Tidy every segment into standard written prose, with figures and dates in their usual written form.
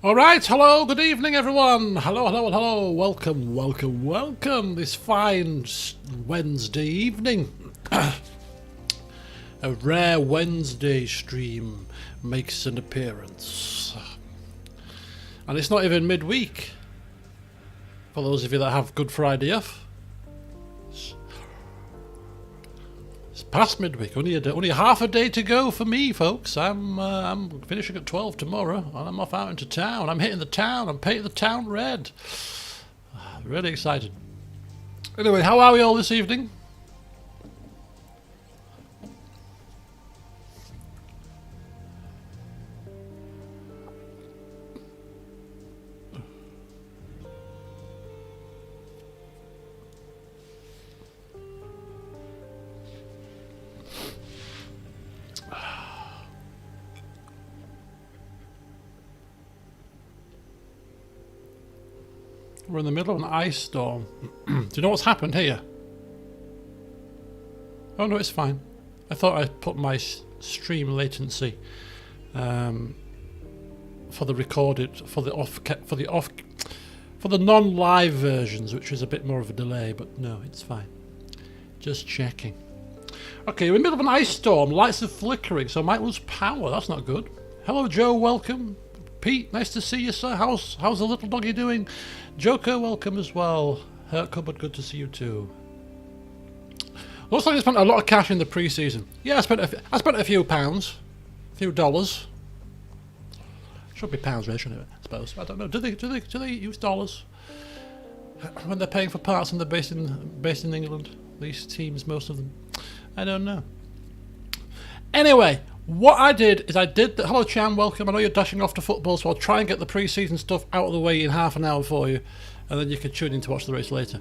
All right, hello, good evening, everyone. Hello. Welcome this fine Wednesday evening. A rare Wednesday stream makes an appearance. And it's not even midweek, for those of you that have Good Friday off. It's past midweek, only half a day to go for me, folks. I'm finishing at 12 tomorrow, and I'm off out into town. I'm hitting the town. I'm painting the town red. Really excited. Anyway, how are we all this evening? We're in the middle of an ice storm. Do you know what's happened here? Oh no, it's fine. I thought I put my stream latency for the recorded, for the non-live versions, which is a bit more of a delay. But no, it's fine. Just checking. Okay, we're in the middle of an ice storm. Lights are flickering, so I might lose power. That's not good. Hello, Joe. Welcome. Pete, nice to see you, sir. How's the little doggy doing? Joker, welcome as well. Hurt Cupboard, good to see you too. Looks like I spent a lot of cash in the pre-season. Yeah, I spent a few pounds, a few dollars. Should be pounds, really, shouldn't it? I suppose. I don't know. Do they use dollars when they're paying for parts and they're based in England? These teams, most of them. I don't know. Anyway. What I did is hello Chan, welcome. I know you're dashing off to football, so I'll try and get the pre-season stuff out of the way in half an hour for you, and then you can tune in to watch the race later.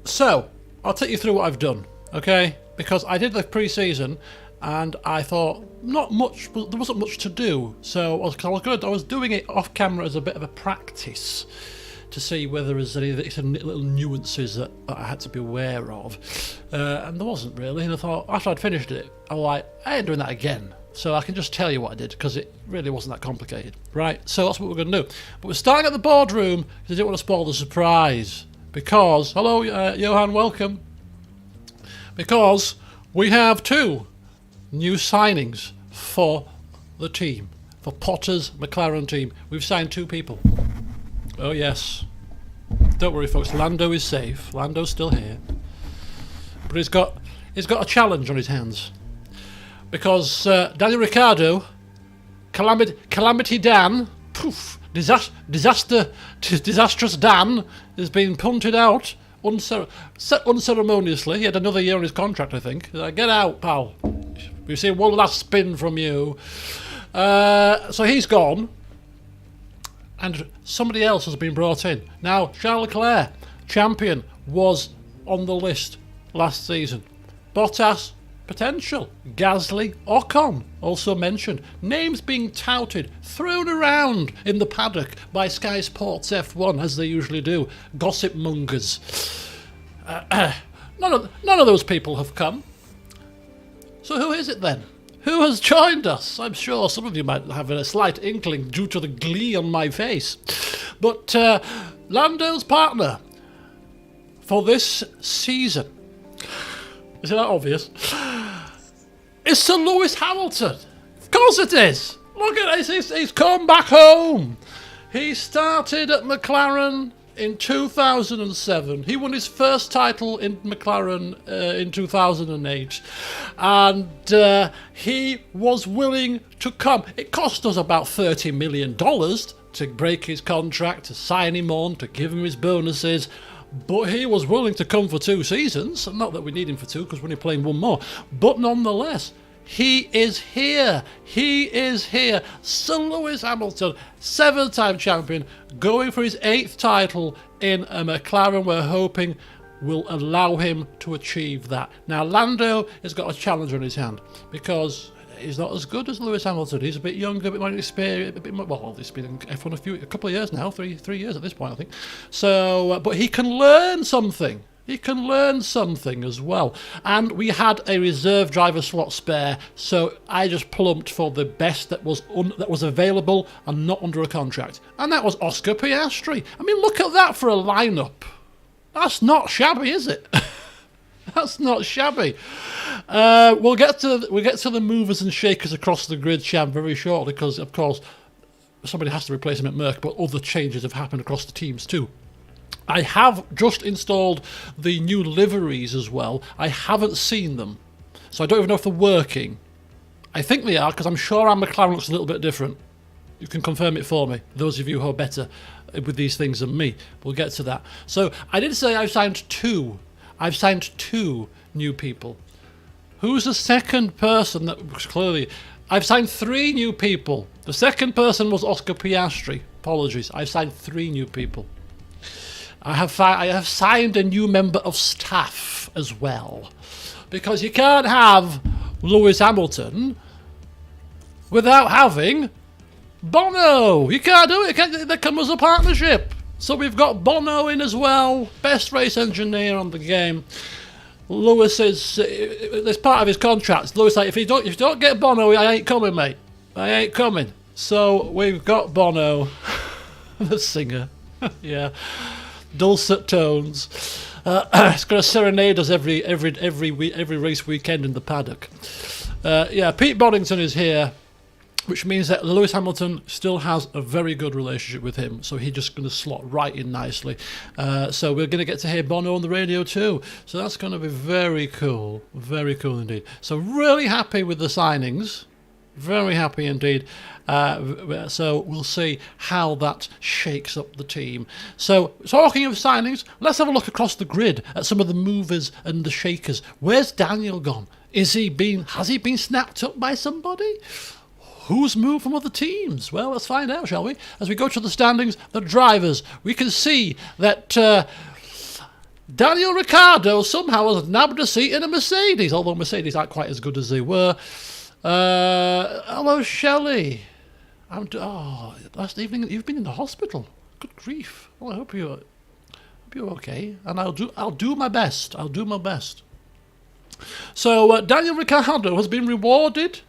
So, I'll take you through what I've done, okay? Because I did the pre-season, and I thought there wasn't much to do, so I was doing it off camera as a bit of a practice, to see whether there's any little nuances that I had to be aware of, and there wasn't really. And I thought after I'd finished it, I was like, I ain't doing that again. So I can just tell you what I did because it really wasn't that complicated, right? So that's what we're going to do. But we're starting at the boardroom because I didn't want to spoil the surprise. Because hello, Johan, welcome. Because we have two new signings for the team, for Potter's McLaren team. We've signed two people. Oh yes. Don't worry folks, Lando is safe. Lando's still here. But he's got a challenge on his hands. Because Daniel Ricciardo, Calamity Dan, disastrous Dan, has been punted out unceremoniously. He had another year on his contract, I think. He's like, get out, pal. We've seen one last spin from you. So he's gone. And somebody else has been brought in. Now, Charles Leclerc, champion, was on the list last season. Bottas, potential. Gasly, Ocon, also mentioned. Names being touted, thrown around in the paddock by Sky Sports F1, as they usually do. Gossip mongers. None of those people have come. So who is it then? Who has joined us? I'm sure some of you might have a slight inkling due to the glee on my face. But Lando's partner for this season, is it that obvious? Is Sir Lewis Hamilton. Of course it is. Look at this, he's come back home. He started at McLaren in 2007. He won his first title in McLaren in 2008. And he was willing to come. It cost us about $30 million to break his contract, to sign him on, to give him his bonuses. But he was willing to come for 2 seasons. Not that we need him for 2 because we're only playing 1 more. But nonetheless, he is here. He is here. Sir Lewis Hamilton, 7-time champion, going for his 8th title in a McLaren we're hoping will allow him to achieve that. Now, Lando has got a challenge on his hand because he's not as good as Lewis Hamilton. He's a bit younger, a bit more experienced, a bit more, well, he's been in F1 a couple of years now, three years at this point, I think. So, but he can learn something. He can learn something as well. And we had a reserve driver slot spare, so I just plumped for the best that was available and not under a contract. And that was Oscar Piastri. I mean, look at that for a lineup. That's not shabby, is it? That's not shabby. We'll get to the movers and shakers across the grid, Sham, very shortly, because of course somebody has to replace him at Merck, but other changes have happened across the teams too. I have just installed the new liveries as well. I haven't seen them, so I don't even know if they're working. I think they are, because I'm sure our McLaren looks a little bit different. You can confirm it for me, those of you who are better with these things than me. We'll get to that. So I did say I've signed two new people. Who's the second person that was clearly... I've signed 3 new people. The second person was Oscar Piastri. Apologies. I've signed 3 new people. I have signed a new member of staff as well. Because you can't have Lewis Hamilton without having Bono. You can't do it. They come as a partnership. So we've got Bono in as well. Best race engineer on the game. Lewis is... It's part of his contract. Lewis like, if you don't get Bono, I ain't coming, mate. I ain't coming. So we've got Bono, the singer. Yeah. Dulcet tones. It's going to serenade us every race weekend in the paddock. Yeah, Pete Boddington is here, which means that Lewis Hamilton still has a very good relationship with him, so he's just going to slot right in nicely. So we're going to get to hear Bono on the radio too, so that's going to be very cool indeed. So really happy with the signings, very happy indeed. So we'll see how that shakes up the team. So talking of signings, let's have a look across the grid at some of the movers and the shakers. Where's Daniel gone? Has he been snapped up by somebody? Who's moved from other teams? Well, let's find out, shall we? As we go to the standings, the drivers, we can see that Daniel Ricciardo somehow has nabbed a seat in a Mercedes, although Mercedes aren't quite as good as they were. Hello, Shelley. Last evening you've been in the hospital. Good grief. Well, I hope you're okay, and I'll do my best. I'll do my best. So Daniel Ricciardo has been rewarded.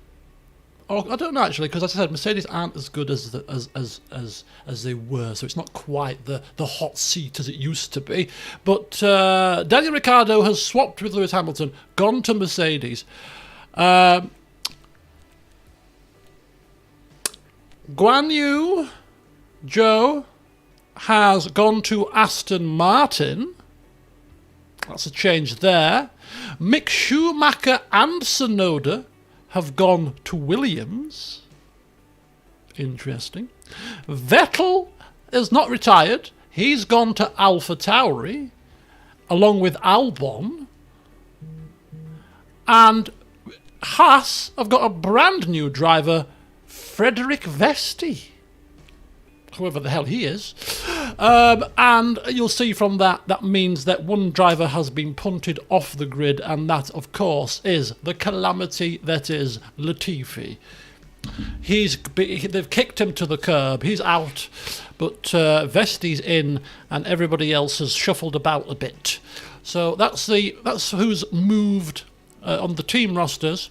Oh, I don't know actually, because as I said, Mercedes aren't as good as they were, so it's not quite the hot seat as it used to be. But Daniel Ricciardo has swapped with Lewis Hamilton, gone to Mercedes. Guan Yu Zhou has gone to Aston Martin. That's a change there. Mick Schumacher and Tsunoda have gone to Williams. Interesting. Vettel is not retired. He's gone to AlphaTauri, along with Albon. And Haas have got a brand new driver, Frederick Vesti. Whoever the hell he is. And you'll see from that means that one driver has been punted off the grid, and that, of course, is the calamity that is Latifi. They've kicked him to the curb. He's out, but Vesti's in, and everybody else has shuffled about a bit. So that's who's moved on the team rosters.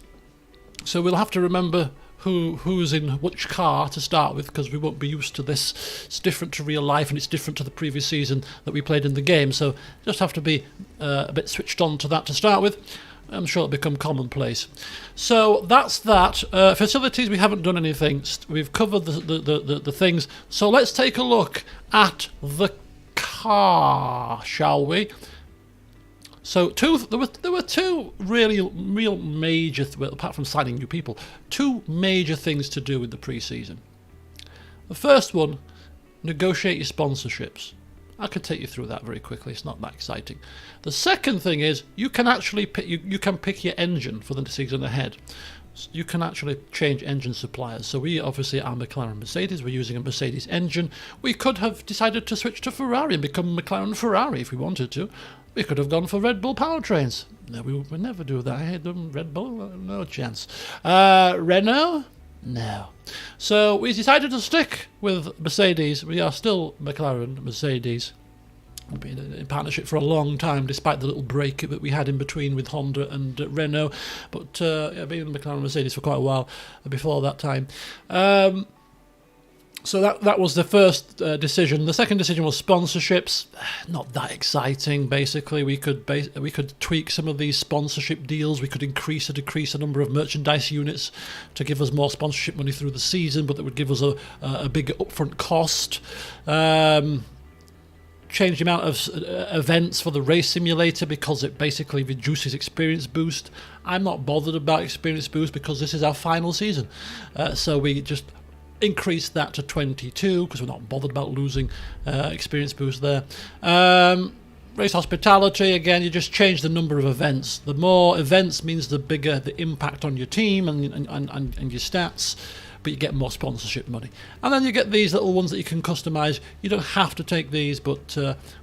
So we'll have to remember who's in which car to start with, because we won't be used to this. It's different to real life, and it's different to the previous season that we played in the game, so just have to be a bit switched on to that to start with. I'm sure it'll become commonplace. So that's that. Facilities, we haven't done anything. We've covered the things. So let's take a look at the car, shall we? So there were two real major, well, apart from signing new people, two major things to do with the pre-season. The first one, negotiate your sponsorships. I could take you through that very quickly. It's not that exciting. The second thing is you can actually pick your engine for the season ahead. You can actually change engine suppliers. So we obviously are McLaren Mercedes. We're using a Mercedes engine. We could have decided to switch to Ferrari and become McLaren Ferrari if we wanted to. We could have gone for Red Bull powertrains. No, we would never do that. I hate them. Red Bull? No chance. Renault? No. So we decided to stick with Mercedes. We are still McLaren Mercedes. We've been in partnership for a long time, despite the little break that we had in between with Honda and Renault. But I've been in McLaren and Mercedes for quite a while before that time. So that was the first decision. The second decision was sponsorships. Not that exciting. Basically, we could tweak some of these sponsorship deals. We could increase or decrease the number of merchandise units to give us more sponsorship money through the season, but that would give us a bigger upfront cost. Change the amount of events for the race simulator because it basically reduces experience boost. I'm not bothered about experience boost because this is our final season. So we just increase that to 22 because we're not bothered about losing experience boost there. Race hospitality, again, you just change the number of events. The more events means the bigger the impact on your team and your stats, but you get more sponsorship money. And then you get these little ones that you can customize. You don't have to take these, but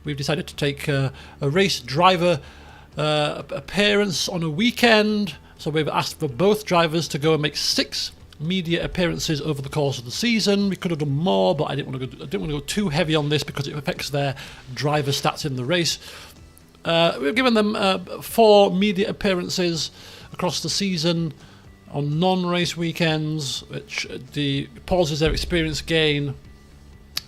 we've decided to take a race driver appearance on a weekend. So we've asked for both drivers to go and make 6 media appearances over the course of the season. We could have done more, but I didn't want to go too heavy on this because it affects their driver stats in the race. We've given them 4 media appearances across the season on non-race weekends, which pauses their experience gain.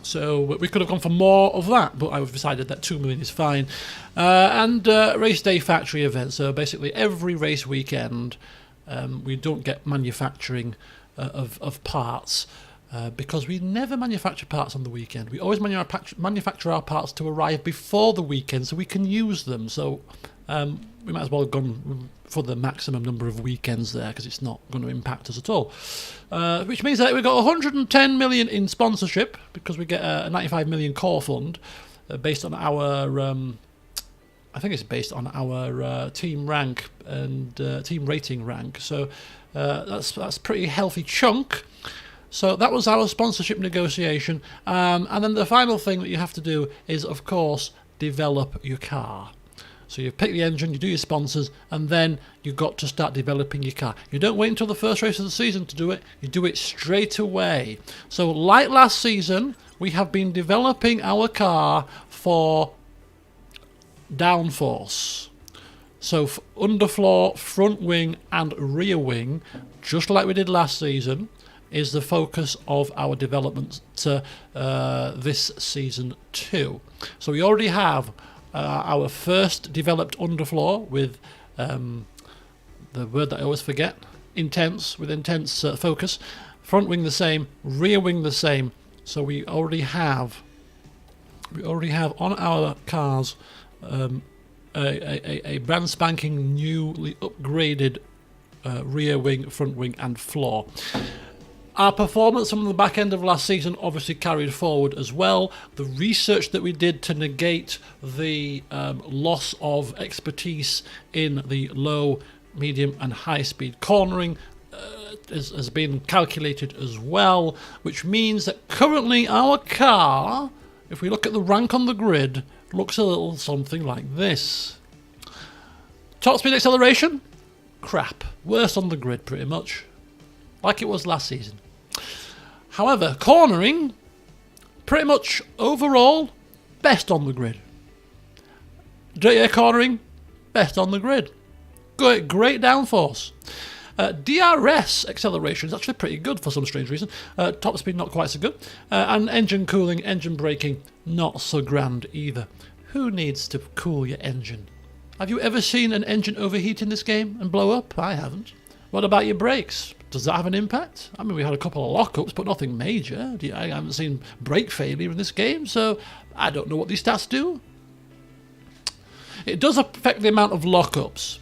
So we could have gone for more of that, but I've decided that 2 million is fine. And race day factory events. So basically every race weekend we don't get manufacturing of parts because we never manufacture parts on the weekend. We always manufacture our parts to arrive before the weekend so we can use them. So we might as well have gone for the maximum number of weekends there because it's not going to impact us at all. Which means that we've got 110 million in sponsorship because we get a 95 million core fund based on our... I think it's based on our team rank and team rating rank. So that's a pretty healthy chunk. So that was our sponsorship negotiation. And then the final thing that you have to do is, of course, develop your car. So you pick the engine, you do your sponsors, and then you've got to start developing your car. You don't wait until the first race of the season to do it. You do it straight away. So like last season, we have been developing our car for downforce. So underfloor, front wing and rear wing, just like we did last season, is the focus of our development to this season too. So we already have our first developed underfloor with the word that I always forget, intense, with intense focus. Front wing the same, rear wing the same. So we already have on our cars a brand spanking newly upgraded rear wing, front wing and floor. Our performance from the back end of last season obviously carried forward as well. The research that we did to negate the loss of expertise in the low, medium and high speed cornering has been calculated as well, which means that currently our car, if we look at the rank on the grid, looks a little something like this. Top speed acceleration? Crap. Worst on the grid pretty much. Like it was last season. However, cornering, pretty much overall, best on the grid. Straight air cornering, best on the grid. Great downforce. DRS acceleration is actually pretty good for some strange reason. Top speed not quite so good. And engine cooling, engine braking, not so grand either. Who needs to cool your engine? Have you ever seen an engine overheat in this game and blow up? I haven't. What about your brakes? Does that have an impact? I mean, we had a couple of lockups, but nothing major. I haven't seen brake failure in this game, so I don't know what these stats do. It does affect the amount of lockups.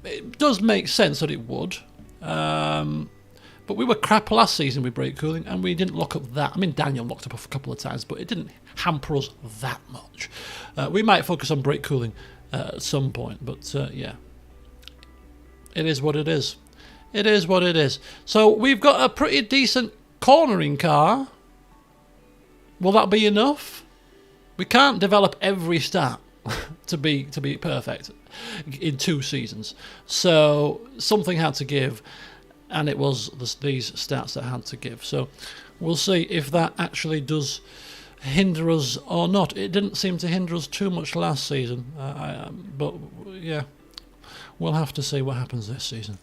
It does make sense that it would. But we were crap last season with brake cooling, and we didn't lock up that. I mean, Daniel locked up a couple of times, but it didn't hamper us that much. We might focus on brake cooling at some point, but yeah. It is what it is. It is what it is. So we've got a pretty decent cornering car. Will that be enough? We can't develop every stat to be perfect in 2 seasons. So something had to give, and it was these stats that had to give. So we'll see if that actually does hinder us or not. It didn't seem to hinder us too much last season, but yeah, we'll have to see what happens this season.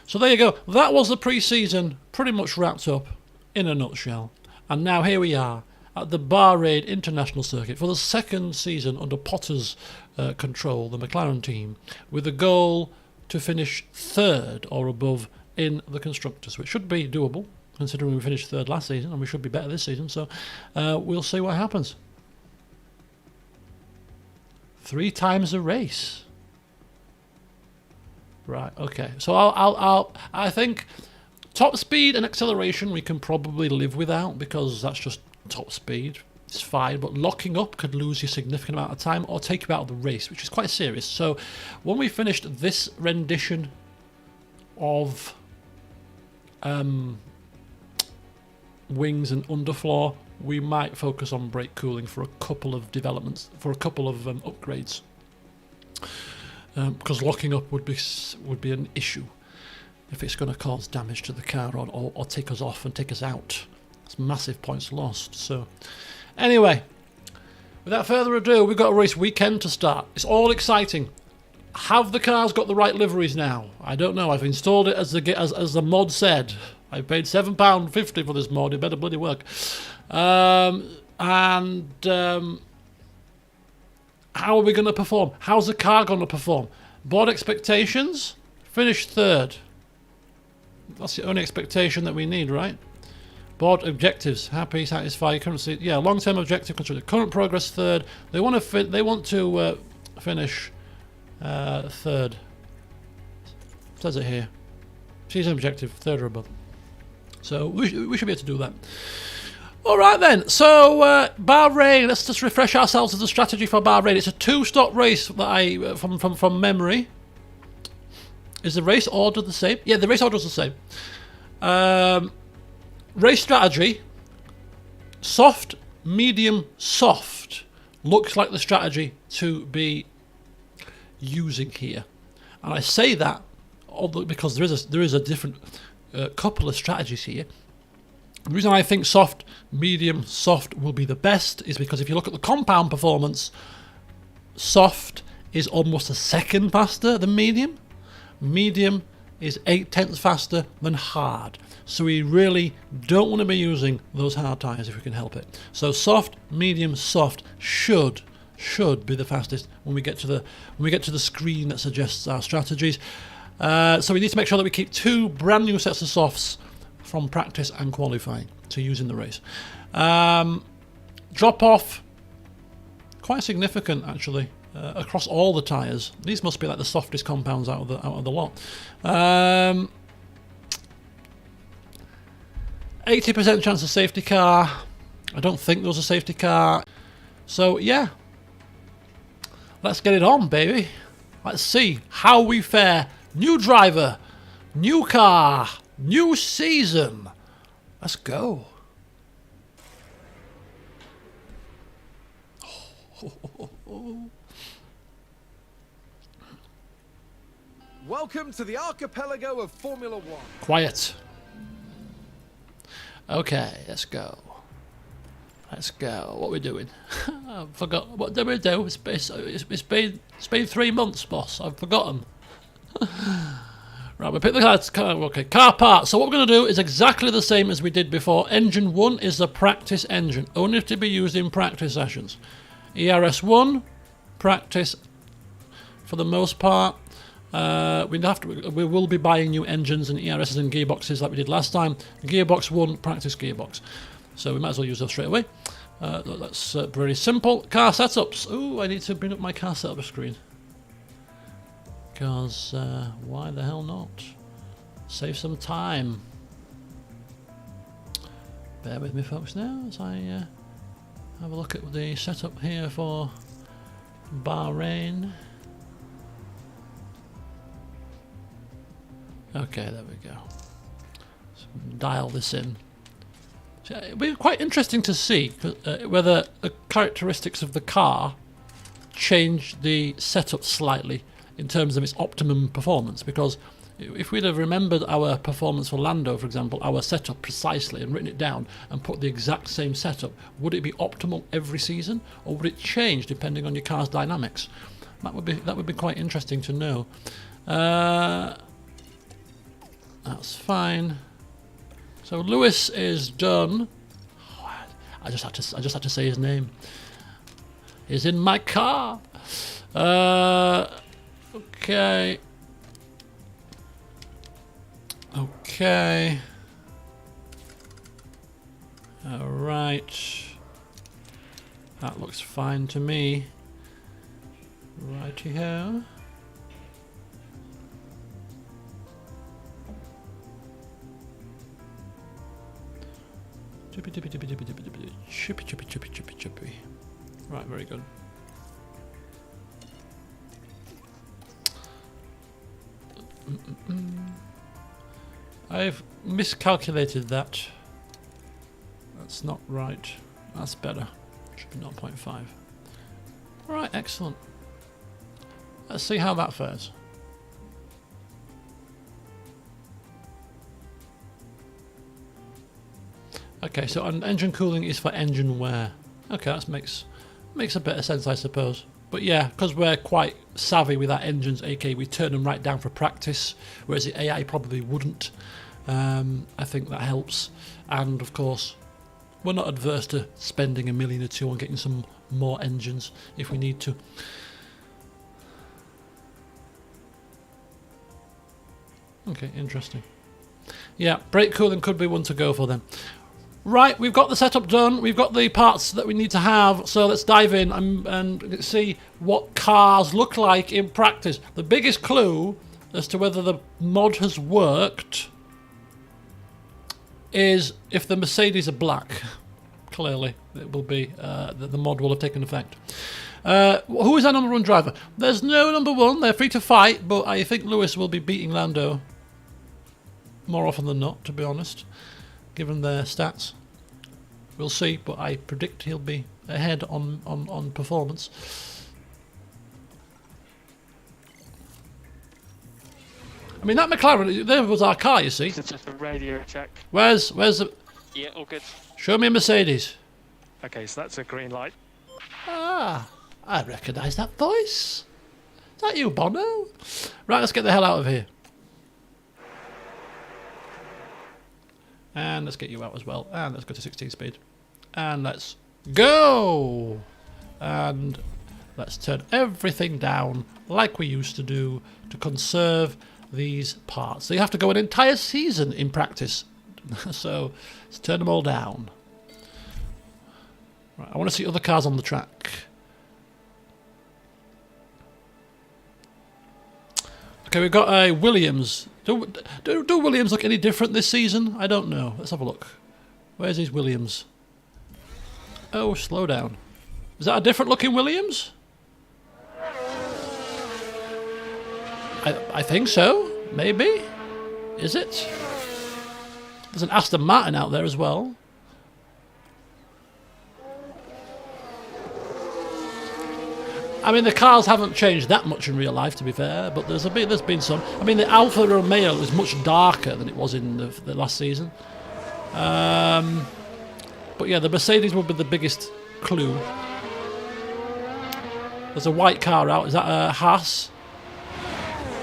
So there you go. That was the pre-season pretty much wrapped up in a nutshell. And now here we are at the Bahrain International Circuit for the second season under Potter's control, the McLaren team, with a goal to finish third or above in the Constructors, which should be doable, considering we finished third last season, and we should be better this season. So we'll see what happens. 3 times a race. Right. Okay. So I think top speed and acceleration we can probably live without, because that's just top speed. It's fine, but locking up could lose you a significant amount of time or take you out of the race, which is quite serious. So when we finished this rendition of wings and underfloor, we might focus on brake cooling for a couple of developments, for a couple of upgrades, because locking up would be an issue if it's going to cause damage to the car or take us off and take us out. It's massive points lost. So anyway, without further ado, we've got a race weekend to start. It's all exciting. Have the cars got the right liveries now? I don't know. I've installed it as the mod said. I paid £7.50 for this mod. It better bloody work. How are we going to perform? How's the car going to perform? Board expectations? Finish third. That's the only expectation that we need, right? Board objectives: happy, satisfied, currency. Yeah, long-term objective constructed. Current progress third. They want to finish third. Says it here. Season objective third or above. So we should be able to do that. All right then. So Bahrain. Let's just refresh ourselves with the strategy for Bahrain. It's a 2-stop race that I from memory. Is the race order the same? Yeah, the race order is the same. Race strategy: soft, medium, soft. Looks like the strategy to be using here, and I say that because there is a different couple of strategies here. The reason I think soft, medium, soft will be the best is because if you look at the compound performance, soft is almost a second faster than medium. Medium is 8/10 faster than hard. So we really don't want to be using those hard tyres if we can help it. So soft, medium, soft should be the fastest when we get to the screen that suggests our strategies. So we need to make sure that we keep 2 brand new sets of softs from practice and qualifying to use in the race. Drop off quite significant actually across all the tyres. These must be like the softest compounds out of the lot. 80% chance of safety car. I don't think there was a safety car. So yeah, let's get it on, baby. Let's see how we fare. New driver, new car, new season. Let's go. Welcome to the archipelago of Formula One. Quiet. Okay, let's go. Let's go. What are we doing? I forgot. What did we do? It's been 3 months, boss. I've forgotten. Right, we pick the car. Okay, car parts. So what we're going to do is exactly the same as we did before. Engine 1 is the practice engine, only to be used in practice sessions. ERS 1, practice for the most part. We will be buying new engines and ERSs and gearboxes like we did last time. Gearbox 1, practice gearbox. So we might as well use those straight away. That's very simple. Car setups. Ooh, I need to bring up my car setup screen. Because why the hell not? Save some time. Bear with me, folks, now as I have a look at the setup here for Bahrain. Okay, there we go. So dial this in. So it'll be quite interesting to see whether the characteristics of the car change the setup slightly in terms of its optimum performance, because If we'd have remembered our performance for Lando, for example, our setup precisely, and written it down and put the exact same setup, would it be optimal every season, or would it change depending on your car's dynamics? That would be quite interesting to know. That's fine. So Lewis is done. Oh, I just had to say his name. He's in my car. Okay. Okay. All right. That looks fine to me. Righty ho. Chippy, chippy, chippy, chippy, chippy, chippy, chippy, chippy, chippy, chippy, chippy. Right, very good. I've miscalculated that. That's not right. That's better. Should be 0.5. Right, excellent. Let's see how that fares. Okay, so engine cooling is for engine wear. Okay, that makes a bit of sense, I suppose. But yeah, because we're quite savvy with our engines, aka we turn them right down for practice, whereas the AI probably wouldn't. I think that helps. And of course, we're not adverse to spending $1 million or $2 million on getting some more engines if we need to. Okay, interesting. Yeah, brake cooling could be one to go for then. Right, we've got the setup done. We've got the parts that we need to have. So let's dive in and see what cars look like in practice. The biggest clue as to whether the mod has worked is if the Mercedes are black. Clearly, it will be the mod will have taken effect. Who is our number one driver? There's no number one. They're free to fight, but I think Lewis will be beating Lando more often than not, to be honest, given their stats. We'll see, but I predict he'll be ahead on performance. I mean, that McLaren, there was our car, you see. It's just a radio check. Where's the... Yeah, all good. Show me a Mercedes. Okay, so that's a green light. Ah, I recognise that voice. Is that you, Bono? Right, let's get the hell out of here. And let's get you out as well. And let's go to 16 speed. And let's go! And let's turn everything down like we used to do to conserve these parts. So you have to go an entire season in practice. So let's turn them all down. Right, I want to see other cars on the track. Okay, we've got a Williams. Do Williams look any different this season? I don't know. Let's have a look. Where's his Williams? Oh, slow down. Is that a different looking Williams? I think so. Maybe. Is it? There's an Aston Martin out there as well. I mean, the cars haven't changed that much in real life, to be fair, but there's been some. I mean, the Alfa Romeo is much darker than it was in the last season. But yeah, the Mercedes will be the biggest clue. There's a white car out. Is that a Haas?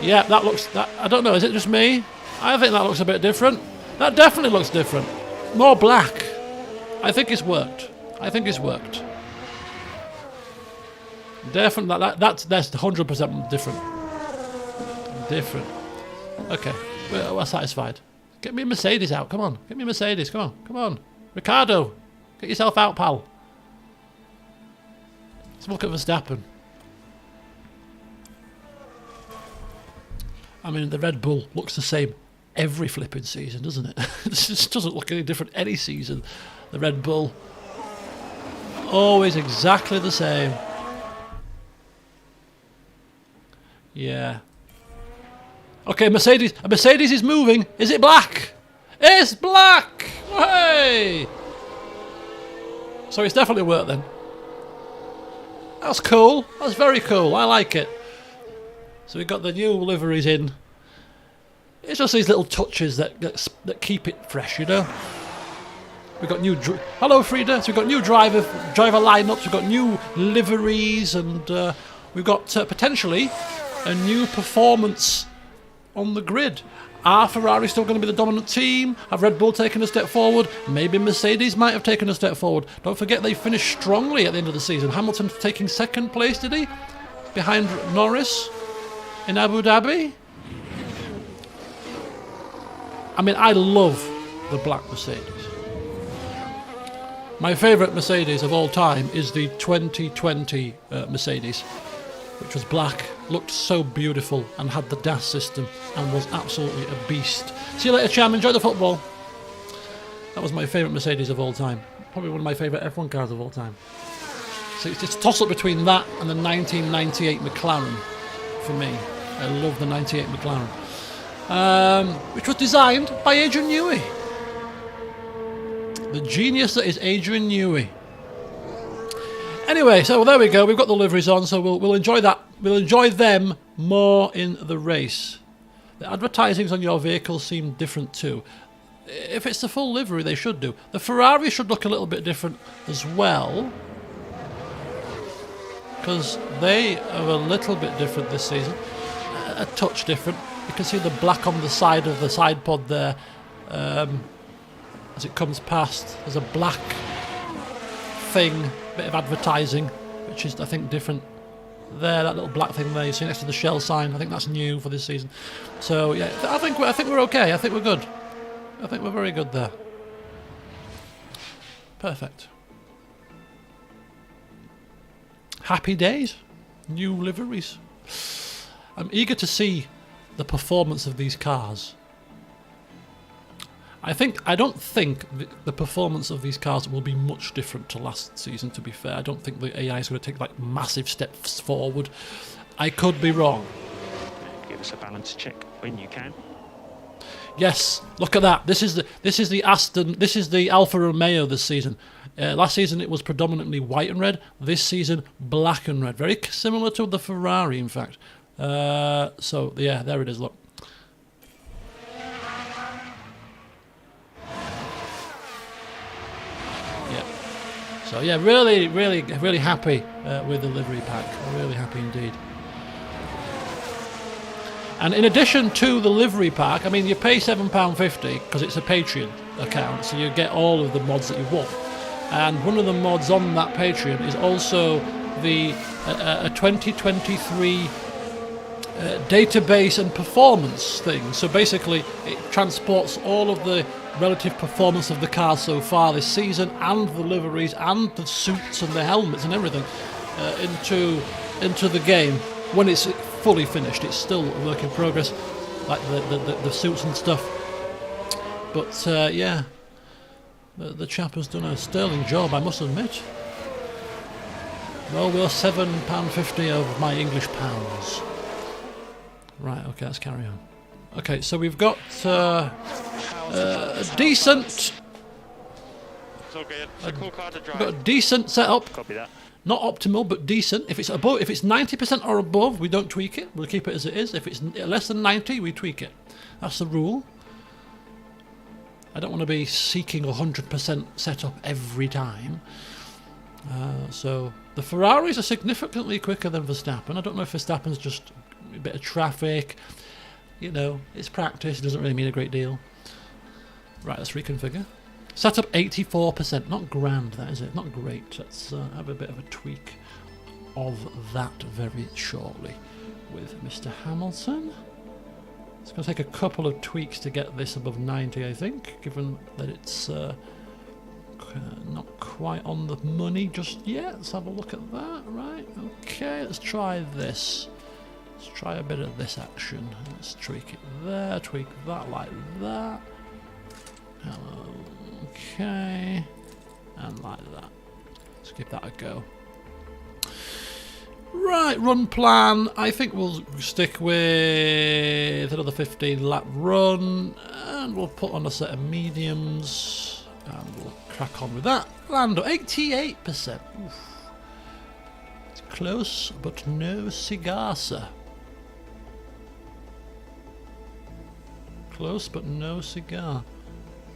Yeah, that looks... I don't know, is it just me? I think that looks a bit different. That definitely looks different. More black. I think it's worked. Definitely, that's 100% different. Okay, we're satisfied. Get me a Mercedes out, come on. Get me a Mercedes, come on. Ricardo, get yourself out, pal. Let's look at Verstappen. I mean, the Red Bull looks the same every flipping season, doesn't it? It just doesn't look any different any season. The Red Bull, always exactly the same. Yeah. Okay, Mercedes. A Mercedes is moving. Is it black? It's black! Hey! So it's definitely worked then. That's cool. That's very cool. I like it. So we've got the new liveries in. It's just these little touches that keep it fresh, you know. We've got new... Hello, Frida. So we've got new driver lineups, we've got new liveries, and we've got potentially a new performance on the grid. Are Ferrari still going to be the dominant team? Have Red Bull taken a step forward? Maybe Mercedes might have taken a step forward. Don't forget they finished strongly at the end of the season. Hamilton taking second place, did he? Behind Norris in Abu Dhabi. I mean, I love the black Mercedes. My favourite Mercedes of all time is the 2020 Mercedes, which was black, looked so beautiful, and had the DAS system, and was absolutely a beast. See you later, Cham. Enjoy the football. That was my favourite Mercedes of all time. Probably one of my favourite F1 cars of all time. So it's just a toss-up between that and the 1998 McLaren for me. I love the 98 McLaren. Which was designed by Adrian Newey. The genius that is Adrian Newey. Anyway, so there we go. We've got the liveries on, so we'll enjoy that. We'll enjoy them more in the race. The advertisings on your vehicle seem different too. If it's the full livery, they should do. The Ferrari should look a little bit different as well, because they are a little bit different this season. A touch different. You can see the black on the side of the side pod there. As it comes past, there's a black thing, bit of advertising, which is, I think, different. There, that little black thing there you see next to the Shell sign, I think that's new for this season. So yeah, I think we're okay. I think we're good. I think we're very good there. Perfect. Happy days. New liveries. I'm eager to see the performance of these cars. I don't think the performance of these cars will be much different to last season, to be fair. I don't think the AI is going to take like massive steps forward. I could be wrong. Give us a balance check when you can. Yes, look at that. This is the Aston, this is the Alfa Romeo this season. Last season it was predominantly white and red. This season black and red. Very similar to the Ferrari, in fact. So yeah, there it is, look. So yeah, really happy with the livery pack. Really happy indeed. And in addition to the livery pack, I mean, you pay £7.50 because it's a Patreon account, so you get all of the mods that you want. And one of the mods on that Patreon is also the a 2023 database and performance thing. So basically, it transports all of the relative performance of the cars so far this season, and the liveries, and the suits, and the helmets, and everything into the game. When it's fully finished, it's still a work in progress, like the suits and stuff. But yeah, the chap has done a sterling job, I must admit. Well worth £7.50 of my English pounds. Right, okay, let's carry on. Okay, so we've got a decent... It's all good. It's a cool car to drive. We've got a decent setup. Copy that. Not optimal, but decent. If it's 90% or above, we don't tweak it. We'll keep it as it is. If it's less than 90, we tweak it. That's the rule. I don't want to be seeking 100% setup every time. So the Ferraris are significantly quicker than Verstappen. I don't know if Verstappen's just a bit of traffic. You know, it's practice. It doesn't really mean a great deal. Right, let's reconfigure. Setup 84%. Not grand, that is it. Not great. Let's have a bit of a tweak of that very shortly with Mr. Hamilton. It's going to take a couple of tweaks to get this above 90, I think, given that it's not quite on the money just yet. Let's have a look at that. Right, okay, let's try this. Let's try a bit of this action. Let's tweak it there, tweak that like that. Okay, and like that. Let's give that a go. Right, run plan. I think we'll stick with another 15 lap run, and we'll put on a set of mediums, and we'll crack on with that. Lando, 88%. Oof. It's close, but no cigar, sir. Close, but no cigar.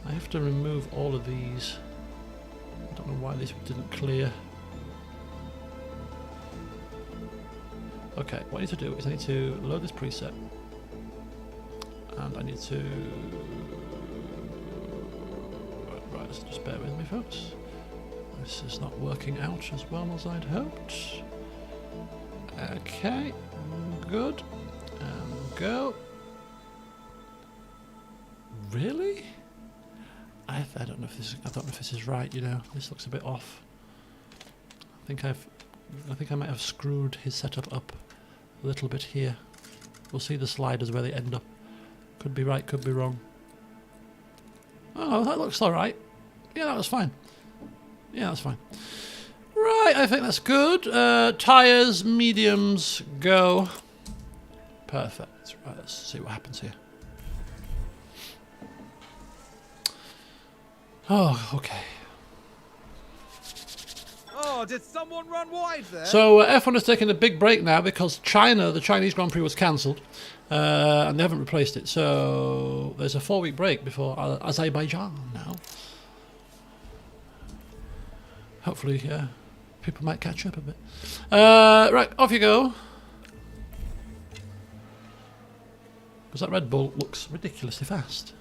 I have to remove all of these. I don't know why this didn't clear. Okay, what I need to do is I need to load this preset. And I need to... Right, so just bear with me, folks. This is not working out as well as I'd hoped. Okay, good. And go. Really? I don't know if this is, I don't know if this is right. You know, this looks a bit off. I think I might have screwed his setup up a little bit here. We'll see the sliders where they end up. Could be right, could be wrong. Oh, that looks all right. Yeah, that was fine. Yeah, that's fine. Right, I think that's good. Tyres, mediums, go. Perfect. Right, let's see what happens here. Oh, okay. Oh, did someone run wide there? So F1 is taking a big break now because China, the Chinese Grand Prix was cancelled, and they haven't replaced it. So there's a 4-week break before Azerbaijan now. Hopefully, people might catch up a bit. Right, off you go. Because that Red Bull looks ridiculously fast.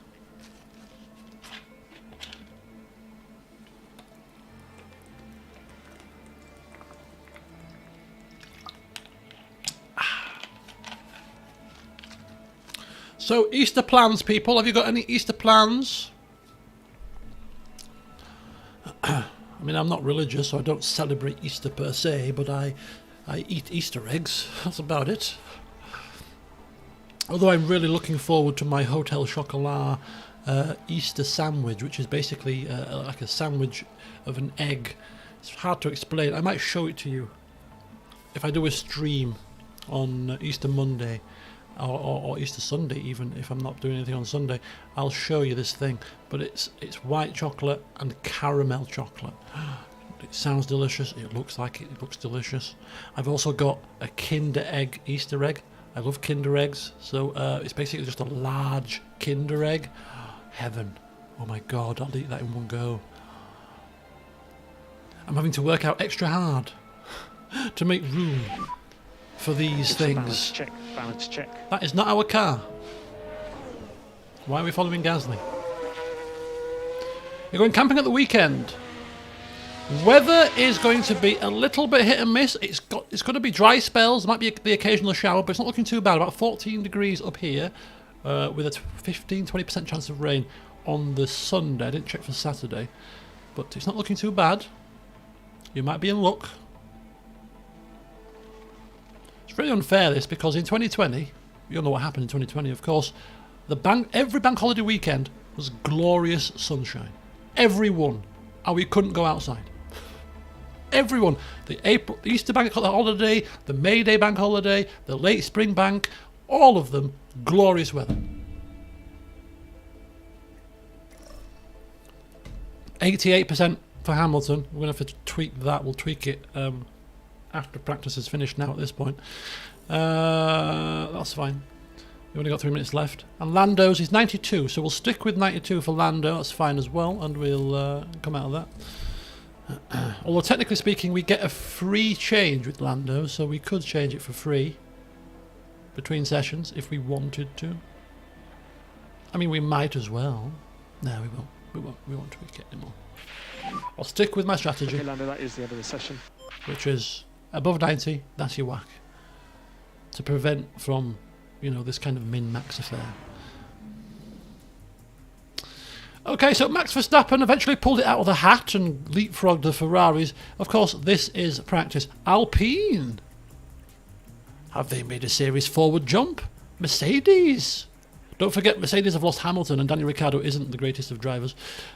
So, Easter plans, people. Have you got any Easter plans? I mean, I'm not religious, so I don't celebrate Easter per se, but I eat Easter eggs. That's about it. Although I'm really looking forward to my Hotel Chocolat Easter sandwich, which is basically like a sandwich of an egg. It's hard to explain. I might show it to you if I do a stream on Easter Monday. Or Easter Sunday, even if I'm not doing anything on Sunday, I'll show you this thing. But it's white chocolate and caramel chocolate. It sounds delicious. It looks like it looks delicious. I've also got a Kinder Egg Easter egg. I love Kinder eggs, so it's basically just a large Kinder egg. Heaven! Oh my God! I'll eat that in one go. I'm having to work out extra hard to make room for these things. Balance check, balance check. That is not our car. Why are we following Gasly? You're going camping at the weekend. Weather is going to be a little bit hit and miss. It's going to be dry spells. There might be the occasional shower, but it's not looking too bad. About 14 degrees up here, with a 15-20% chance of rain on the Sunday. I didn't check for Saturday, but it's not looking too bad. You might be in luck. It's really unfair this, because in 2020, you all know what happened in 2020, of course, every bank holiday weekend was glorious sunshine. Everyone. And we couldn't go outside. Everyone. The Easter bank holiday, the May Day bank holiday, the late spring bank, all of them, glorious weather. 88% for Hamilton. We're going to have to tweak that. We'll tweak it after practice is finished now at this point. That's fine. We've only got 3 minutes left. And Lando's is 92, so we'll stick with 92 for Lando. That's fine as well, and we'll come out of that. Although technically speaking, we get a free change with Lando, so we could change it for free between sessions if we wanted to. I mean, we might as well. No, we won't. We won't tweak it anymore. I'll stick with my strategy. Okay, Lando, that is the end of the session. Which is above 90, that's your whack. To prevent from, you know, this kind of min-max affair. Okay, so Max Verstappen eventually pulled it out of the hat and leapfrogged the Ferraris. Of course, this is practice. Alpine. Have they made a serious forward jump? Mercedes. Don't forget, Mercedes have lost Hamilton, and Daniel Ricciardo isn't the greatest of drivers.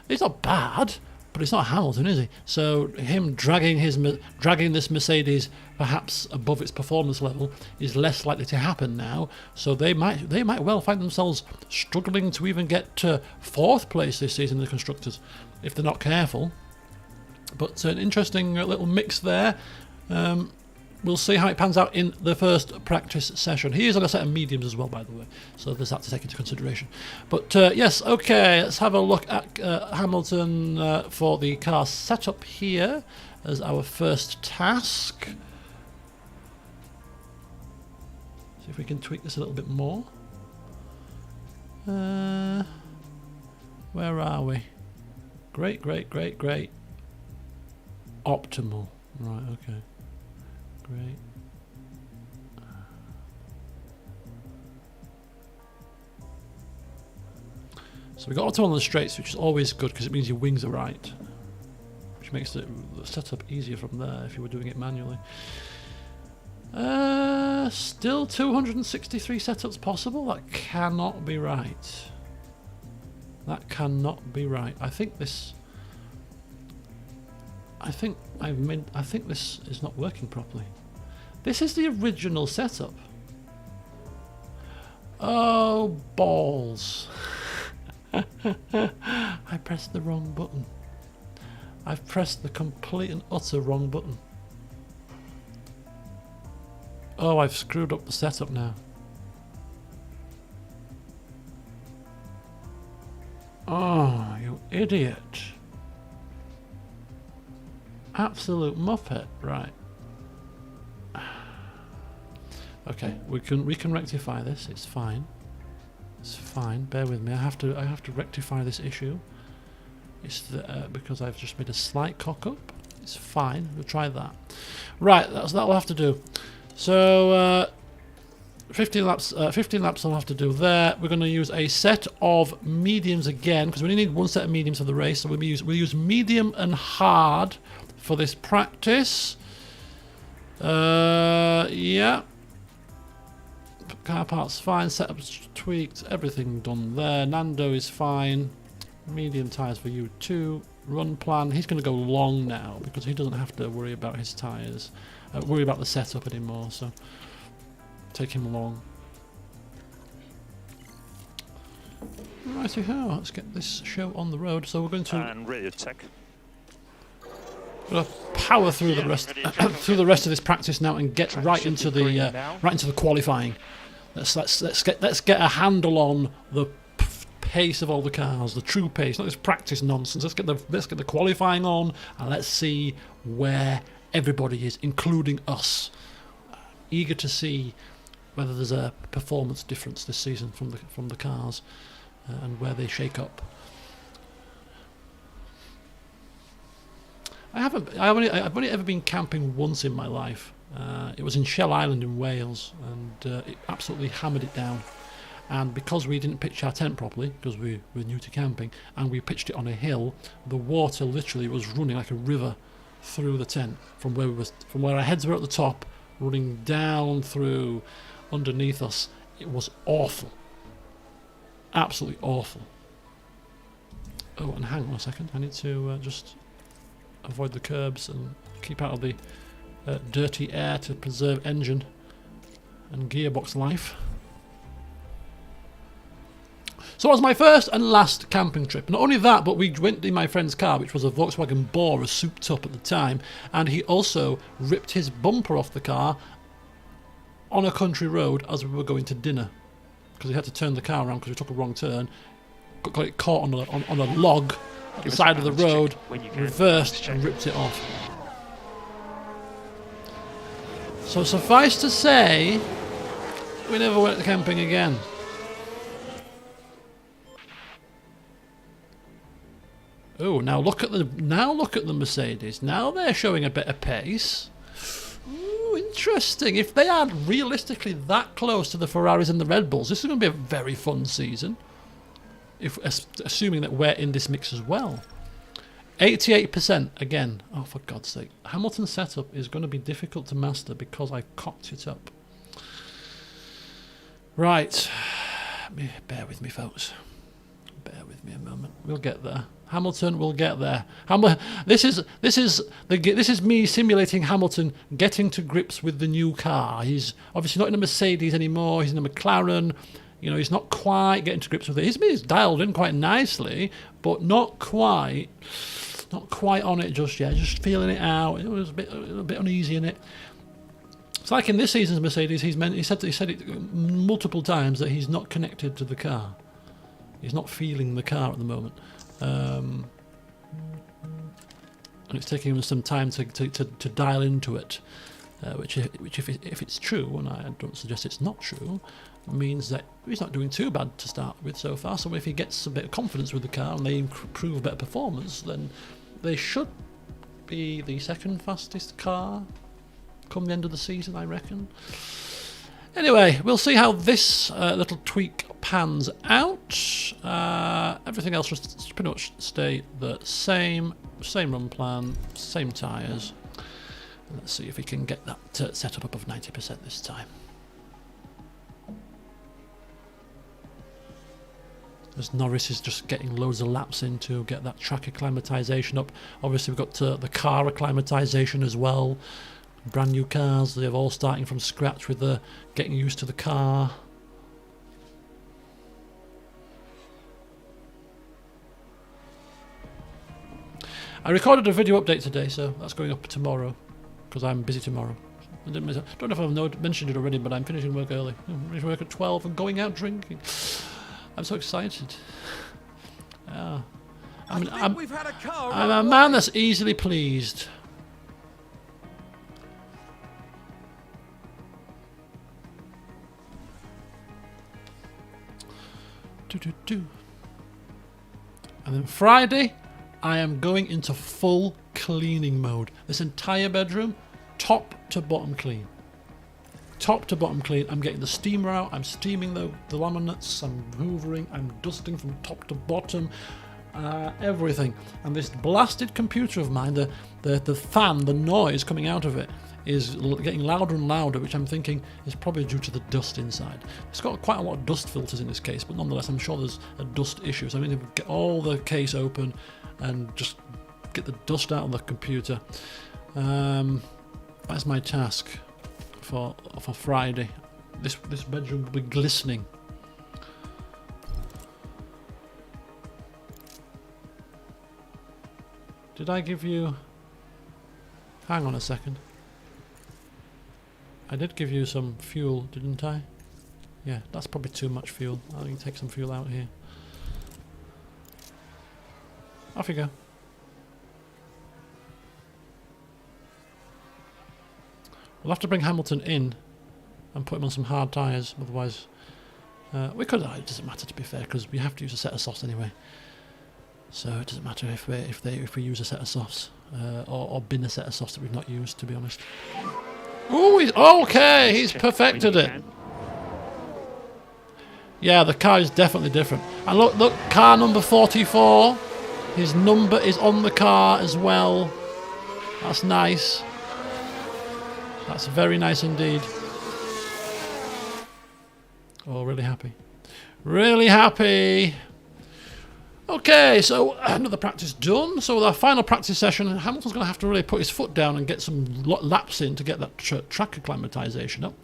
He's not bad, but it's not Hamilton, is he? So him dragging this Mercedes perhaps above its performance level is less likely to happen now. So they might well find themselves struggling to even get to 4th place this season in the constructors if they're not careful. But an interesting little mix there. we'll see how it pans out in the first practice session. He is on a set of mediums as well, by the way, so there's that to take into consideration. But yes, okay, let's have a look at Hamilton for the car setup here as our first task. See if we can tweak this a little bit more. Where are we? Great. Optimal. Right, okay. Great. So we got auto on the straights, which is always good because it means your wings are right, which makes the setup easier from there if you were doing it manually. Still 263 setups possible? That cannot be right. That cannot be right. I think this is not working properly. This is the original setup. Oh, balls. I pressed the wrong button. I've pressed the complete and utter wrong button. Oh, I've screwed up the setup now. Oh, you idiot. Absolute muppet. Right. Okay, we can rectify this. It's fine. It's fine. Bear with me. I have to rectify this issue. It's because I've just made a slight cock up. It's fine. We'll try that. Right. That'll have to do. So 15 laps. 15 laps. I'll have to do there. We're going to use a set of mediums again because we only need one set of mediums for the race. So we'll use medium and hard for this practice. Yeah. Car parts fine, setups tweaked, everything done there. Nando is fine. Medium tyres for you too. Run plan. He's going to go long now because he doesn't have to worry about his tyres, worry about the setup anymore. So take him long. Righty ho, let's get this show on the road. So we're going to. And radio check. We're gonna power through the rest through the rest of this practice now and get right into the qualifying. Let's get a handle on the pace of all the cars, the true pace, not this practice nonsense. Let's get the qualifying on and let's see where everybody is, including us. Eager to see whether there's a performance difference this season from the cars and where they shake up. I've only ever been camping once in my life. It was in Shell Island in Wales, and it absolutely hammered it down. And because we didn't pitch our tent properly, because we were new to camping, and we pitched it on a hill, the water literally was running like a river through the tent from where our heads were at the top, running down through underneath us. It was awful, absolutely awful. Oh, and hang on a second, I need to just avoid the curbs and keep out of the dirty air to preserve engine and gearbox life. So it was my first and last camping trip. Not only that, but we went in my friend's car, which was a Volkswagen Bora, souped up at the time, and he also ripped his bumper off the car on a country road as we were going to dinner, because he had to turn the car around because we took a wrong turn, got it caught on a log at the side of the road, reversed and ripped it off. So suffice to say, we never went camping again. Oh, now look at the Mercedes. Now they're showing a bit of pace. Ooh, interesting. If they are realistically that close to the Ferraris and the Red Bulls, this is going to be a very fun season. Assuming that we're in this mix as well. 88% again. Oh, for God's sake. Hamilton's setup is going to be difficult to master because I cocked it up. Right. Bear with me, folks. Bear with me a moment. We'll get there. Hamilton will get there. This is me simulating Hamilton getting to grips with the new car. He's obviously not in a Mercedes anymore. He's in a McLaren. You know, he's not quite getting to grips with it. He's dialed in quite nicely, but not quite on it just yet. Just feeling it out. It was a bit uneasy in it. It's like in this season's Mercedes, he said it multiple times that he's not connected to the car. He's not feeling the car at the moment. And it's taking him some time to dial into it. Which if it's true, and I don't suggest it's not true, means that he's not doing too bad to start with so far. So if he gets a bit of confidence with the car and they improve better performance, then they should be the second fastest car come the end of the season, I reckon. Anyway, we'll see how this little tweak pans out. Everything else will pretty much stay the same run plan, same tyres. Let's see if we can get that set up above 90% this time. As Norris is just getting loads of laps in to get that track acclimatisation up. Obviously we've got the car acclimatisation as well. Brand new cars, they're all starting from scratch with the getting used to the car. I recorded a video update today, so that's going up tomorrow because I'm busy tomorrow. I don't know if I've mentioned it already, but I'm finishing work early. I'm finishing work at 12 and going out drinking. I'm so excited. I'm a man that's easily pleased. And then Friday, I am going into full cleaning mode. This entire bedroom, top to bottom clean. Top to bottom clean. I'm getting the steamer out, I'm steaming the laminates, I'm hoovering, I'm dusting from top to bottom, everything. And this blasted computer of mine, the fan, the noise coming out of it is getting louder and louder, which I'm thinking is probably due to the dust inside. It's got quite a lot of dust filters in this case, but nonetheless I'm sure there's a dust issue. So I'm going to get all the case open and just get the dust out of the computer. That's my task for Friday. This bedroom will be glistening. Did I give you... Hang on a second. I did give you some fuel, didn't I? Yeah, that's probably too much fuel. I'll need to take some fuel out here. Off you go. We'll have to bring Hamilton in and put him on some hard tyres, otherwise we could. It doesn't matter, to be fair, because we have to use a set of softs anyway. So it doesn't matter if we use a set of softs or bin a set of softs that we've not used, to be honest. Oh, he's okay. He's perfected it. Yeah, the car is definitely different. And look, car number 44. His number is on the car as well. That's nice. That's very nice indeed. Oh, really happy. Really happy. Okay, so another practice done. So with our final practice session, Hamilton's going to have to really put his foot down and get some laps in to get that track acclimatisation up.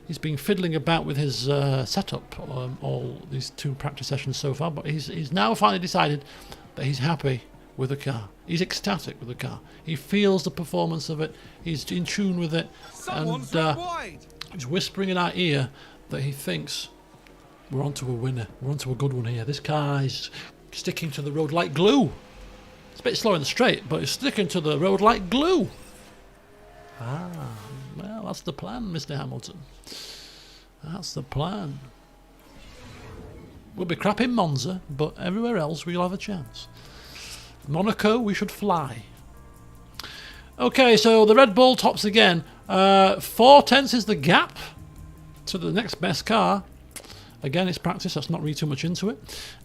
He's been fiddling about with his setup all these two practice sessions so far, but he's now finally decided that he's happy with the car. He's ecstatic with the car. He feels the performance of it. He's in tune with it. And he's whispering in our ear that he thinks we're onto a winner. We're onto a good one here. This car is sticking to the road like glue. It's a bit slow in the straight, but it's sticking to the road like glue. Well, that's the plan, Mr. Hamilton. That's the plan. We'll be crap in Monza, but everywhere else we'll have a chance. Monaco, we should fly. Okay, so the Red Bull tops again. 4/10 is the gap to the next best car. Again, it's practice, let's not read too much into it.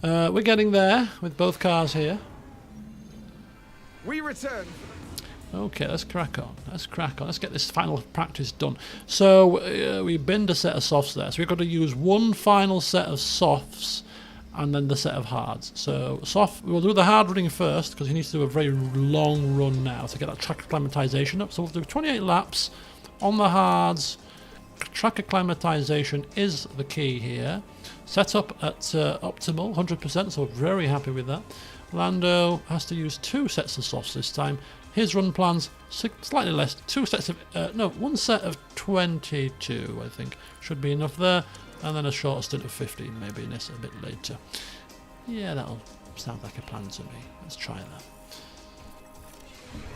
We're getting there with both cars here. We return. Okay, let's crack on. Let's crack on. Let's get this final practice done. So we binned a set of softs there. So we've got to use one final set of softs and then the set of hards. So we'll do the hard running first because he needs to do a very long run now to get that track acclimatisation up. So we'll do 28 laps on the hards. Track acclimatisation is the key here. Set up at optimal, 100%, so we're very happy with that. Lando has to use 2 sets of softs this time His run plans, slightly less. Two sets of, no, one set of 22, I think, should be enough there. And then a short stint of 15, maybe in this a bit later. Yeah, that'll sound like a plan to me. Let's try that.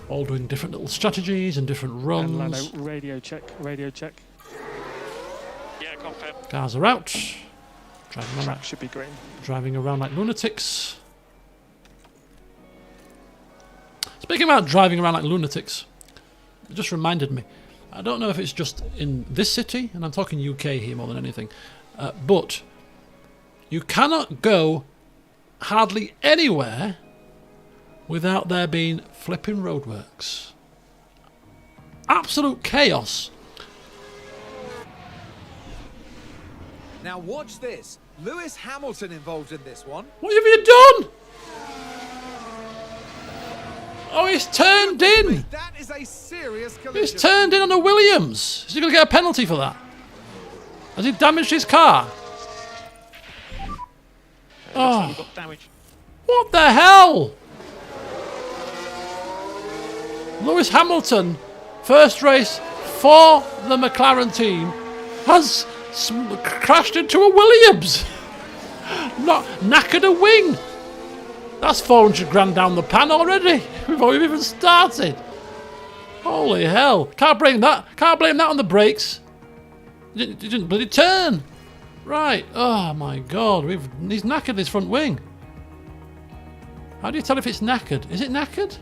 All doing different little strategies and different runs. And Lando, radio check, radio check. Yeah, confirm. Cars are out. Track should be green. Driving around like lunatics. Speaking about driving around like lunatics, it just reminded me. I don't know if it's just in this city, and I'm talking UK here more than anything, but you cannot go hardly anywhere without there being flipping roadworks. Absolute chaos. Now watch this. Lewis Hamilton involved in this one. What have you done? Oh, he's turned in. That is a serious collision. He's turned in on a Williams. Is he going to get a penalty for that? Has he damaged his car? Oh, We've got damage. what the hell? Lewis Hamilton, first race for the McLaren team, has crashed into a Williams. Not knackered a wing. That's 400 grand down the pan already before we've even started. Holy hell! Can't blame that on the brakes. It didn't bloody turn. Right. Oh my God. He's knackered his front wing. How do you tell if it's knackered? Is it knackered?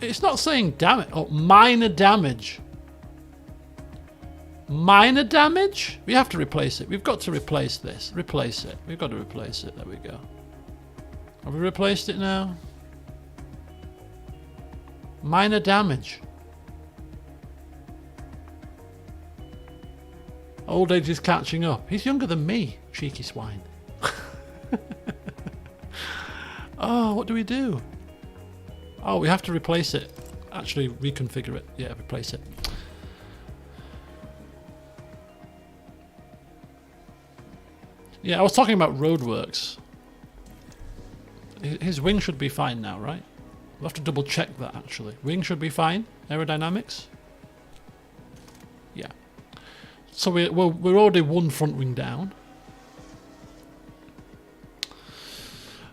It's not saying damage. Oh, minor damage. Minor damage? We have to replace it. We've got to replace this. Replace it. We've got to replace it. There we go. Have we replaced it now? Minor damage. Old age is catching up. He's younger than me, cheeky swine. Oh, what do we do? Oh, we have to replace it. Actually, reconfigure it. Yeah, replace it. Yeah, I was talking about roadworks. His wing should be fine now, right? We'll have to double check that, actually. Wing should be fine. Aerodynamics. Yeah. So we're already one front wing down.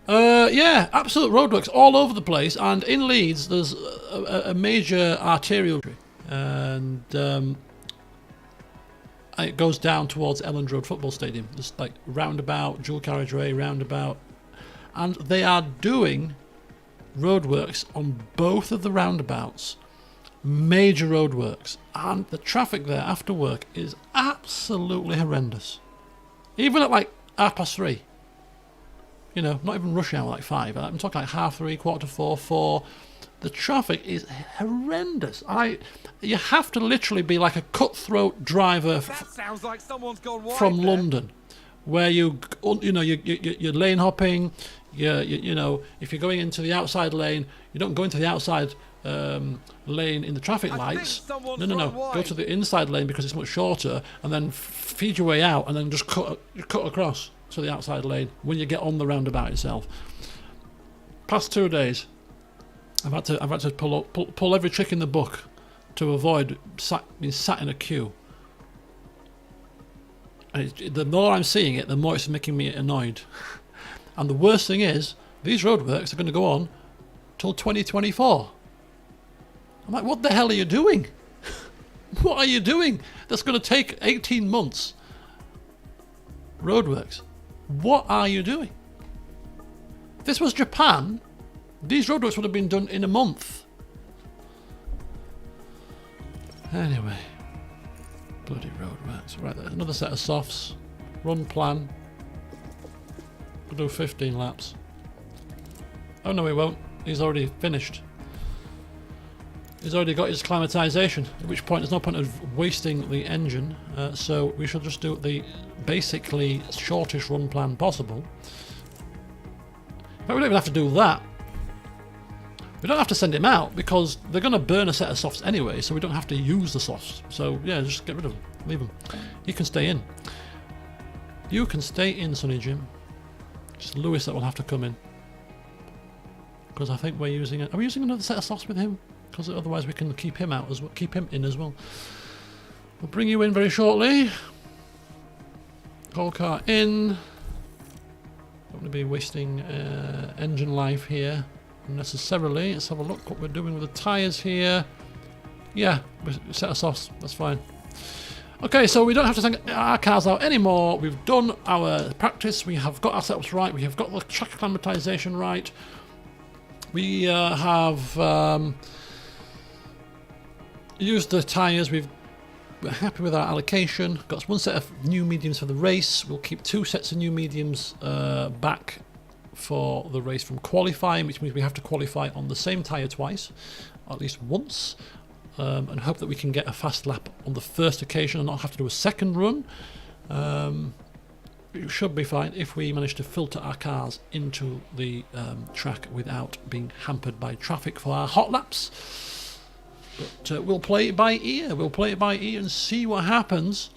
Yeah, absolute roadworks all over the place. And in Leeds, there's a major arterial, and it goes down towards Elland Road Football Stadium. There's like roundabout, dual carriageway, roundabout, and they are doing roadworks on both of the roundabouts. Major roadworks, and the traffic there after work is absolutely horrendous. Even at like 3:30. You know, not even rush hour like 5. I'm talking like 3:30, 4:45, 4. The traffic is horrendous. You have to literally be like a cutthroat driver That sounds like someone's gone wide from there. London, where you're lane hopping. You know, if you're going into the outside lane, you don't go into the outside lane in the traffic lights. No. Go to the inside lane because it's much shorter, and then feed your way out, and then just cut across to the outside lane when you get on the roundabout itself. Past 2 days, I've had to pull every trick in the book to avoid being sat in a queue. And the more I'm seeing it, the more it's making me annoyed. And the worst thing is, these roadworks are going to go on till 2024. I'm like, what the hell are you doing? What are you doing? That's going to take 18 months. Roadworks. What are you doing? If this was Japan, these roadworks would have been done in a month. Anyway. Bloody roadworks. Right, there's another set of softs. Run plan. We'll do 15 laps. Oh no, he won't. He's already finished. He's already got his climatisation, at which point there's no point of wasting the engine, so we should just do the basically shortest run plan possible. But we don't even have to do that. We don't have to send him out because they're going to burn a set of softs anyway, so we don't have to use the softs. So yeah, just get rid of them. Leave them. He can stay in. You can stay in, Sonny Jim. It's Lewis that will have to come in. Because I think we're using it. Are we using another set of softs with him? Because otherwise we can keep him out as well. Keep him in as well. We'll bring you in very shortly. Coal car in. Don't want to be wasting engine life here unnecessarily. Let's have a look what we're doing with the tyres here. Yeah, set of softs. That's fine. Okay, so we don't have to take our cars out anymore. We've done our practice. We have got our setups right. We have got the track acclimatization right. We have used the tyres. We're happy with our allocation. Got one set of new mediums for the race. We'll keep 2 sets of new mediums back for the race from qualifying, which means we have to qualify on the same tyre twice, or at least once. And hope that we can get a fast lap on the first occasion and not have to do a second run. It should be fine if we manage to filter our cars into the track without being hampered by traffic for our hot laps. But we'll play it by ear. We'll play it by ear and see what happens.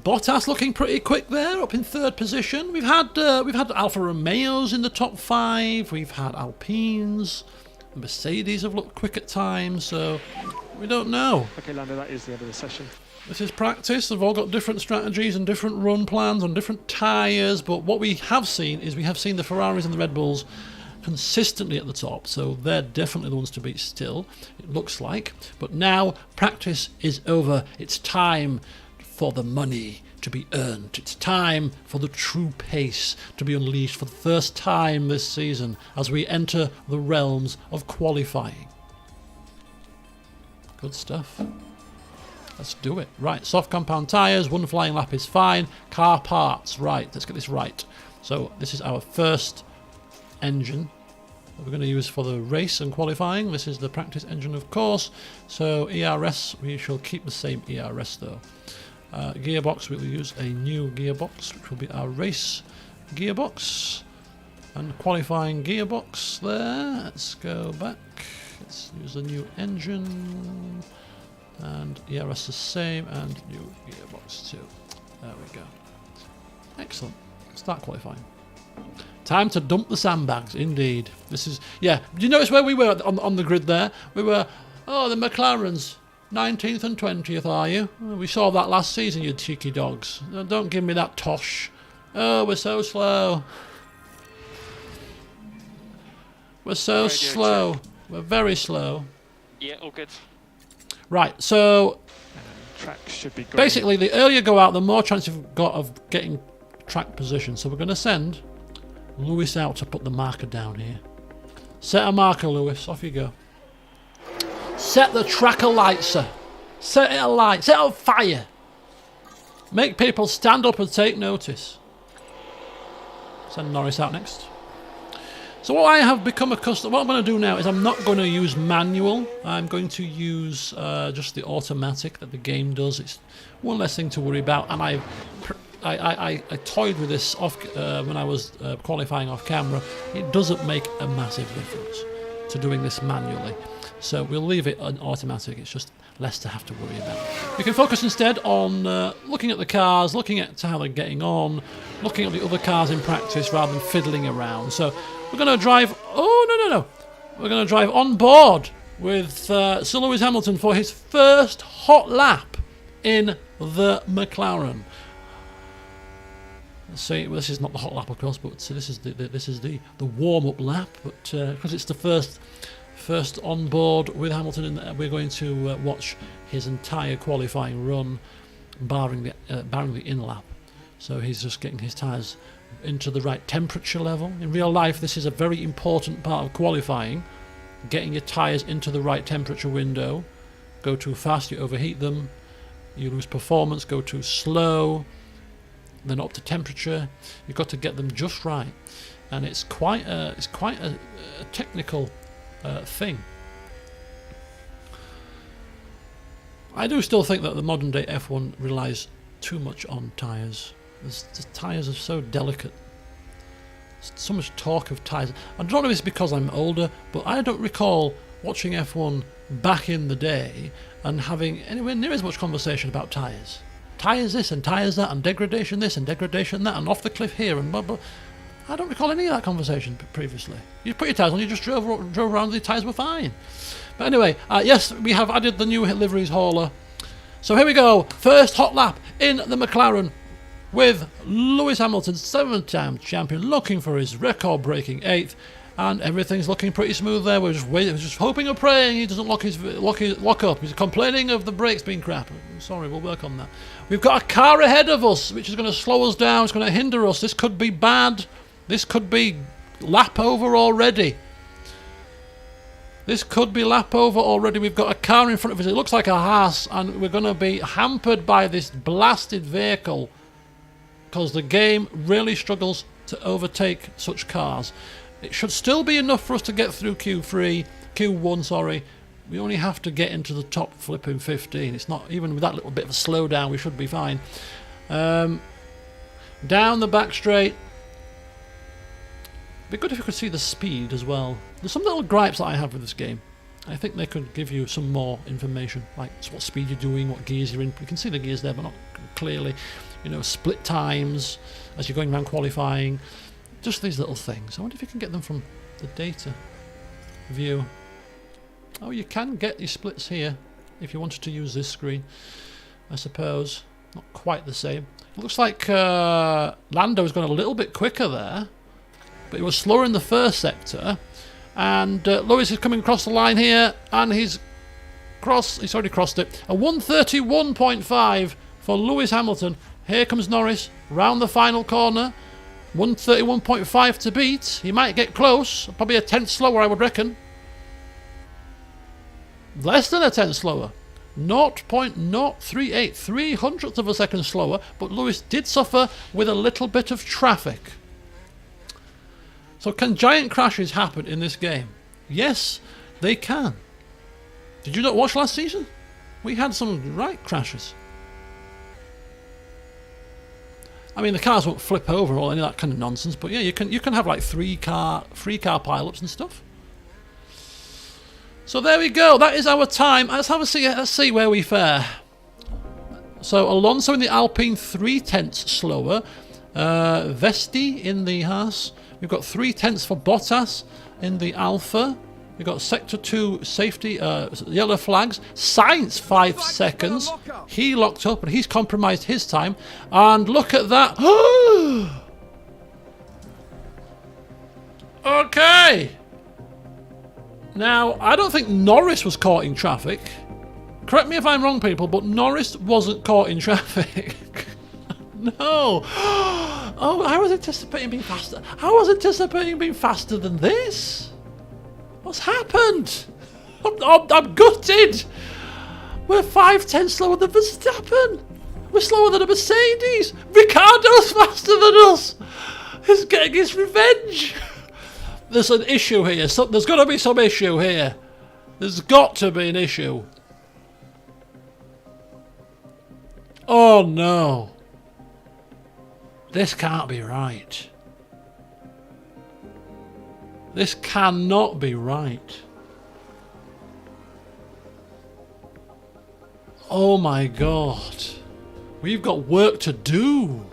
Bottas looking pretty quick there, up in 3rd position. We've had Alfa Romeos in the top 5. We've had Alpines. Mercedes have looked quick at times, so we don't know. Okay, Lando, that is the end of the session. This is practice. They've all got different strategies and different run plans on different tyres, but what we have seen is we have seen the Ferraris and the Red Bulls consistently at the top, so they're definitely the ones to beat still, it looks like. But now practice is over. It's time for the money to be earned. It's time for the true pace to be unleashed for the first time this season as we enter the realms of qualifying. Good stuff. Let's do it. Right, soft compound tyres, 1 flying lap is fine. Car parts, right, let's get this right. So this is our first engine that we're going to use for the race and qualifying. This is the practice engine, of course. So ERS, we shall keep the same ERS though. Gearbox, we will use a new gearbox, which will be our race gearbox. And qualifying gearbox there. Let's go back. Let's use a new engine. And ERS the same, and new gearbox too. There we go. Excellent. Start qualifying. Time to dump the sandbags, indeed. This is, yeah. Do you notice where we were on the grid there? We were, oh, the McLarens. 19th and 20th, are you? Oh, we saw that last season, you cheeky dogs. Don't give me that tosh. Oh, we're so slow. We're so slow. We're very slow. Yeah, all good. Right, so Track should be great. basically the earlier you go out, the more chance you've got of getting track position. So we're going to send Lewis out to put the marker down here. Set a marker, Lewis. Off you go. Set the track alight, sir. Set it alight. Set it on fire. Make people stand up and take notice. Send Norris out next. So what I have become accustomed, what I'm going to do now is I'm not going to use manual. I'm going to use just the automatic that the game does. It's one less thing to worry about. And I toyed with this off when I was qualifying off camera. It doesn't make a massive difference to doing this manually. So we'll leave it on automatic. It's just less to have to worry about. We can focus instead on looking at the cars, looking at how they're getting on, looking at the other cars in practice rather than fiddling around. So we're going to drive... Oh, no. We're going to drive on board with Sir Lewis Hamilton for his first hot lap in the McLaren. Let's see, well, this is not the hot lap, of course, but this is the warm-up lap. But because it's the first on board with Hamilton, and we're going to watch his entire qualifying run, barring the in lap. So he's just getting his tyres into the right temperature level. In real life, this is a very important part of qualifying, getting your tyres into the right temperature window. Go too fast, you overheat them, you lose performance. Go too slow, they're not up to temperature. You've got to get them just right, and it's quite a technical thing. I do still think that the modern day F1 relies too much on tyres. The tyres are so delicate. There's so much talk of tyres. I don't know if it's because I'm older, but I don't recall watching F1 back in the day and having anywhere near as much conversation about tyres. Tyres this and tyres that and degradation this and degradation that and off the cliff here and blah blah. I don't recall any of that conversation previously. You put your tyres on, you just drove around, the tyres were fine. But anyway, yes, we have added the new liveries hauler. So here we go, first hot lap in the McLaren with Lewis Hamilton, 7-time champion, looking for his record-breaking 8th, and everything's looking pretty smooth there. We're just hoping and praying he doesn't lock up. He's complaining of the brakes being crap. Sorry, we'll work on that. We've got a car ahead of us, which is going to slow us down. It's going to hinder us. This could be bad. This could be lap over already. This could be lap over already. We've got a car in front of us. It looks like a Haas, and we're going to be hampered by this blasted vehicle because the game really struggles to overtake such cars. It should still be enough for us to get through Q1, sorry. We only have to get into the top flipping 15. It's not, even with that little bit of a slowdown, we should be fine. Down the back straight. It'd be good if you could see the speed as well. There's some little gripes that I have with this game. I think they could give you some more information, like what speed you're doing, what gears you're in. You can see the gears there, but not clearly. You know, split times as you're going around qualifying. Just these little things. I wonder if you can get them from the data view. Oh, you can get your splits here if you wanted to use this screen, I suppose. Not quite the same. It looks like Lando's gone a little bit quicker there, but he was slower in the first sector. And Lewis is coming across the line here, and he's already crossed it. A 131.5 for Lewis Hamilton. Here comes Norris round the final corner. 131.5 to beat. He might get close. Probably a tenth slower, I would reckon. Less than a tenth slower. 0.038, 300th of a second slower. But Lewis did suffer with a little bit of traffic. So can giant crashes happen in this game? Yes, they can. Did you not watch last season? We had some right crashes. I mean, the cars won't flip over or any of that kind of nonsense, but yeah, you can have like three car pileups and stuff. So there we go. That is our time. Let's have a see. Let's see where we fare. So Alonso in the Alpine 3/10 slower. Vesti in the Haas. We've got 3/10 for Bottas in the Alpha. We've got Sector 2 safety, yellow flags. Sainz 5 seconds. He locked up and he's compromised his time. And look at that. Okay. Now, I don't think Norris was caught in traffic. Correct me if I'm wrong, people, but Norris wasn't caught in traffic. No. Oh, I was anticipating being faster. I was anticipating being faster than this. What's happened? I'm gutted. We're 5/10 slower than Verstappen. We're slower than a Mercedes. Ricciardo's faster than us. He's getting his revenge. There's an issue here. There's got to be some issue here. There's got to be an issue. Oh no. This can't be right. This cannot be right. Oh my God. We've got work to do.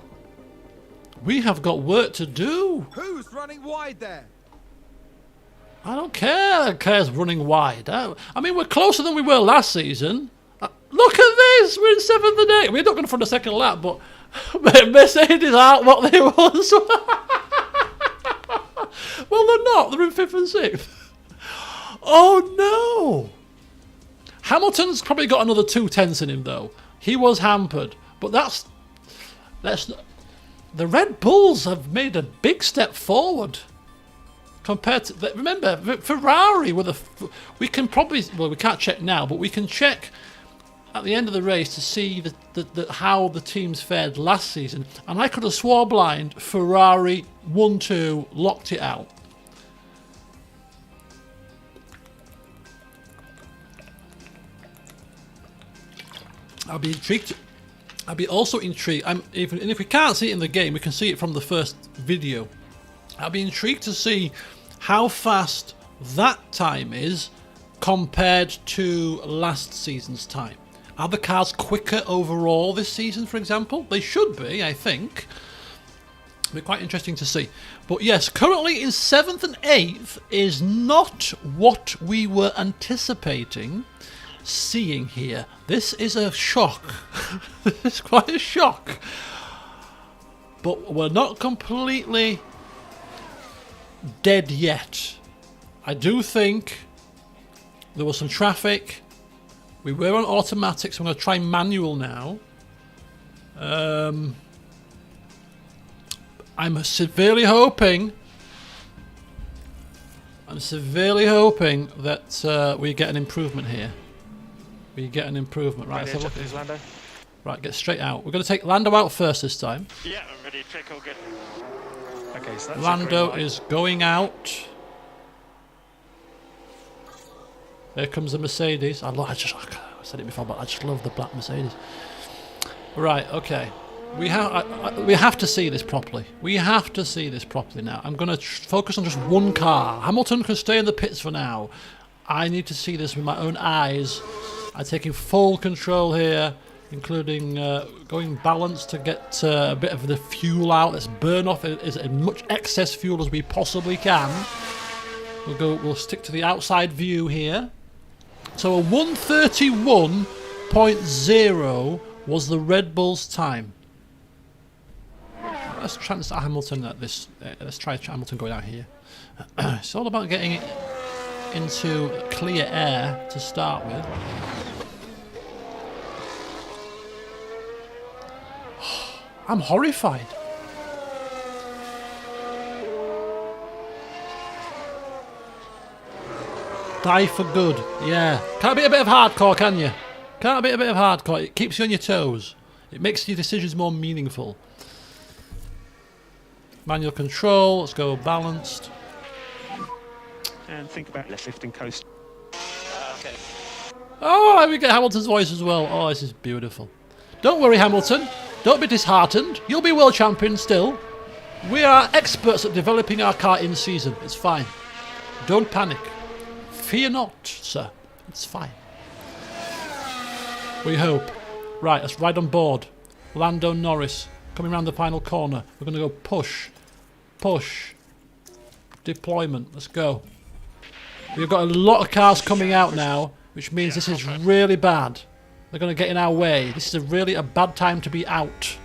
We have got work to do. Who's running wide there? I don't care. Who cares running wide? I mean, we're closer than we were last season. Look at this. We're in 7th and 8th. We're not going for the second lap, but Mercedes aren't what they was. Well, they're not. They're in 5th and 6th. Oh, no. Hamilton's probably got another 2/10 in him, though. He was hampered. But that's the Red Bulls have made a big step forward. Compared to... Remember, Ferrari were we can probably... Well, we can't check now, but we can check at the end of the race to see how the teams fared last season. And I could have swore blind Ferrari 1-2 locked it out. I'll be intrigued. I'll be also intrigued. And if we can't see it in the game, we can see it from the first video. I'll be intrigued to see how fast that time is compared to last season's time? Are the cars quicker overall this season, for example? They should be, I think. It'll be quite interesting to see. But yes, currently in 7th and 8th is not what we were anticipating seeing here. This is a shock. It's quite a shock. But we're not completely dead yet. I do think there was some traffic. We were on automatic, so I'm going to try manual now. I'm severely hoping that we get an improvement here. We get an improvement. Right, let's have a look at Lando. Right, get straight out. We're going to take Lando out first this time. Yeah, I'm ready. Check all good. Okay, so that's Lando is going out. There comes the Mercedes. I said it before, but I just love the black Mercedes. Right, okay. We have to see this properly. We have to see this properly now. I'm going to focus on just one car. Hamilton can stay in the pits for now. I need to see this with my own eyes. I'm taking full control here, including going balanced to get a bit of the fuel out. Let's burn off as much excess fuel as we possibly can. We'll stick to the outside view here. So a 1:31.0 was the Red Bull's time. Let's try and start Hamilton at this. Let's try Hamilton going out here. It's all about getting it into clear air to start with. I'm horrified. Die for good. Yeah. Can't be a bit of hardcore, can you? Can't be a bit of hardcore. It keeps you on your toes. It makes your decisions more meaningful. Manual control. Let's go balanced. And think about left lifting coast. Okay. Oh, we get Hamilton's voice as well. Oh, this is beautiful. Don't worry, Hamilton. Don't be disheartened. You'll be world champion still. We are experts at developing our car in season. It's fine. Don't panic. Fear not, sir. It's fine. We hope. Right, let's ride on board. Lando Norris coming around the final corner. We're going to go push. Push. Deployment. Let's go. We've got a lot of cars coming out now, which means this is really bad. They're going to get in our way. This is really a bad time to be out.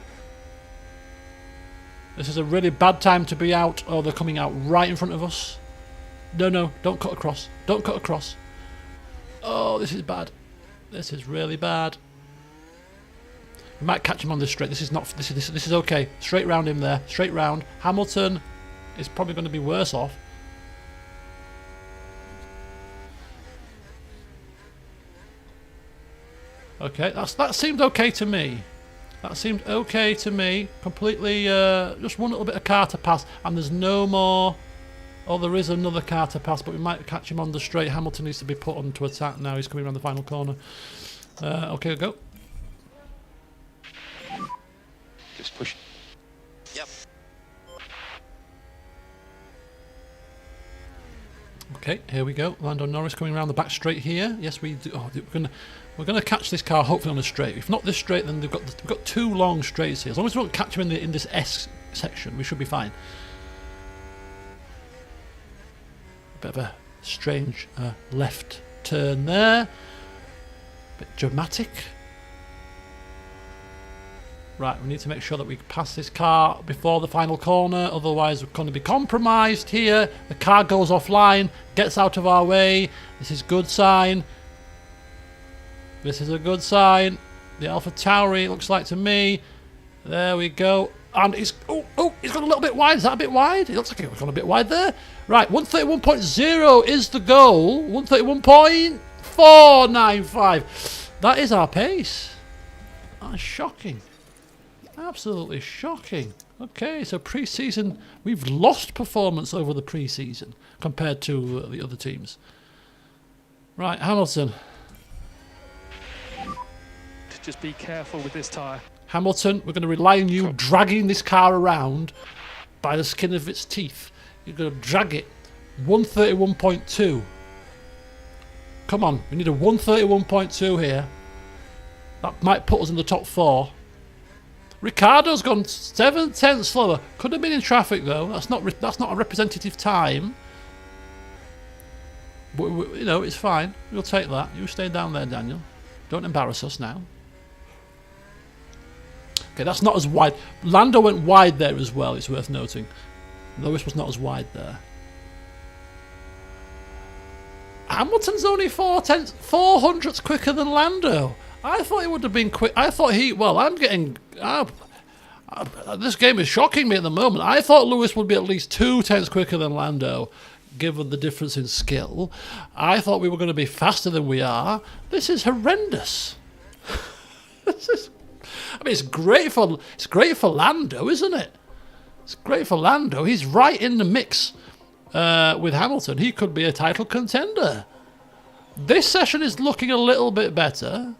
This is a really bad time to be out. Oh, they're coming out right in front of us. No, no, don't cut across. Don't cut across. Oh, this is bad. This is really bad. We might catch him on this straight. This is not. This is okay. Straight round him there. Straight round. Hamilton is probably going to be worse off. Okay, that seemed okay to me. That seemed okay to me. Completely, just one little bit of car to pass, and there's no more. Oh, there is another car to pass, but we might catch him on the straight. Hamilton needs to be put on to attack now. He's coming around the final corner. Okay, go. Just push. Yep. Okay, here we go. Lando Norris coming around the back straight here. Yes, we do. Oh, we're gonna catch this car hopefully on the straight. If not this straight, then we've got two long straights here. As long as we don't catch him in this S section, we should be fine. Bit of a strange left turn there. Bit dramatic. Right, we need to make sure that we pass this car before the final corner, otherwise we're going to be compromised here. The car goes offline, gets out of our way. This is good sign. This is a good sign. The Alpha Tauri, it looks like to me. There we go. And he's he's gone a little bit wide. Is that a bit wide? It looks like he's gone a bit wide there. Right, 131.0 is the goal. 131.495. That is our pace. That's shocking. Absolutely shocking. Okay, so pre-season, we've lost performance over the pre-season compared to the other teams. Right, Hamilton. Just be careful with this tyre. Hamilton, we're going to rely on you dragging this car around by the skin of its teeth. You're going to drag it. 131.2. Come on, we need a 131.2 here. That might put us in the top 4. Ricardo's gone 7 tenths slower. Could have been in traffic though. That's not a representative time. But you know, it's fine. We'll take that. You stay down there, Daniel. Don't embarrass us now. Okay, that's not as wide. Lando went wide there as well. It's worth noting. Lewis was not as wide there. Hamilton's only 400ths quicker than Lando. I thought he would have been quick. I thought he. Well, I'm getting. This game is shocking me at the moment. I thought Lewis would be at least 2 tenths quicker than Lando, given the difference in skill. I thought we were going to be faster than we are. This is horrendous. This is. I mean, it's great for Lando, isn't it? It's great for Lando. He's right in the mix with Hamilton. He could be a title contender. This session is looking a little bit better.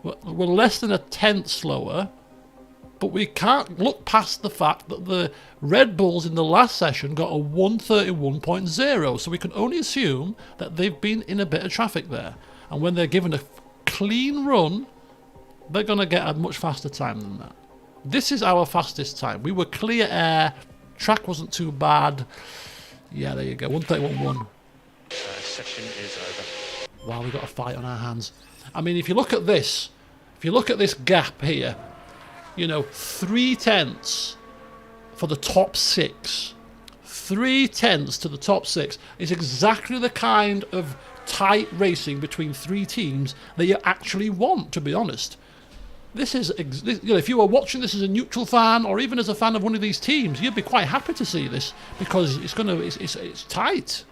We're less than a tenth slower, but we can't look past the fact that the Red Bulls in the last session got a 131.0, so we can only assume that they've been in a bit of traffic there. And when they're given a clean run, they're going to get a much faster time than that. This is our fastest time. We were clear air, track wasn't too bad. Yeah, there you go, 131.1. Session is over. Wow, we've got a fight on our hands. I mean, if you look at this gap here, you know, 3 tenths for the top 6. 3 tenths to the top 6 is exactly the kind of tight racing between 3 teams that you actually want, to be honest. This is, you know, if you were watching this as a neutral fan or even as a fan of one of these teams, you'd be quite happy to see this because it's tight.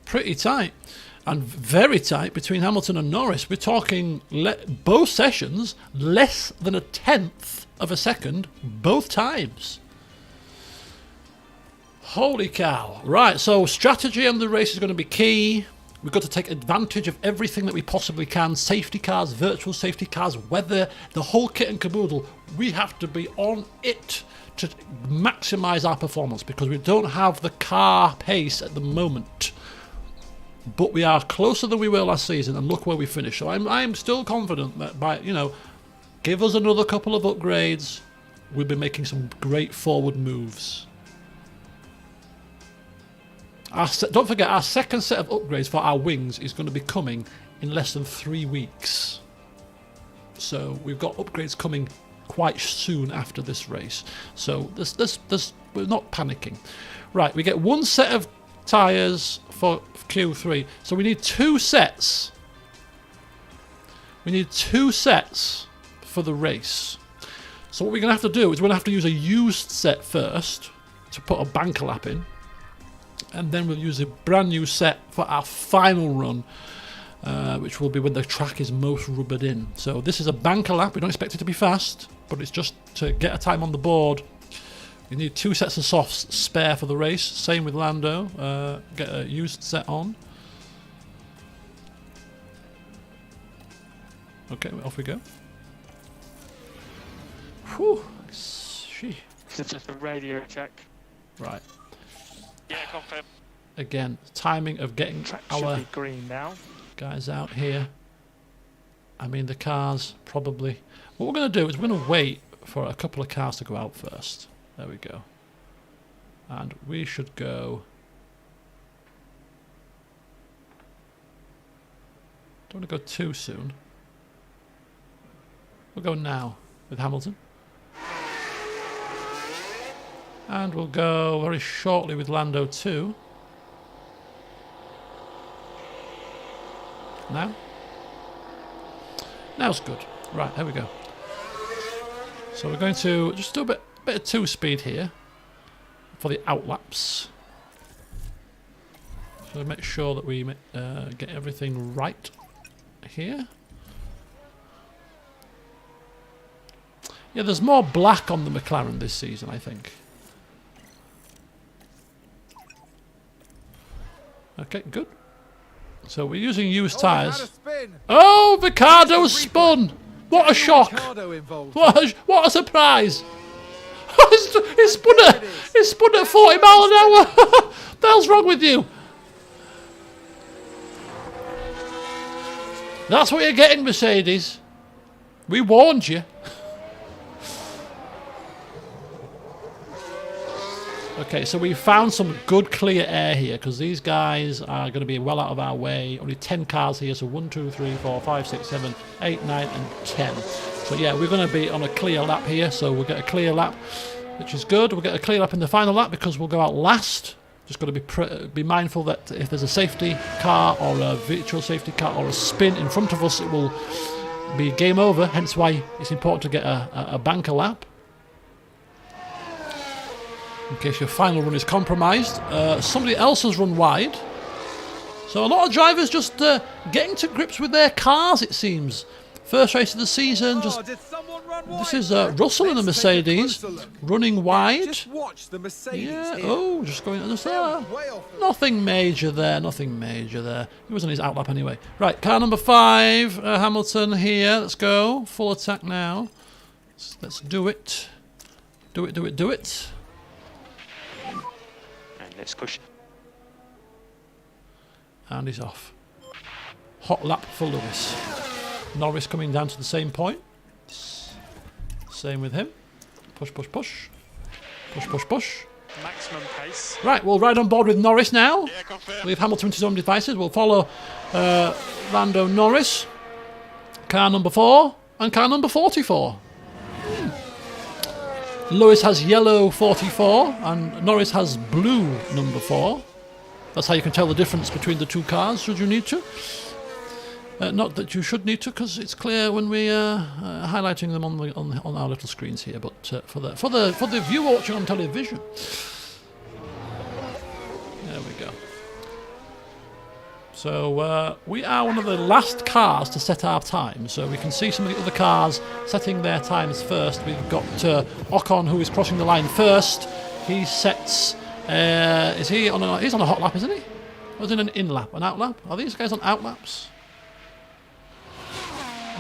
Pretty tight, and very tight between Hamilton and Norris. We're talking both sessions less than a tenth of a second both times. Holy cow. Right, so strategy on the race is going to be key. We've got to take advantage of everything that we possibly can. Safety cars, virtual safety cars, weather, the whole kit and caboodle. We have to be on it to maximise our performance because we don't have the car pace at the moment. But we are closer than we were last season, and look where we finished. So I'm still confident that by, you know, give us another couple of upgrades, we'll be making some great forward moves. Don't forget, our second set of upgrades for our wings is going to be coming in less than 3 weeks. So we've got upgrades coming quite soon after this race. So we're not panicking. Right, we get 1 set of tyres for Q3. So we need 2 sets. We need 2 sets for the race. So what we're going to have to do is we're going to have to use a used set first to put a banker lap in. And then we'll use a brand new set for our final run, which will be when the track is most rubbered in. So this is a banker lap. We don't expect it to be fast, but it's just to get a time on the board. We need 2 sets of softs spare for the race. Same with Lando. Get a used set on. Okay, off we go. Whew. She. It's just a radio check. Right. Yeah, confirm. Again, timing of getting Track our should be green now. guys out here. I mean, the cars probably... What we're going to do is we're going to wait for a couple of cars to go out first. There we go. And we should go... Don't want to go too soon. We'll go now with Hamilton. And we'll go very shortly with Lando too. Now? Now's good. Right, there we go. So we're going to just do a bit of 2 speed here for the outlaps. So make sure that we get everything right here. Yeah, there's more black on the McLaren this season, I think. Okay, good. So we're using used tyres. Oh, Ricardo has spun! What a shock! What a surprise! He spun at 40 miles an hour. What the hell's wrong with you? That's what you're getting, Mercedes. We warned you. Okay, so we found some good clear air here because these guys are going to be well out of our way. Only 10 cars here, so 1, 2, 3, 4, 5, 6, 7, 8, 9 and 10. So yeah, we're going to be on a clear lap here, so we'll get a clear lap, which is good. We'll get a clear lap in the final lap because we'll go out last. Just got to be mindful that if there's a safety car or a virtual safety car or a spin in front of us, it will be game over, hence why it's important to get a banker lap. In case your final run is compromised. Somebody else has run wide. So a lot of drivers just getting to grips with their cars, it seems. First race of the season, just... This is Russell in the Mercedes, running wide. Just watch the Mercedes. Yeah, here. oh, just going under there. Nothing major there, nothing major there. He was on his outlap anyway. Right, car number 5, Hamilton here. Let's go. Full attack now. Let's do it. Do it, do it, do it. And let's cushion. And he's off. Hot lap for Lewis. Norris coming down to the same point. Same with him. Push, push, push. Push, push, push. Maximum pace. Right, we'll ride on board with Norris now. Yeah, confirm. Leave Hamilton to his own devices. We'll follow Lando Norris. Car number 4 and car number 44. Lewis has yellow 44 and Norris has blue number 4. That's how you can tell the difference between the two cars, should you need to. Not that you should need to, because it's clear when we are highlighting them on our little screens here. But for the viewer watching on television, there we go. So we are one of the last cars to set our time. So we can see some of the other cars setting their times first. We've got Ocon, who is crossing the line first. He sets. Is he on a? He's on a hot lap, isn't he? Or is it an in lap, an out lap? Are these guys on out laps?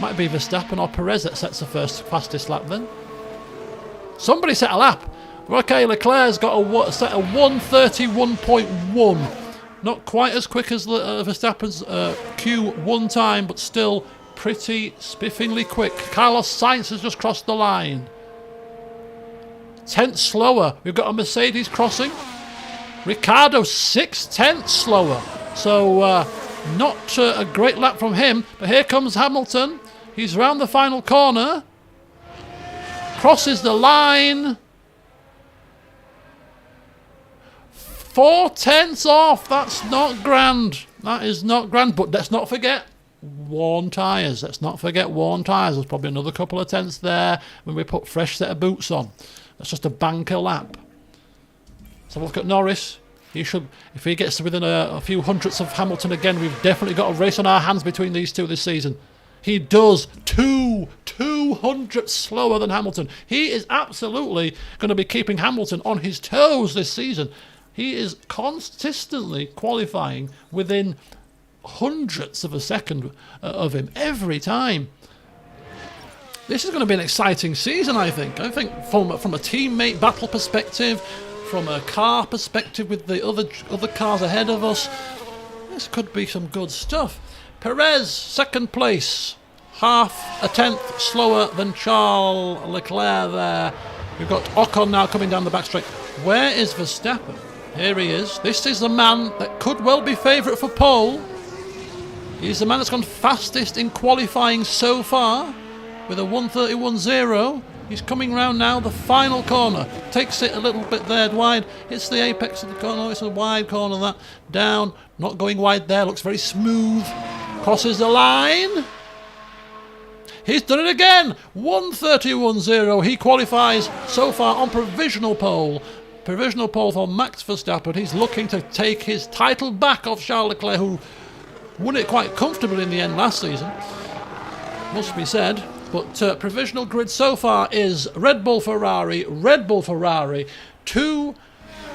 Might be Verstappen or Perez that sets the first fastest lap then. Somebody set a lap. Okay, Leclerc's got a set a 1:31.1. Not quite as quick as Verstappen's Q1 time, but still pretty spiffingly quick. Carlos Sainz has just crossed the line. 10th slower. We've got a Mercedes crossing. Ricciardo 6/10 slower. So not a great lap from him. But here comes Hamilton. He's round the final corner. Crosses the line. 4/10 off. That's not grand. That is not grand. But let's not forget worn tyres. Let's not forget worn tyres. There's probably another couple of tenths there when we put fresh set of boots on. That's just a banker lap. Let's have a look at Norris. He should, if he gets to within a few hundredths of Hamilton again, we've definitely got a race on our hands between these two this season. He does 200 slower than Hamilton. He is absolutely going to be keeping Hamilton on his toes this season. He is consistently qualifying within hundredths of a second of him every time. This is going to be an exciting season, I think. I think from a teammate battle perspective, from a car perspective with the other cars ahead of us, this could be some good stuff. Perez, second place, half a tenth slower than Charles Leclerc there. We've got Ocon now coming down the back straight. Where is Verstappen? Here he is. This is the man that could well be favourite for pole. He's the man that's gone fastest in qualifying so far with a 1:31.0. He's coming round now, the final corner. Takes it a little bit there wide. Hits the apex of the corner. It's a wide corner, that. Down. Not going wide there. Looks very smooth. Crosses the line. He's done it again. 1:31.0. He qualifies so far on provisional pole. Provisional pole for Max Verstappen. He's looking to take his title back off Charles Leclerc, who won it quite comfortably in the end last season. Must be said. But provisional grid so far is Red Bull, Ferrari, 2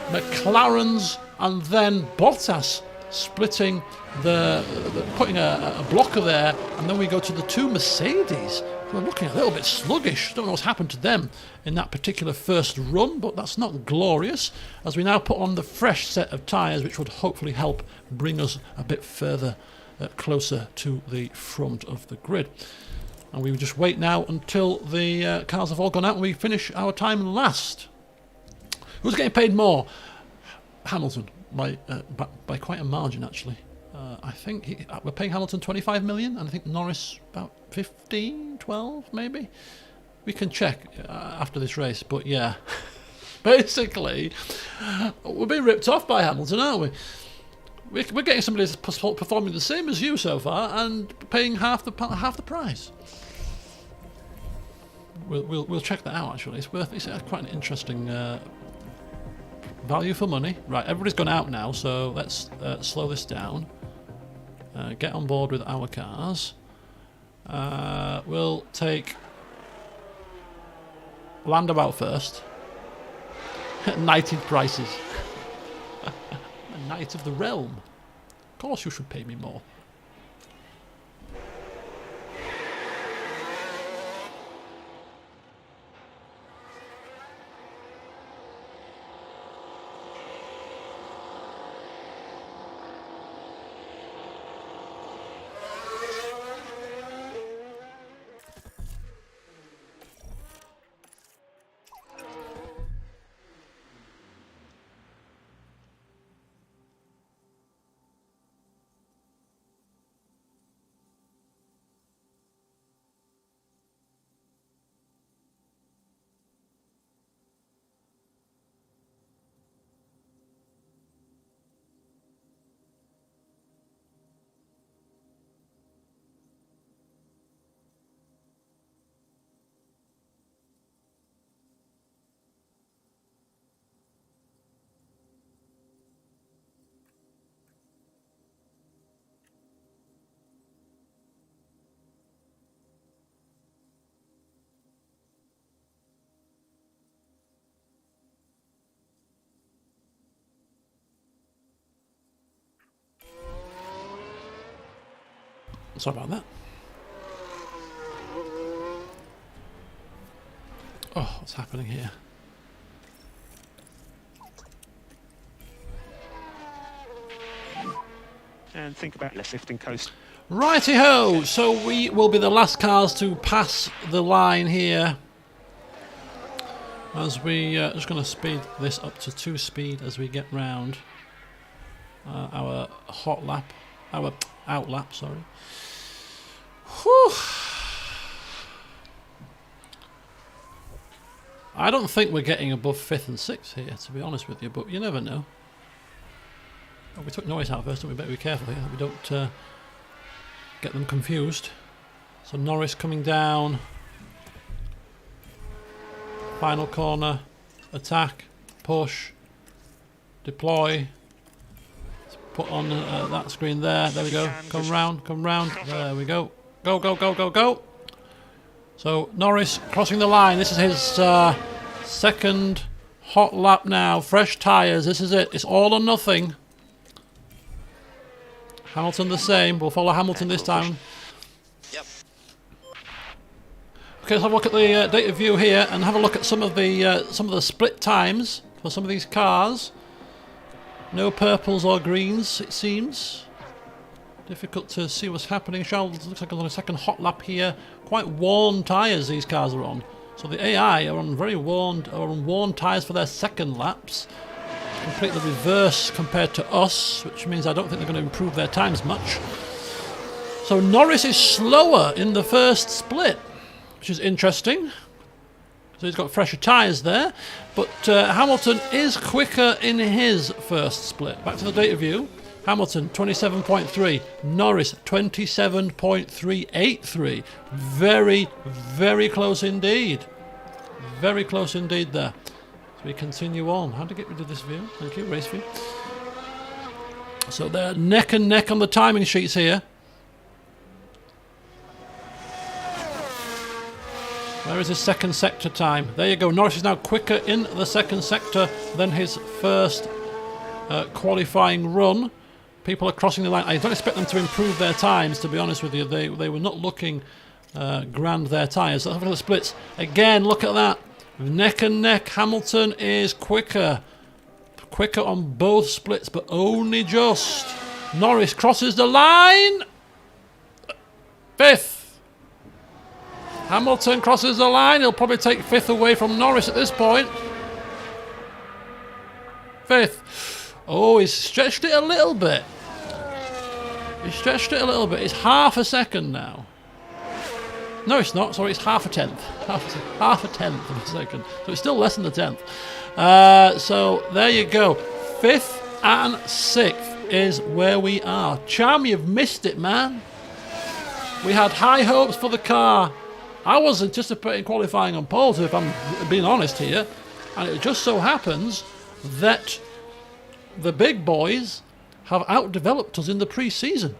McLarens, and then Bottas splitting putting a blocker there, and then we go to the 2 Mercedes. We're looking a little bit sluggish. Don't know what's happened to them in that particular first run, but that's not glorious, as we now put on the fresh set of tyres, which would hopefully help bring us a bit further closer to the front of the grid. And we just wait now until the cars have all gone out and we finish our time last. Who's getting paid more? Hamilton, by quite a margin, actually. I think we're paying Hamilton 25 million, and I think Norris about 15, 12 maybe. We can check after this race, but yeah. Basically, we're being ripped off by Hamilton, aren't we? We're getting somebody that's performing the same as you so far and paying half the price. We'll check that out, actually. It's quite an interesting value for money. Right, everybody's gone out now, so let's slow this down. Get on board with our cars. We'll take Landabout first. Knighted prices. A knight of the realm. Of course you should pay me more. Sorry about that. Oh, what's happening here? And think about left 15 coast. Righty-ho! So we will be the last cars to pass the line here. As we just going to speed this up to 2 speed as we get round our hot lap, our out lap, sorry. Whew. I don't think we're getting above 5th and 6th here, to be honest with you, but you never know. Oh, we took Norris out first, and we better be careful here that we don't get them confused. So Norris coming down. Final corner. Attack. Push. Deploy. Let's put on that screen there. There we go. Come round, come round. There we go. Go, go, go, go, go. So Norris crossing the line. This is his second hot lap now. Fresh tyres. This is it. It's all or nothing. Hamilton the same. We'll follow Hamilton this time. Yep. Okay, let's have a look at the data view here and have a look at some of the split times for some of these cars. No purples or greens, it seems. Difficult to see what's happening. Charles looks like on a second hot lap here. Quite worn tyres these cars are on. So the AI are on worn tyres for their second laps. Completely reverse compared to us, which means I don't think they're going to improve their times much. So Norris is slower in the first split, which is interesting. So he's got fresher tyres there. But Hamilton is quicker in his first split. Back to the data view. Hamilton 27.3, Norris 27.383. Very, very close indeed. Very close indeed there. So we continue on. How to get rid of this view? Thank you, race view. So they're neck and neck on the timing sheets here. Where is his second sector time? There you go. Norris is now quicker in the second sector than his first qualifying run. People are crossing the line. I don't expect them to improve their times, to be honest with you. They were not looking ground their tyres. Let's have a look at the splits. Again, look at that. Neck and neck. Hamilton is quicker. Quicker on both splits, but only just. Norris crosses the line. 5th. Hamilton crosses the line. He'll probably take 5th away from Norris at this point. 5th. Oh, he's stretched it a little bit. He's stretched it a little bit. It's half a second now. No, it's not. Sorry, it's half a tenth. Half a tenth of a second. So it's still less than the 10th. So there you go. 5th and 6th is where we are. Cham, you've missed it, man. We had high hopes for the car. I was anticipating qualifying on pole, if I'm being honest here. And it just so happens that the big boys have outdeveloped us in the pre-season.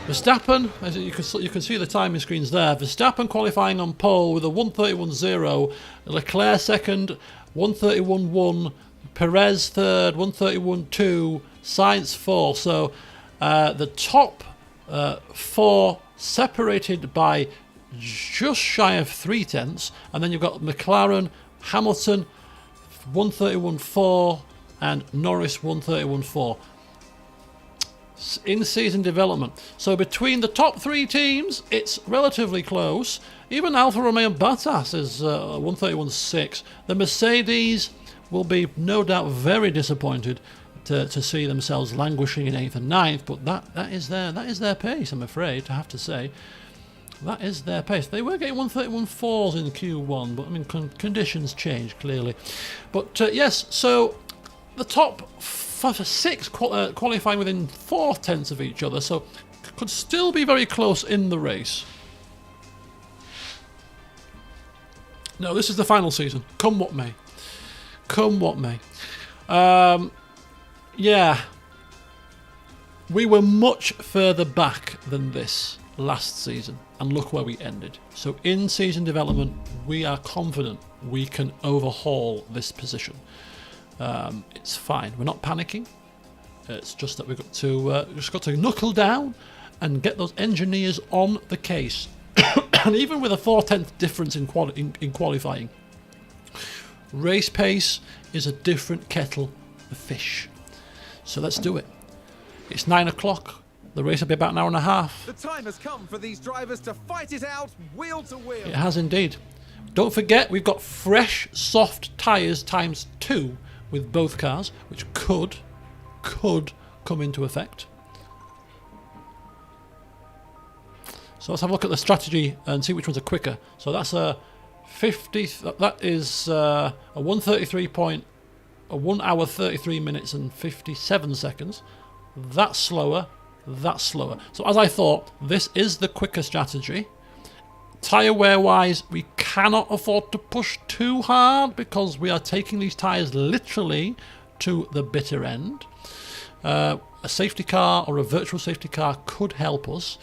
Verstappen, as you can see the timing screens there. Verstappen qualifying on pole with a 1:31.0. Leclerc second, 1:31.1. Perez third, 1:31.2. Sainz fourth. So the top 4 separated by just shy of 3/10, and then you've got McLaren, Hamilton 1:31.4, and Norris 1:31.4. In season development. So between the top 3 teams, it's relatively close. Even Alfa Romeo and Bottas is 1:31.6. The Mercedes will be no doubt very disappointed to see themselves languishing in 8th and 9th, but that is their pace, I'm afraid to have to say. That is their pace. They were getting 1:31.4s in Q1, but I mean conditions change clearly. But yes, so the top 6 qualifying within 4/10 of each other, so could still be very close in the race. No, this is the final season. Come what may. Come what may. Yeah. We were much further back than this last season, and look where we ended. So in season development, we are confident we can overhaul this position. It's fine. We're not panicking. It's just that we've got to knuckle down and get those engineers on the case. And even with a 4/10 difference in qualifying, race pace is a different kettle of fish. So let's do it. It's 9 o'clock. The race will be about an hour and a half. The time has come for these drivers to fight it out wheel to wheel. It has indeed. Don't forget, we've got fresh, soft tyres ×2 with both cars, which could come into effect. So let's have a look at the strategy and see which ones are quicker. So that's a 50. That is a 1 hour 33 minutes and 57 seconds. That's slower. That's slower. So as I thought, this is the quicker strategy. Tyre wear wise, we cannot afford to push too hard because we are taking these tyres literally to the bitter end. A safety car or a virtual safety car could help us.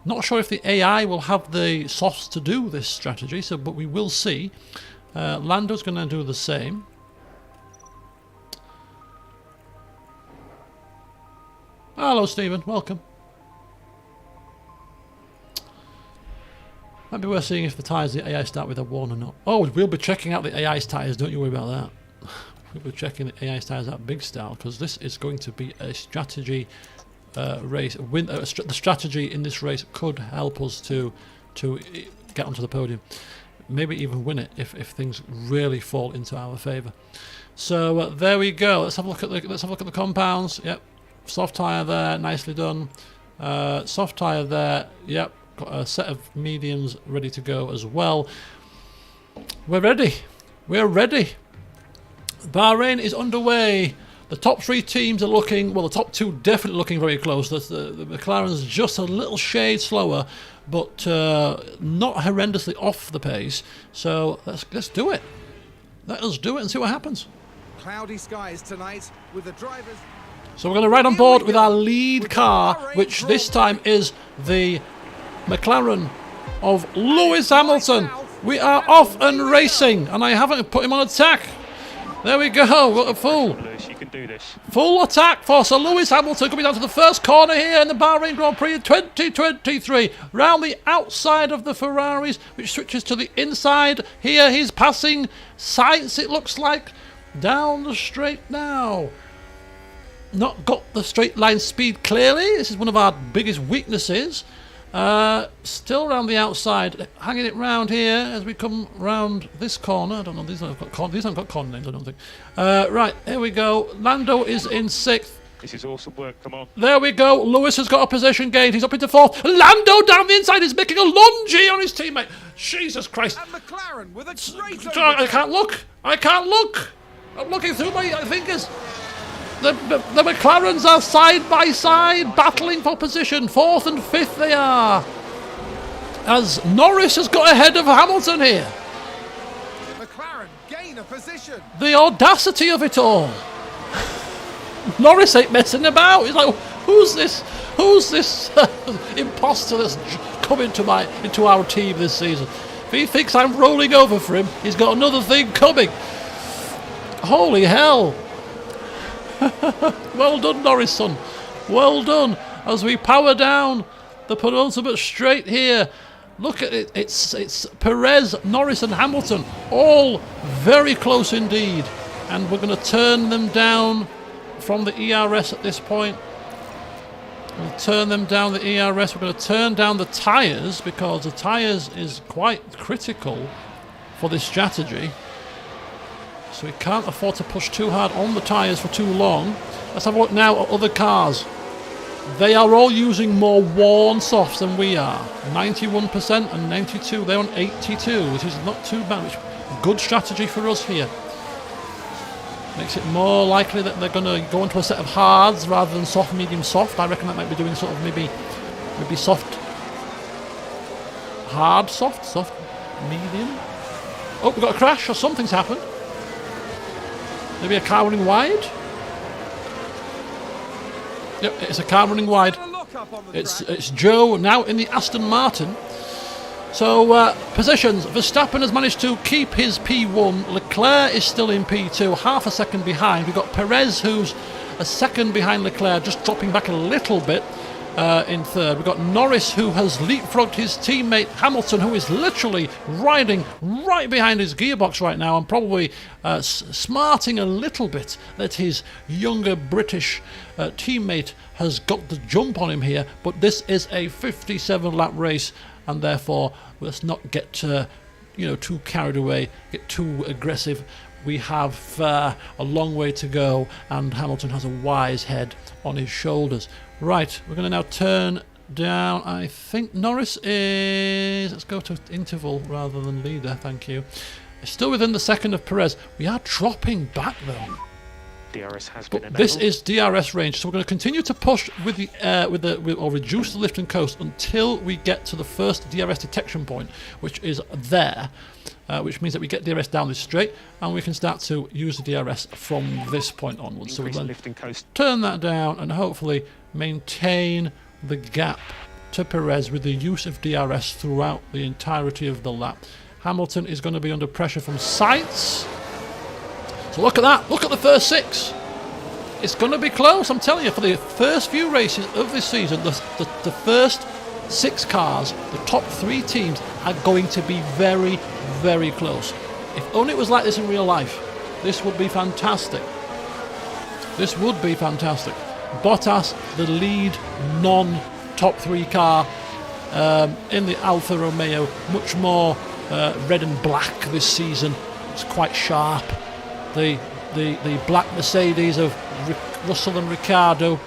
Not sure if the AI will have the softs to do this strategy, but we will see. Lando's going to do the same. Hello, Stephen. Welcome. Might be worth seeing if the tyres the AI start with a 1 or not. Oh, we'll be checking out the AI's tyres. Don't you worry about that. We'll be checking the AI's tyres out big style because this is going to be a strategy race. The strategy in this race could help us to get onto the podium. Maybe even win it if things really fall into our favour. So there we go. Let's have a look at the compounds. Yep. Soft tyre there, nicely done. Soft tyre there, yep. Got a set of mediums ready to go as well. We're ready. We're ready. Bahrain is underway. The top 3 teams are looking, well, the top 2 definitely looking very close. The McLaren's just a little shade slower, but not horrendously off the pace. So let's do it. Let us do it and see what happens. Cloudy skies tonight with the drivers. So we're going to ride on board with our lead car, which this time is the McLaren of Lewis Hamilton. We are off and racing, and I haven't put him on attack. There we go. What a fool. Lewis, you can do this. Full attack for Sir Lewis Hamilton coming down to the first corner here in the Bahrain Grand Prix 2023. Round the outside of the Ferraris, which switches to the inside. Here he's passing Sainz, it looks like, down the straight now. Not got the straight line speed clearly. This is one of our biggest weaknesses. Still around the outside, hanging it round here as we come round this corner. I don't know, these haven't got corner names, I don't think. Right, here we go. Lando is in 6th. This is awesome work, come on. There we go. Lewis has got a position gained. He's up into 4th. Lando down the inside is making a lunge on his teammate. Jesus Christ. And McLaren with a great I can't look. I can't look. I'm looking through my fingers. The McLarens are side by side, battling for position. 4th and 5th they are. As Norris has got ahead of Hamilton here. McLaren gain a position. The audacity of it all. Norris ain't messing about. He's like, who's this imposter that's come into our team this season? If he thinks I'm rolling over for him, he's got another thing coming. Holy hell. Well done, Norris, son. Well done. As we power down the penultimate straight here. Look at it. It's Perez, Norris and Hamilton. All very close indeed. And we're going to turn them down from the ERS at this point. We'll turn them down the ERS. We're going to turn down the tyres because the tyres is quite critical for this strategy. So we can't afford to push too hard on the tyres for too long. Let's have a look now at other cars. They are all using more worn softs than we are. 91% and 92. They're on 82, which is not too bad. Which good strategy for us here. Makes it more likely that they're going to go into a set of hards rather than soft, medium, soft. I reckon that might be doing sort of maybe soft, hard, soft, medium. Oh, we've got a crash or something's happened. Maybe a car running wide? Yep, it's a car running wide. It's Joe now in the Aston Martin. So, positions. Verstappen has managed to keep his P1. Leclerc is still in P2, half a second behind. We've got Perez, who's a second behind Leclerc, just dropping back a little bit in 3rd. We've got Norris, who has leapfrogged his teammate Hamilton, who is literally riding right behind his gearbox right now and probably smarting a little bit that his younger British teammate has got the jump on him here. But this is a 57-lap race, and therefore let's not get too carried away, get too aggressive. We have a long way to go, and Hamilton has a wise head on his shoulders. Right, we're going to now turn down. I think Norris is... Let's go to interval rather than leader, thank you. Still within the second of Perez. We are dropping back, though. DRS has been enabled. This is DRS range, so we're going to continue to push with or reduce the lift and coast until we get to the first DRS detection point, which is there, which means that we get DRS down this straight, and we can start to use the DRS from this point onwards. So we'll then lift and coast. Turn that down and hopefully maintain the gap to Perez with the use of DRS throughout the entirety of the lap. Hamilton is going to be under pressure from Sainz. So look at that, look at the first 6. It's going to be close, I'm telling you. For the first few races of this season, the first 6 cars, the top 3 teams, are going to be very, very close. If only it was like this in real life, this would be fantastic. This would be fantastic. Bottas, the lead non-top 3 car in the Alfa Romeo, much more red and black this season. It's quite sharp. The black Mercedes of Russell and Ricciardo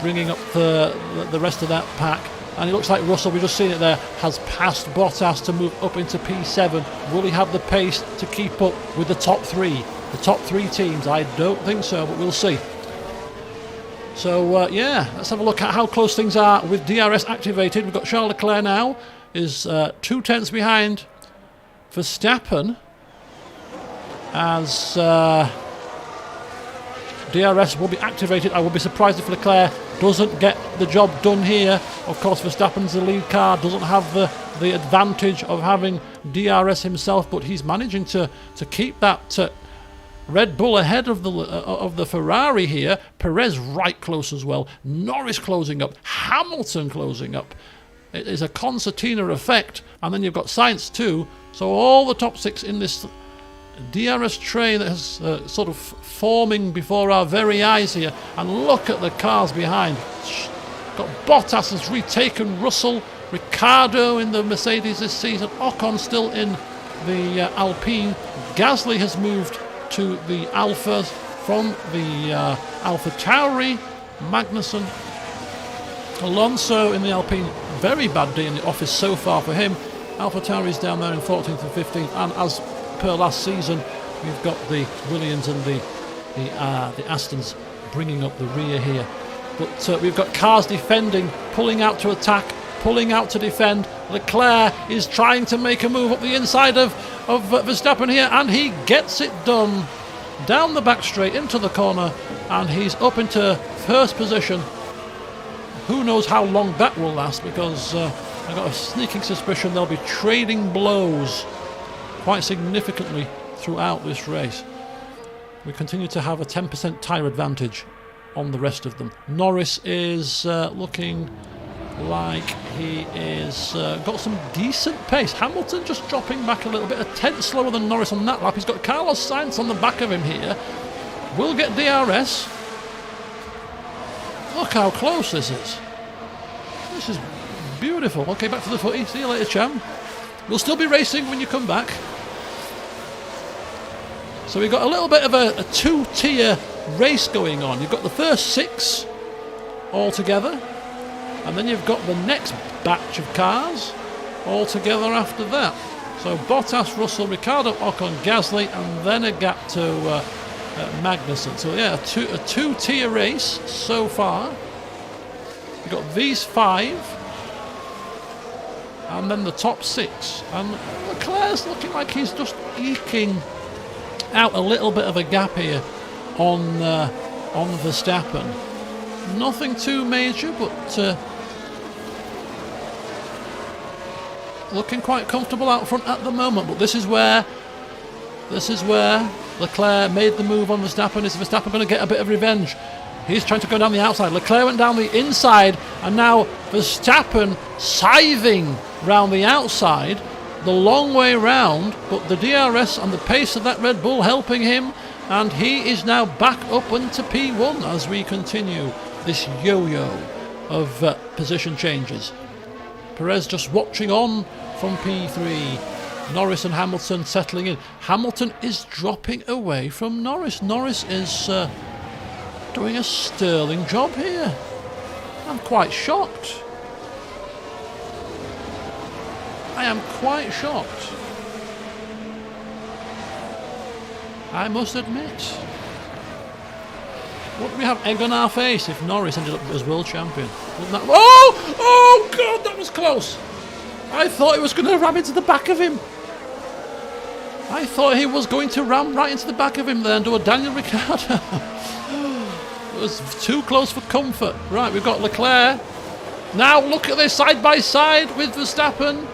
bringing up the rest of that pack, and it looks like Russell, we've just seen it there, has passed Bottas to move up into P7. Will he have the pace to keep up with the top 3 teams? I don't think so, but we'll see. So yeah, let's have a look at how close things are with DRS activated. We've got Charles Leclerc now is 2 tenths behind Verstappen, as DRS will be activated. I will be surprised if Leclerc doesn't get the job done here. Of course, Verstappen's the lead car, doesn't have the advantage of having DRS himself, but he's managing to keep that Red Bull ahead of the Ferrari here. Perez right close as well. Norris closing up. Hamilton closing up. It is a concertina effect. And then you've got Sainz too. So all the top 6 in this DRS train that is sort of forming before our very eyes here. And look at the cars behind. Got Bottas has retaken Russell. Ricciardo in the Mercedes this season. Ocon still in the Alpine. Gasly has moved to the Alphas from the Alpha Tauri. Magnussen. Alonso in the Alpine. Very bad day in the office so far for him. Alpha Tauri's down there in 14th and 15th. And as per last season, we've got the Williams and the Astons bringing up the rear here. But we've got cars defending, pulling out to attack, pulling out to defend. Leclerc is trying to make a move up the inside of Verstappen here, and he gets it done. Down the back straight into the corner, and he's up into first position. Who knows how long that will last, because I've got a sneaking suspicion they'll be trading blows quite significantly throughout this race. We continue to have a 10% tyre advantage on the rest of them. Norris is looking like he is got some decent pace. Hamilton just dropping back a little bit, a tenth slower than Norris on that lap. He's got Carlos Sainz on the back of him here. Will get DRS. Look how close this is. This is beautiful. Okay, back to the footy. See you later, champ. We'll still be racing when you come back. So we've got a little bit of a two-tier race going on. You've got the first 6 all together, and then you've got the next batch of cars all together after that. So Bottas, Russell, Ricciardo, Ocon, Gasly, and then a gap to Magnussen. So yeah, a two-tier race so far. You've got these 5, and then the top 6. And Leclerc's looking like he's just eking out a little bit of a gap here on Verstappen. Nothing too major, but looking quite comfortable out front at the moment. But this is where Leclerc made the move on Verstappen. Is Verstappen going to get a bit of revenge? He's trying to go down the outside. Leclerc went down the inside, and now Verstappen scything round the outside, the long way round, but the DRS and the pace of that Red Bull helping him, and he is now back up into P1 as we continue this yo-yo of position changes. Perez just watching on from P3. Norris and Hamilton settling in. Hamilton is dropping away from Norris. Norris is doing a sterling job here. I'm quite shocked. I am quite shocked, I must admit. Wouldn't we have egg on our face if Norris ended up as world champion? Wouldn't that... Oh God, that was close. I thought he was going to ram into the back of him. I thought he was going to ram right into the back of him there and do a Daniel Ricciardo. It was too close for comfort. Right, we've got Leclerc. Now look at this side by side with Verstappen.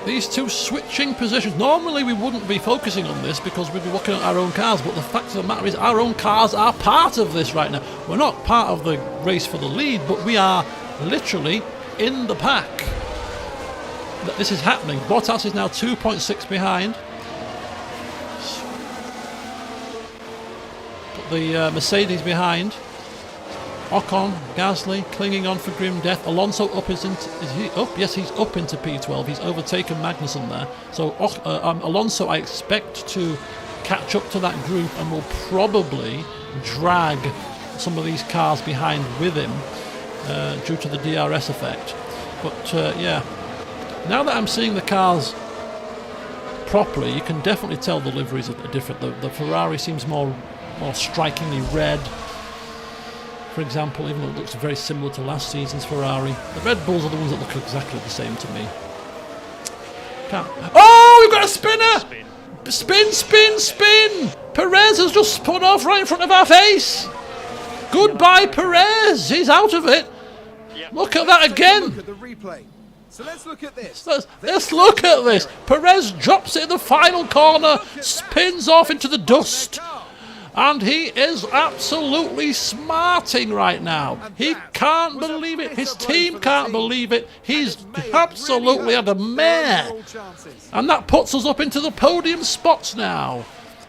These two switching positions. Normally we wouldn't be focusing on this because we'd be looking at our own cars, but the fact of the matter is our own cars are part of this right now. We're not part of the race for the lead, but we are literally in the pack. This is happening. Bottas is now 2.6 behind. Put the Mercedes behind. Ocon, Gasly clinging on for grim death. Alonso up is he up? Yes, he's up into P12. He's overtaken Magnussen there. So Alonso, I expect to catch up to that group and will probably drag some of these cars behind with him due to the DRS effect. But yeah, now that I'm seeing the cars properly, you can definitely tell the liveries are different. The Ferrari seems more strikingly red, for example, even though it looks very similar to last season's Ferrari. The Red Bulls are the ones that look exactly the same to me. Oh, we've got a spinner! Spin! Perez has just spun off right in front of our face! Goodbye, Perez! He's out of it! Yep. Look at that again! Look at the replay. So let's look at this. Let's look at this. Perez drops it in the final corner, spins off into the dust. And he is absolutely smarting right now. He can't believe it. His team can't believe it. He's absolutely had a mare. And that puts us up into the podium spots now.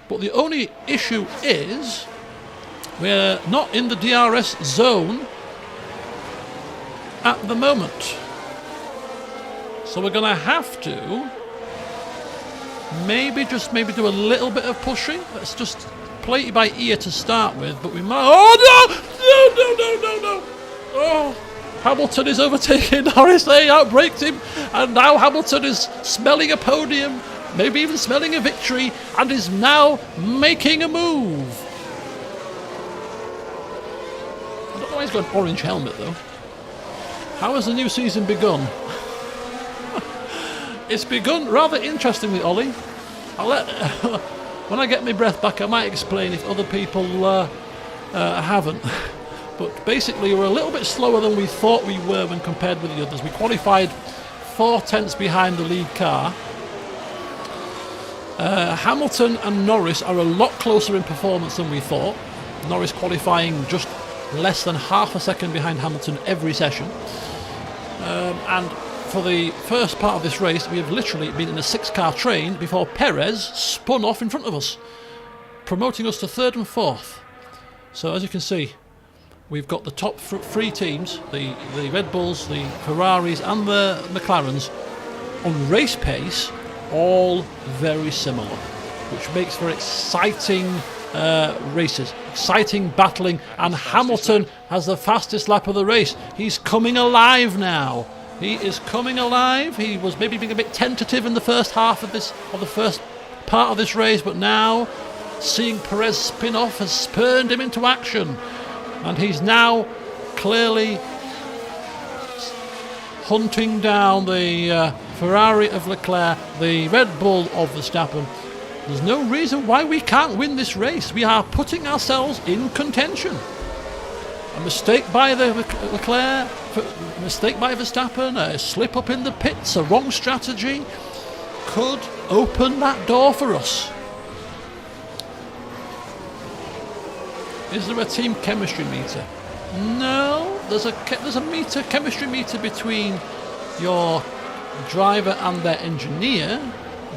But the only issue is we're not in the DRS zone at the moment. So we're going to have to maybe do a little bit of pushing. Let's just play it by ear to start with, but we might... Oh, no! Oh, Hamilton is overtaking Norris. They outbraked him, and now Hamilton is smelling a podium, maybe even smelling a victory, and is now making a move. I don't know why he's got an orange helmet, though. How has the new season begun? It's begun rather interestingly, Ollie. I'll let... When I get my breath back, I might explain if other people haven't. But basically, we're a little bit slower than we thought we were when compared with the others. We qualified 4 tenths behind the lead car. Hamilton and Norris are a lot closer in performance than we thought. Norris qualifying just less than half a second behind Hamilton every session. And for the first part of this race, we have literally been in a 6-car train before Perez spun off in front of us, promoting us to 3rd and 4th. So as you can see, we've got the top 3 teams, the Red Bulls, the Ferraris and the McLarens, on race pace, all very similar, which makes for exciting races, exciting battling, and Hamilton has the fastest lap of the race. He's coming alive now. He is coming alive. He was maybe being a bit tentative in the first half of this, or the first part of this race, but now seeing Perez spin off has spurred him into action, and he's now clearly hunting down the Ferrari of Leclerc, the Red Bull of Verstappen. There's no reason why we can't win this race. We are putting ourselves in contention. A mistake by the Leclerc, a mistake by Verstappen, a slip up in the pits, a wrong strategy could open that door for us. Is there a team chemistry meter? No, there's a chemistry meter between your driver and their engineer,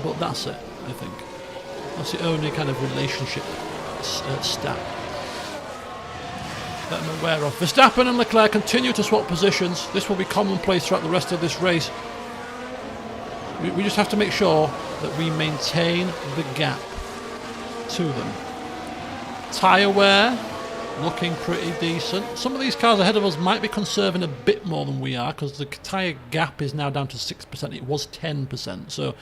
but that's it, I think. That's the only kind of relationship stat that I'm aware of. Verstappen and Leclerc continue to swap positions. This will be commonplace throughout the rest of this race. We just have to make sure that we maintain the gap to them. Tyre wear looking pretty decent. Some of these cars ahead of us might be conserving a bit more than we are, because the tyre gap is now down to 6%. It was 10%. So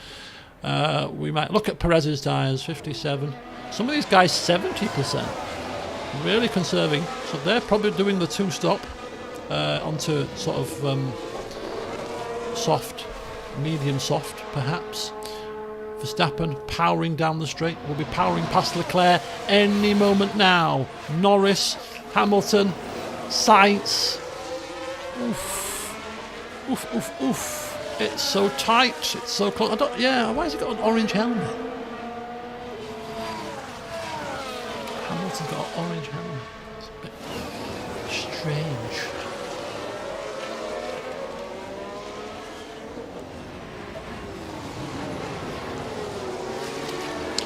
we might look at Perez's tyres, 57. Some of these guys, 70%. Really conserving. So they're probably doing the 2-stop onto sort of soft, medium soft, perhaps. Verstappen powering down the straight. Will be powering past Leclerc any moment now. Norris, Hamilton, Sainz. Oof. Oof, oof, oof. It's so tight. It's so close. Why has he got an orange helmet? Hamilton's got an orange helmet. It's a bit strange.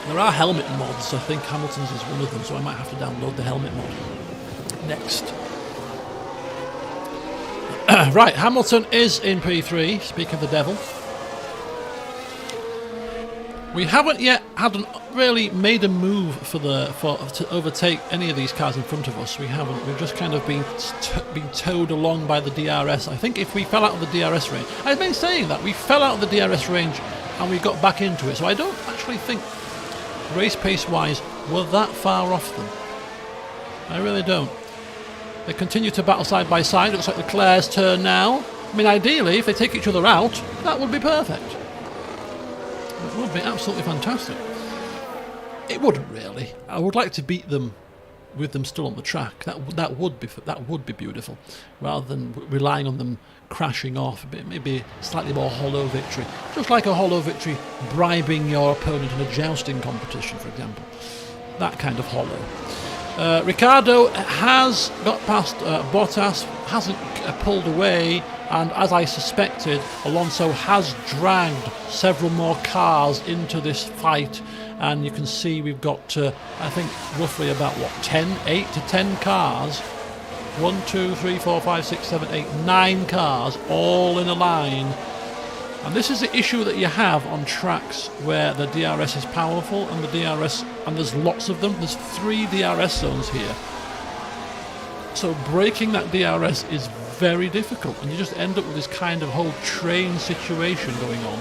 There are helmet mods. I think Hamilton's is one of them, so I might have to download the helmet mod next. Right, Hamilton is in P3. Speak of the devil. We haven't yet really made a move to overtake any of these cars in front of us. We haven't. We've just kind of been towed along by the DRS. I think if we fell out of the DRS range, I've been saying that we fell out of the DRS range and we got back into it. So I don't actually think, race pace wise, we're that far off them. I really don't. They continue to battle side by side. It looks like Leclerc's turn now. I mean, ideally, if they take each other out, that would be perfect. It would be absolutely fantastic. It wouldn't really. I would like to beat them with them still on the track. That would be beautiful, rather than relying on them crashing off. Maybe slightly more hollow victory, just like a hollow victory bribing your opponent in a jousting competition, for example. That kind of hollow. Ricciardo has got past Bottas, hasn't pulled away, and as I suspected, Alonso has dragged several more cars into this fight, and you can see we've got I think roughly about 8 to 10 cars, 1, 2, 3, 4, 5, 6, 7, 8, 9 cars all in a line. And this is the issue that you have on tracks where the DRS is powerful, and there's lots of them. There's 3 DRS zones here. So breaking that DRS is very difficult, and you just end up with this kind of whole train situation going on,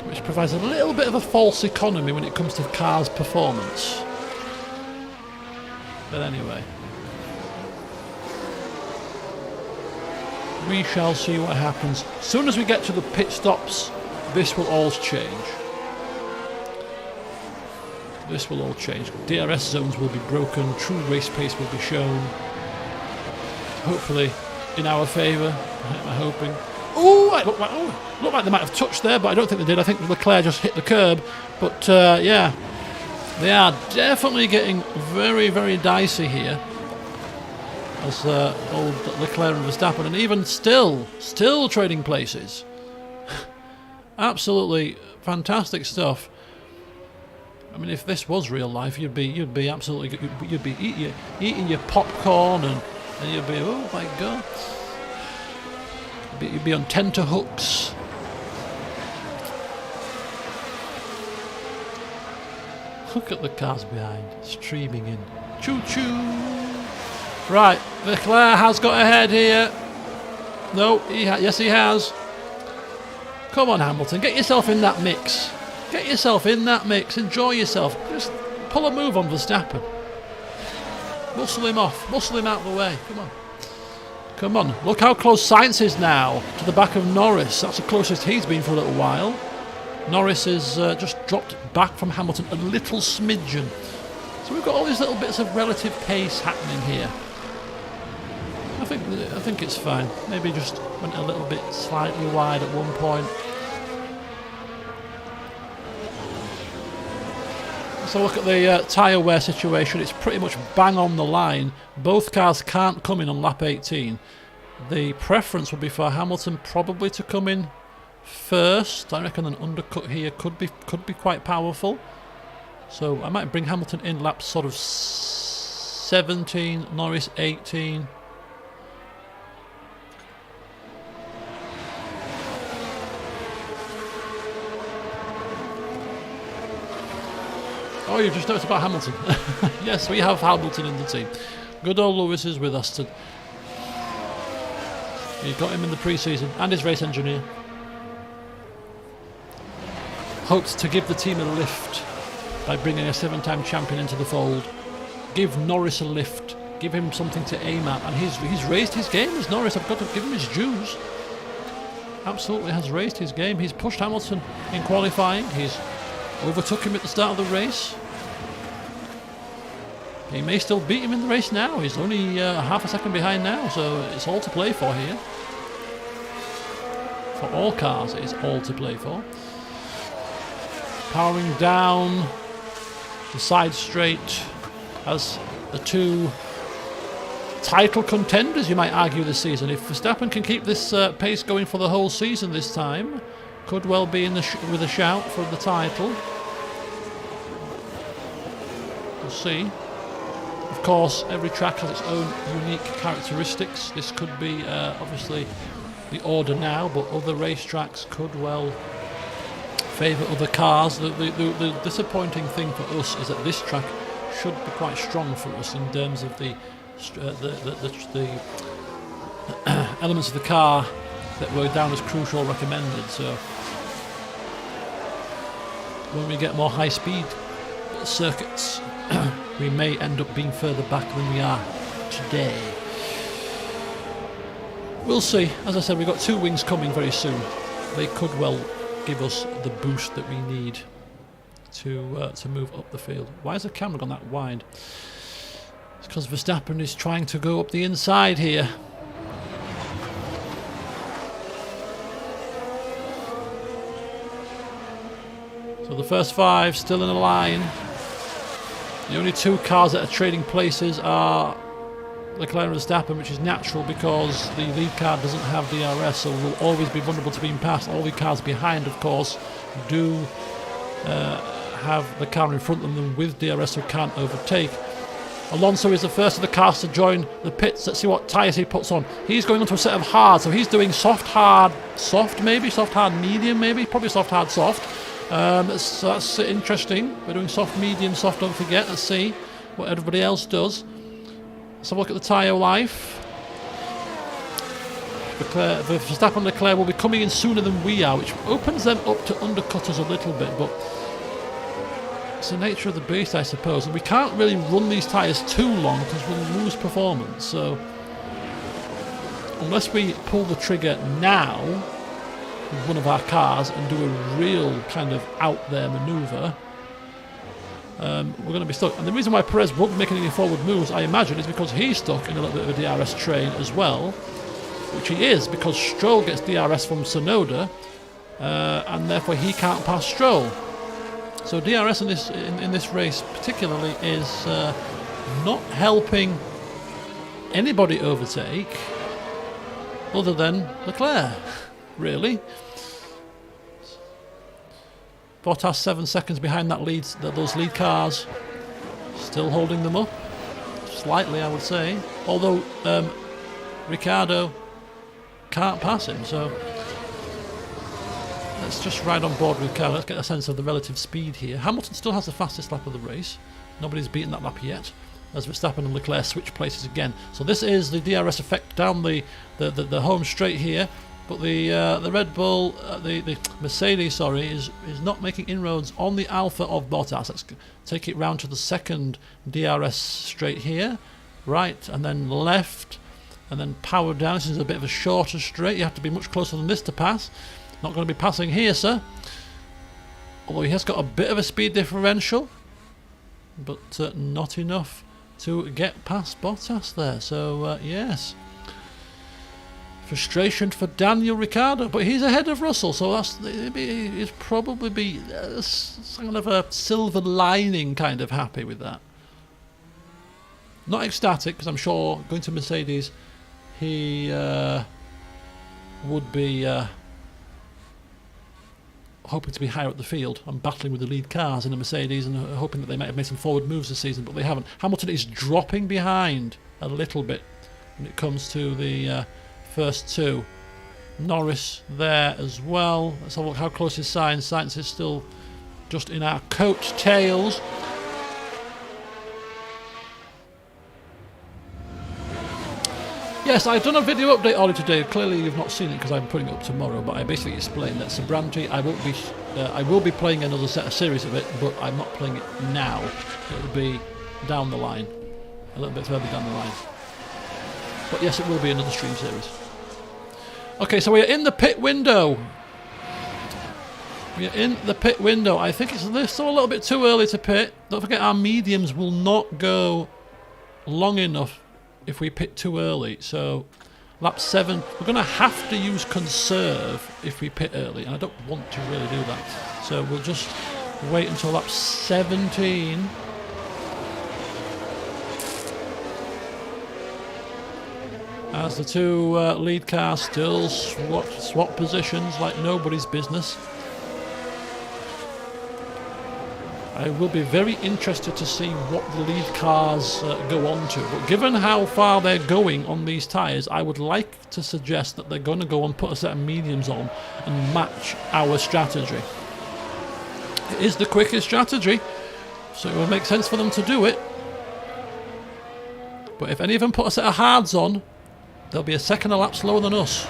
which provides a little bit of a false economy when it comes to cars' performance. But anyway, we shall see what happens. As soon as we get to the pit stops, this will all change. This will all change. DRS zones will be broken, true race pace will be shown. Hopefully in our favour, I'm hoping. Ooh, it looked like they might have touched there, but I don't think they did. I think Leclerc just hit the curb. But yeah, they are definitely getting very, very dicey here. As old Leclerc and Verstappen, and even still trading places. Absolutely fantastic stuff. I mean, if this was real life, you'd be absolutely, you'd be eating your popcorn, and you'd be, oh my god, you'd be on tenterhooks. Look at the cars behind, streaming in. Choo choo. Right, Leclerc has got ahead here. No, yes he has. Come on, Hamilton, get yourself in that mix. Get yourself in that mix. Enjoy yourself. Just pull a move on Verstappen. Muscle him off. Muscle him out of the way. Come on. Come on. Look how close Sainz is now to the back of Norris. That's the closest he's been for a little while. Norris is just dropped back from Hamilton a little smidgen. So we've got all these little bits of relative pace happening here. I think it's fine. Maybe just went a little bit slightly wide at one point. So look at the tyre wear situation. It's pretty much bang on the line. Both cars can't come in on lap 18. The preference would be for Hamilton probably to come in first. I reckon an undercut here could be quite powerful. So I might bring Hamilton in lap sort of 17, Norris 18. Oh, you've just noticed about Hamilton. Yes, we have Hamilton in the team. Good old Lewis is with us. You got him in the pre-season, and his race engineer. Hoped to give the team a lift by bringing a 7-time champion into the fold. Give Norris a lift. Give him something to aim at. And he's raised his game as Norris. I've got to give him his dues. Absolutely has raised his game. He's pushed Hamilton in qualifying. He's overtook him at the start of the race. He may still beat him in the race now. He's only half a second behind now, so it's all to play for here. For all cars, it is all to play for. Powering down the side straight as the two title contenders, you might argue, this season. If Verstappen can keep this pace going for the whole season this time, could well be in with a shout for the title. We'll see. Of course, every track has its own unique characteristics. This could be obviously the order now, but other racetracks could well favour other cars. The disappointing thing for us is that this track should be quite strong for us in terms of the elements of the car that were down as crucial or recommended. So when we get more high-speed circuits, we may end up being further back than we are today. We'll see. As I said, we've got 2 wings coming very soon. They could well give us the boost that we need to move up the field. Why has the camera gone that wide? It's because Verstappen is trying to go up the inside here. So the first 5 still in a line. The only 2 cars that are trading places are Leclerc and Verstappen, which is natural because the lead car doesn't have DRS, so will always be vulnerable to being passed. All the cars behind, of course, do have the car in front of them with DRS, so can't overtake. Alonso is the first of the cars to join the pits. Let's see what tyres he puts on. He's going onto a set of hard, so he's doing soft, hard, soft maybe, soft, hard, medium maybe, probably soft, hard, soft. So that's interesting. We're doing soft, medium, soft, don't forget. Let's see what everybody else does. Let's have a look at the tyre life. Verstappen and Leclerc will be coming in sooner than we are, which opens them up to undercut us a little bit, but it's the nature of the beast, I suppose. And we can't really run these tyres too long because we'll lose performance. So unless we pull the trigger now with one of our cars and do a real kind of out there manoeuvre, we're going to be stuck. And the reason why Perez won't be making any forward moves, I imagine, is because he's stuck in a little bit of a DRS train as well, which he is because Stroll gets DRS from Tsunoda, and therefore he can't pass Stroll. So DRS in this race particularly is not helping anybody overtake other than Leclerc, really. Bottas 7 seconds behind those lead cars, still holding them up slightly, I would say. Although Ricciardo can't pass him, so let's just ride on board with Ricciardo. Let's get a sense of the relative speed here. Hamilton still has the fastest lap of the race. Nobody's beaten that lap yet, as Verstappen and Leclerc switch places again. So this is the DRS effect down the home straight here. But the Red Bull, the Mercedes, sorry, is not making inroads on the Alpha of Bottas. Let's take it round to the second DRS straight here, right, and then left, and then power down. This is a bit of a shorter straight. You have to be much closer than this to pass. Not going to be passing here, sir. Although he has got a bit of a speed differential, but not enough to get past Bottas there. So yes. Frustration for Daniel Ricciardo, but he's ahead of Russell, so he's probably be kind of a silver lining, kind of happy with that. Not ecstatic, because I'm sure going to Mercedes, he would be hoping to be higher up the field and battling with the lead cars in the Mercedes and hoping that they might have made some forward moves this season, but they haven't. Hamilton is dropping behind a little bit when it comes to the first 2. Norris there as well. Let's have a look how close is Sainz. Sainz is still just in our coattails. Yes, I've done a video update on it today. Clearly you've not seen it because I'm putting it up tomorrow, but I basically explained that Sabranti, I will be playing another series of it, but I'm not playing it now. It'll be down the line, a little bit further down the line. But yes, it will be another stream series. Okay, so we're in the pit window. We're in the pit window. I think it's still a little bit too early to pit. Don't forget our mediums will not go long enough if we pit too early. So lap 7, we're going to have to use conserve if we pit early, and I don't want to really do that. So we'll just wait until lap 17. As the 2 lead cars still swap positions like nobody's business. I will be very interested to see what the lead cars go on to. But given how far they're going on these tyres, I would like to suggest that they're going to go and put a set of mediums on and match our strategy. It is the quickest strategy, so it will make sense for them to do it. But if any of them put a set of hards on, they'll be a second a lap slower than us,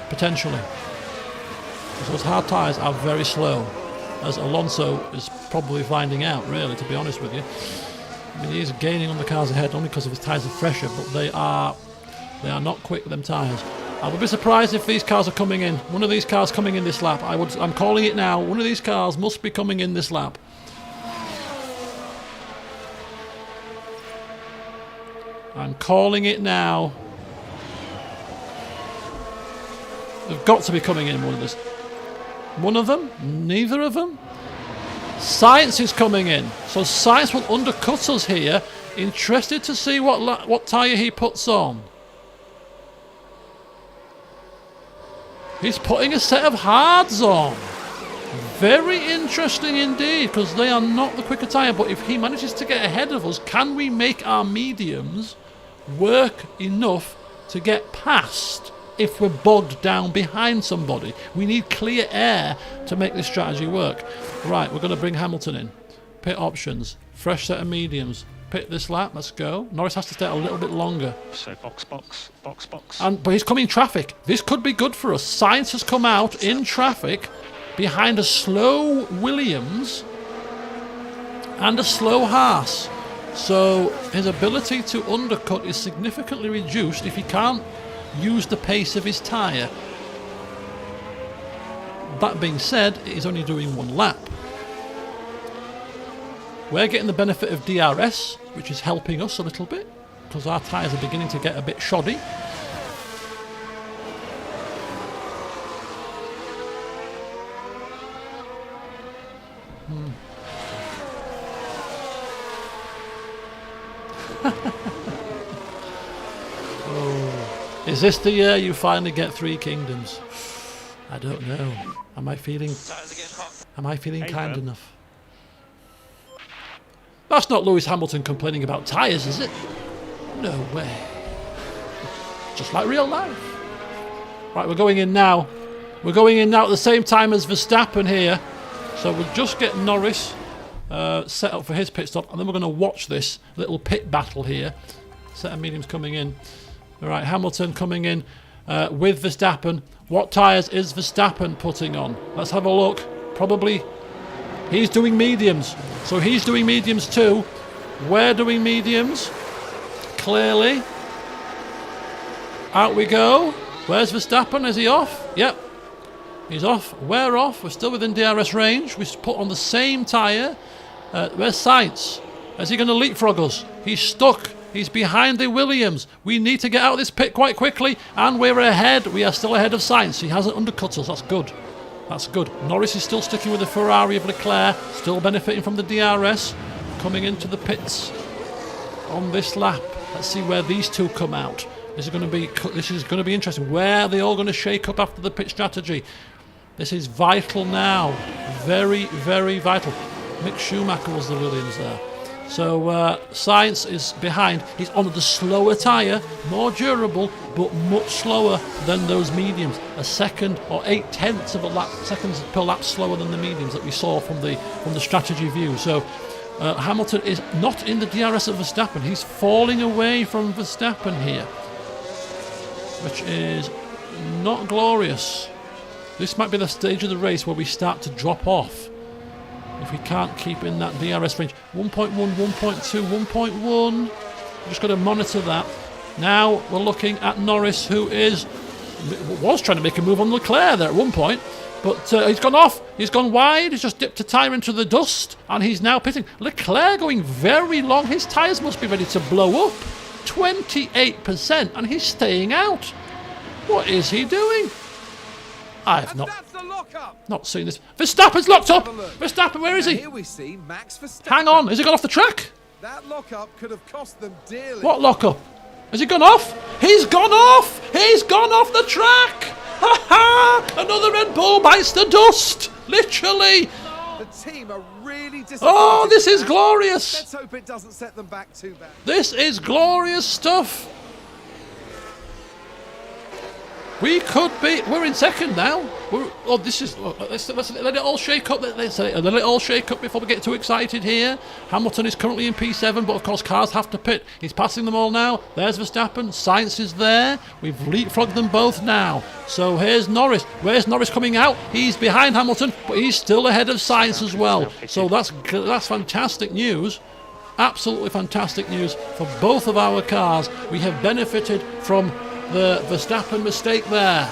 potentially. Because those hard tyres are very slow, as Alonso is probably finding out, really, to be honest with you. I mean, he is gaining on the cars ahead only because of his tyres are fresher, but they are not quick, them tyres. I would be surprised if these cars are coming in. One of these cars coming in this lap. I'm calling it now. One of these cars must be coming in this lap. I'm calling it now. They've got to be coming in, one of this. One of them? Neither of them? Science is coming in. So Science will undercut us here. Interested to see what tyre he puts on. He's putting a set of hards on. Very interesting indeed, because they are not the quicker tyre. But if he manages to get ahead of us, can we make our mediums work enough to get past if we're bogged down behind somebody? We need clear air to make this strategy work. Right, we're going to bring Hamilton in. Pit options. Fresh set of mediums. Pit this lap. Let's go. Norris has to stay a little bit longer. So box. But he's coming in traffic. This could be good for us. Science has come out in traffic behind a slow Williams and a slow Haas. So his ability to undercut is significantly reduced if he can't use the pace of his tyre. That being said, he's only doing one lap. We're getting the benefit of DRS, which is helping us a little bit, because our tyres are beginning to get a bit shoddy. Oh. Is this the year you finally get 3 kingdoms? I don't know. Am I feeling kind enough? That's not Lewis Hamilton complaining about tyres, is it? No way. Just like real life. Right, we're going in now. We're going in now at the same time as Verstappen here. So we'll just get Norris set up for his pit stop, and then we're going to watch this little pit battle here. Set of mediums coming in. All right, Hamilton coming in with Verstappen. What tyres is Verstappen putting on? Let's have a look. Probably he's doing mediums. So he's doing mediums too. We're doing mediums. Clearly. Out we go. Where's Verstappen? Is he off? Yep. He's off. We're off. We're still within DRS range. We put on the same tyre. Where's Sainz? Is he going to leapfrog us? He's stuck. He's behind the Williams. We need to get out of this pit quite quickly. And we're ahead. We are still ahead of Sainz. He hasn't undercut us. That's good. That's good. Norris is still sticking with the Ferrari of Leclerc. Still benefiting from the DRS. Coming into the pits on this lap. Let's see where these two come out. This is going to be interesting. Where are they all going to shake up after the pit strategy? This is vital now. Very, very vital. Mick Schumacher was the Williams there. So Sainz is behind. He's on the slower tyre, more durable, but much slower than those mediums. A second or 0.8 of a lap, seconds per lap slower than the mediums that we saw from the strategy view. So Hamilton is not in the DRS of Verstappen. He's falling away from Verstappen here, which is not glorious. This might be the stage of the race where we start to drop off if we can't keep in that DRS range. 1.1, 1.2, 1.1. Just got to monitor that. Now we're looking at Norris, who was trying to make a move on Leclerc there at one point, but he's gone off. He's gone wide. He's just dipped a tyre into the dust, and he's now pitting. Leclerc going very long. His tyres must be ready to blow up. 28%, and he's staying out. What is he doing? I've not seen this. Verstappen's locked up. Verstappen, where is he? Here we see Max Verstappen. Hang on, has he gone off the track? That lockup could have cost them dearly. What lockup? Has he gone off? He's gone off! He's gone off the track! Ha ha! Another Red Bull bites the dust! Literally! The team are really disappointed. Oh, this is glorious! Let's hope it doesn't set them back too bad. This is glorious stuff! We could be. We're in second now. Let's let it all shake up. Let's let it all shake up before we get too excited here. Hamilton is currently in P7, but of course cars have to pit. He's passing them all now. There's Verstappen. Sainz is there. We've leapfrogged them both now. So here's Norris. Where's Norris coming out? He's behind Hamilton, but he's still ahead of Sainz as well. So that's fantastic news. Absolutely fantastic news for both of our cars. We have benefited from the Verstappen mistake there.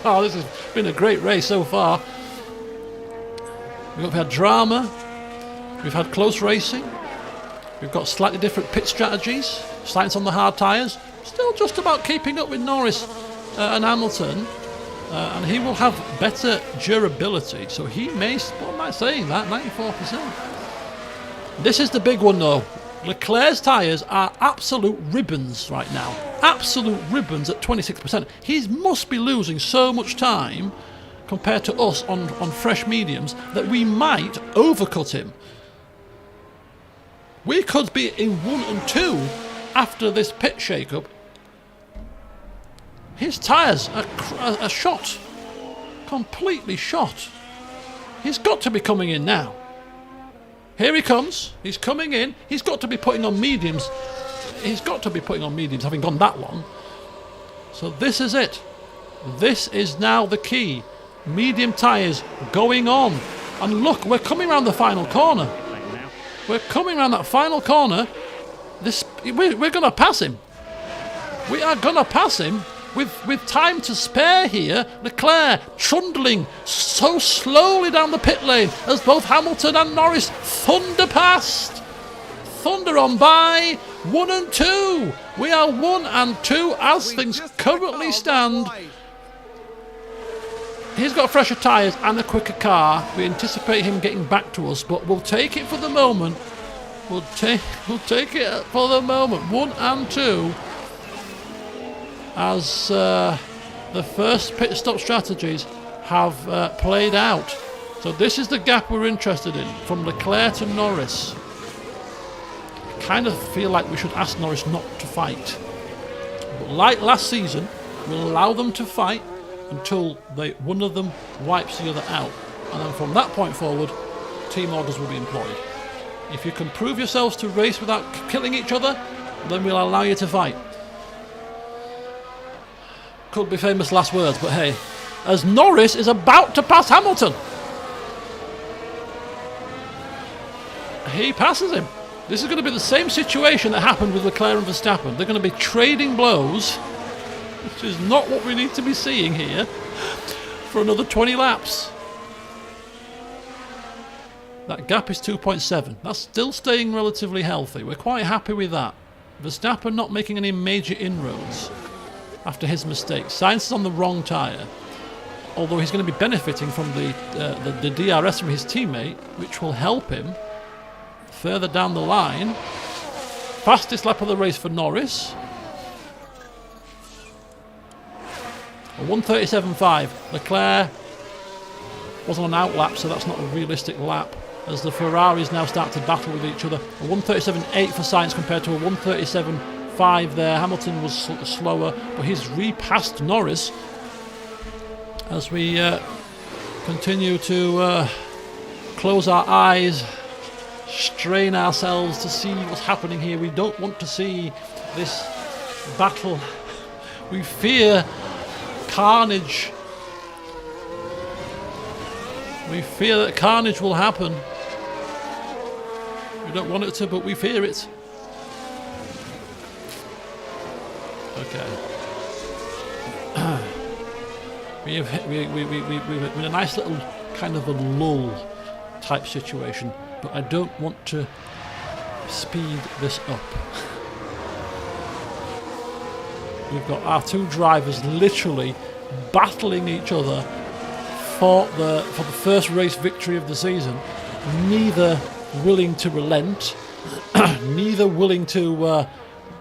Oh, this has been a great race so far. We've had drama, we've had close racing, we've got slightly different pit strategies, science on the hard tyres, still just about keeping up with Norris and Hamilton, and he will have better durability, so he may, what am I saying that, 94%. This is the big one though. Leclerc's tyres are absolute ribbons right now. Absolute ribbons at 26%. He must be losing so much time compared to us on fresh mediums that we might overcut him. We could be in 1 and 2 after this pit shake-up. His tyres are shot. Completely shot. He's got to be coming in now. Here he comes. He's coming in. He's got to be putting on mediums. He's got to be putting on mediums, having gone that long. So this is it. This is now the key. Medium tyres going on. And look, we're coming around the final corner. We're coming around that final corner. We're going to pass him. We are going to pass him with time to spare here. Leclerc trundling so slowly down the pit lane as both Hamilton and Norris thunder past. Thunder on by 1 and 2. We are 1 and 2 as things currently stand. He's got fresher tyres and a quicker car. We anticipate him getting back to us, but we'll take it for the moment. We'll take it for the moment. 1 and 2. As the first pit stop strategies have played out. So this is the gap we're interested in, from Leclerc to Norris. I kind of feel like we should ask Norris not to fight. But like last season, we'll allow them to fight until one of them wipes the other out. And then from that point forward, team orders will be employed. If you can prove yourselves to race without killing each other, then we'll allow you to fight. Could be famous last words, but hey, as Norris is about to pass Hamilton, he passes him. This is going to be the same situation that happened with Leclerc and Verstappen. They're going to be trading blows, which is not what we need to be seeing here, for another 20 laps. That gap is 2.7. That's still staying relatively healthy. We're quite happy with that. Verstappen not making any major inroads after his mistake. Sainz is on the wrong tyre, although he's going to be benefiting from the DRS from his teammate, which will help him further down the line. Fastest lap of the race for Norris. A 1:37.5. Leclerc was on an out lap, so that's not a realistic lap, as the Ferraris now start to battle with each other. A 1:37.8 for Sainz compared to a 1:37.5 there. Hamilton was slower, but he's repassed Norris as we continue to close our eyes, strain ourselves to see what's happening here. We don't want to see this battle. We fear carnage. We fear that carnage will happen. We don't want it to, but we fear it. Okay. We're in a nice little kind of a lull type situation, but I don't want to speed this up. We've got our two drivers literally battling each other for the first race victory of the season. Neither willing to relent, neither willing to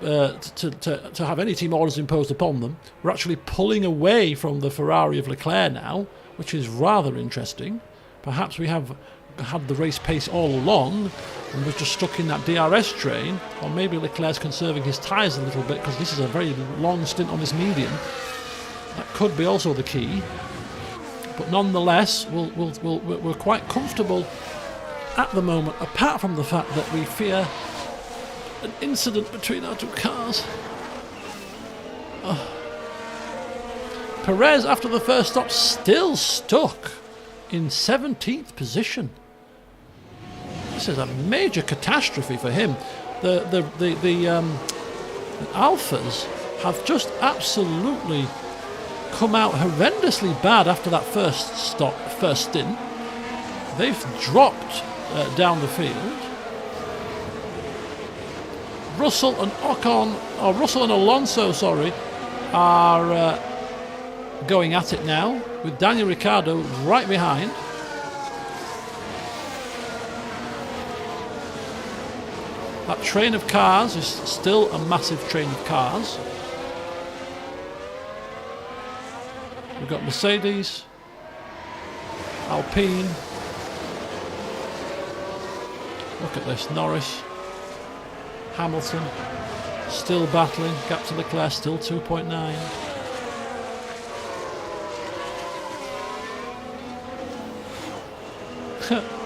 have any team orders imposed upon them. We're actually pulling away from the Ferrari of Leclerc now, which is rather interesting. Perhaps we have had the race pace all along and we're just stuck in that DRS train, or maybe Leclerc's conserving his tyres a little bit because this is a very long stint on this medium. That could be also the key. But nonetheless, we're quite comfortable at the moment, apart from the fact that we fear an incident between our two cars. Perez, after the first stop, still stuck in 17th position. This is a major catastrophe for him. the Alphas have just absolutely come out horrendously bad after that first stint. They've dropped down the field. Russell and Alonso, are going at it now with Daniel Ricciardo right behind. That train of cars is still a massive train of cars. We've got Mercedes, Alpine. Look at this, Norris, Hamilton, still battling. Gap to Leclerc, still 2.9.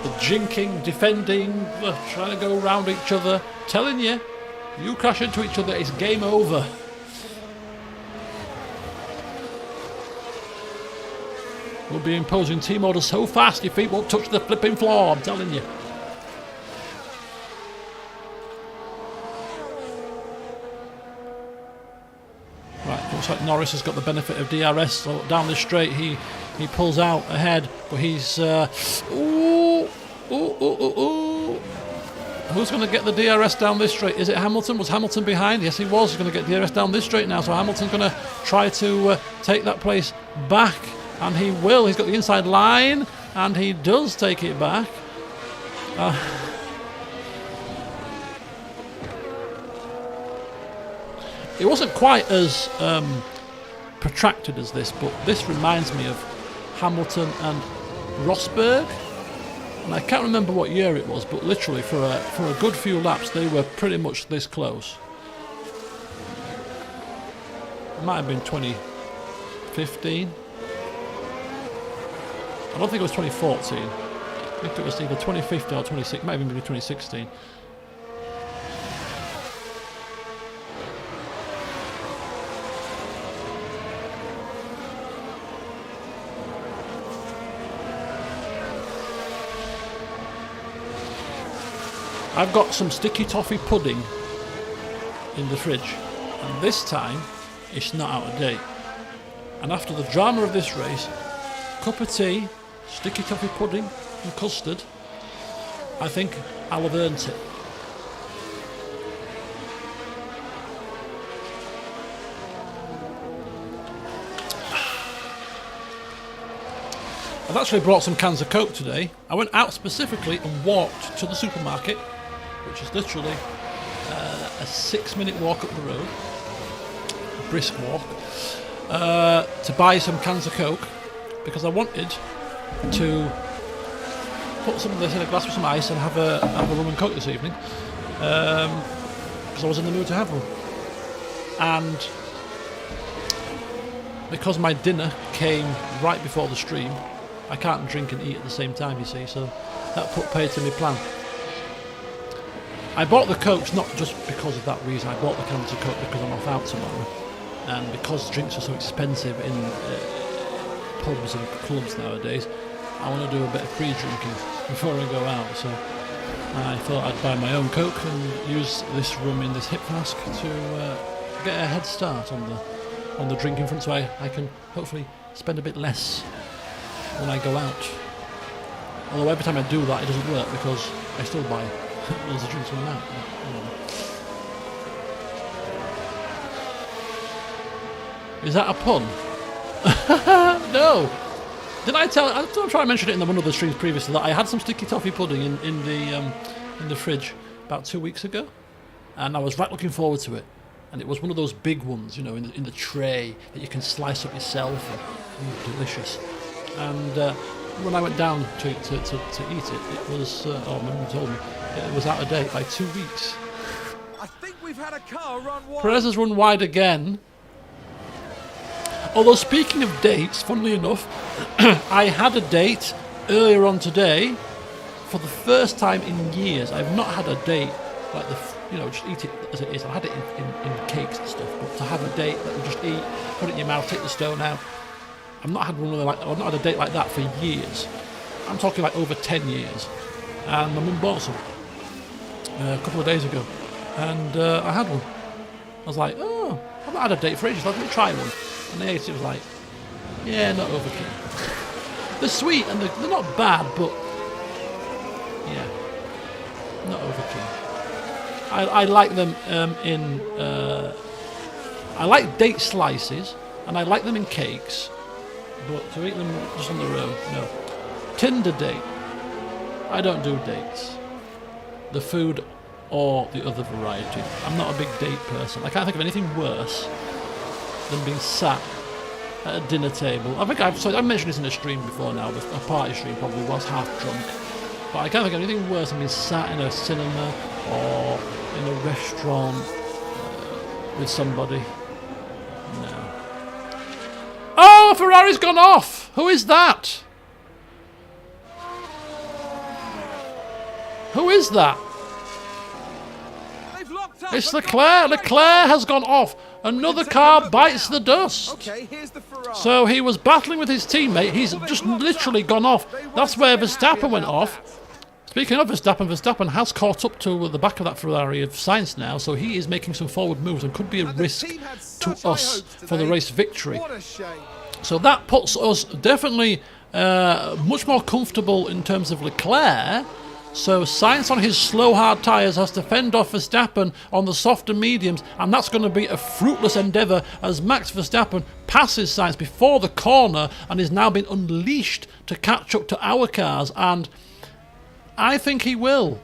The jinking, defending, trying to go around each other. Telling you, you crash into each other, it's game over. We'll be imposing team orders so fast your feet won't touch the flipping floor, I'm telling you. Right, looks like Norris has got the benefit of DRS, so down this straight he pulls out ahead, but he's who's going to get the DRS down this straight? Is it Hamilton? Was Hamilton behind? Yes, he was. He's going to get DRS down this straight now, so Hamilton's going to try to take that place back, and he will. He's got the inside line, and he does take it back. It wasn't quite as protracted as this, but this reminds me of Hamilton and Rosberg, and I can't remember what year it was, but literally for a good few laps they were pretty much this close. It might have been 2015. I don't think it was 2014. I think it was either 2015 or 2016. It might have even been 2016. I've got some sticky toffee pudding in the fridge, and this time it's not out of date. And after the drama of this race, cup of tea, sticky toffee pudding and custard, I think I'll have earned it. I've actually brought some cans of Coke today. I went out specifically and walked to the supermarket, which is literally a 6-minute walk up the road, a brisk walk, to buy some cans of Coke, because I wanted to put some of this in a glass with some ice and have a rum and Coke this evening, because I was in the mood to have one. And because my dinner came right before the stream, I can't drink and eat at the same time, you see, so that put paid to my plan. I bought the Cokes not just because of that reason. I bought the cans of Coke because I'm off out tomorrow, and because drinks are so expensive in pubs and clubs nowadays, I want to do a bit of pre-drinking before I go out, so I thought I'd buy my own Coke and use this rum in this hip flask to get a head start on the drinking front, so I can hopefully spend a bit less when I go out. Although every time I do that it doesn't work, because I still buy loads of drinks when I'm out. Is that a pun? No! Did I tell? I'm trying to mention it in one of the streams previously that I had some sticky toffee pudding in the fridge about 2 weeks ago, and I was right looking forward to it. And it was one of those big ones, you know, in the tray that you can slice up yourself. And, delicious. And when I went down to eat it, it was, my mum told me, it was out of date by 2 weeks. I think we've had a car run wide. Perez has run wide again. Although, speaking of dates, funnily enough, I had a date earlier on today for the first time in years. I've not had a date like just eat it as it is. I had it in cakes and stuff, but to have a date that you just eat, put it in your mouth, take the stone out. I've not had I've not had a date like that for years. I'm talking like over 10 years. And my mum bought some a couple of days ago. And I had one. I was like, oh, I've not had a date for ages, let me try one. And the agent was like, yeah, not overkill. They're sweet and they're not bad, but yeah, not overkill. I like them I like date slices, and I like them in cakes, but to eat them just on their own, no. Tinder date. I don't do dates. The food or the other variety. I'm not a big date person. I can't think of anything worse than being sat at a dinner table. I think I've mentioned this in a stream before now, but a party stream probably was half drunk. But I can't think of anything worse than being sat in a cinema or in a restaurant with somebody. No. Oh, Ferrari's gone off! Who is that? Who is that? They've locked up. It's Leclerc. Leclerc has gone off. Another car bites the dust. Okay, here's the Ferrari. So he was battling with his teammate. He's just literally gone off. That's where Verstappen went off. Speaking of Verstappen has caught up to the back of that Ferrari of Sainz now, so he is making some forward moves and could be a risk to us for the race victory. What a shame. So that puts us definitely much more comfortable in terms of Leclerc. So Sainz on his slow hard tyres has to fend off Verstappen on the softer mediums, and that's going to be a fruitless endeavour as Max Verstappen passes Sainz before the corner and is now being unleashed to catch up to our cars, and I think he will.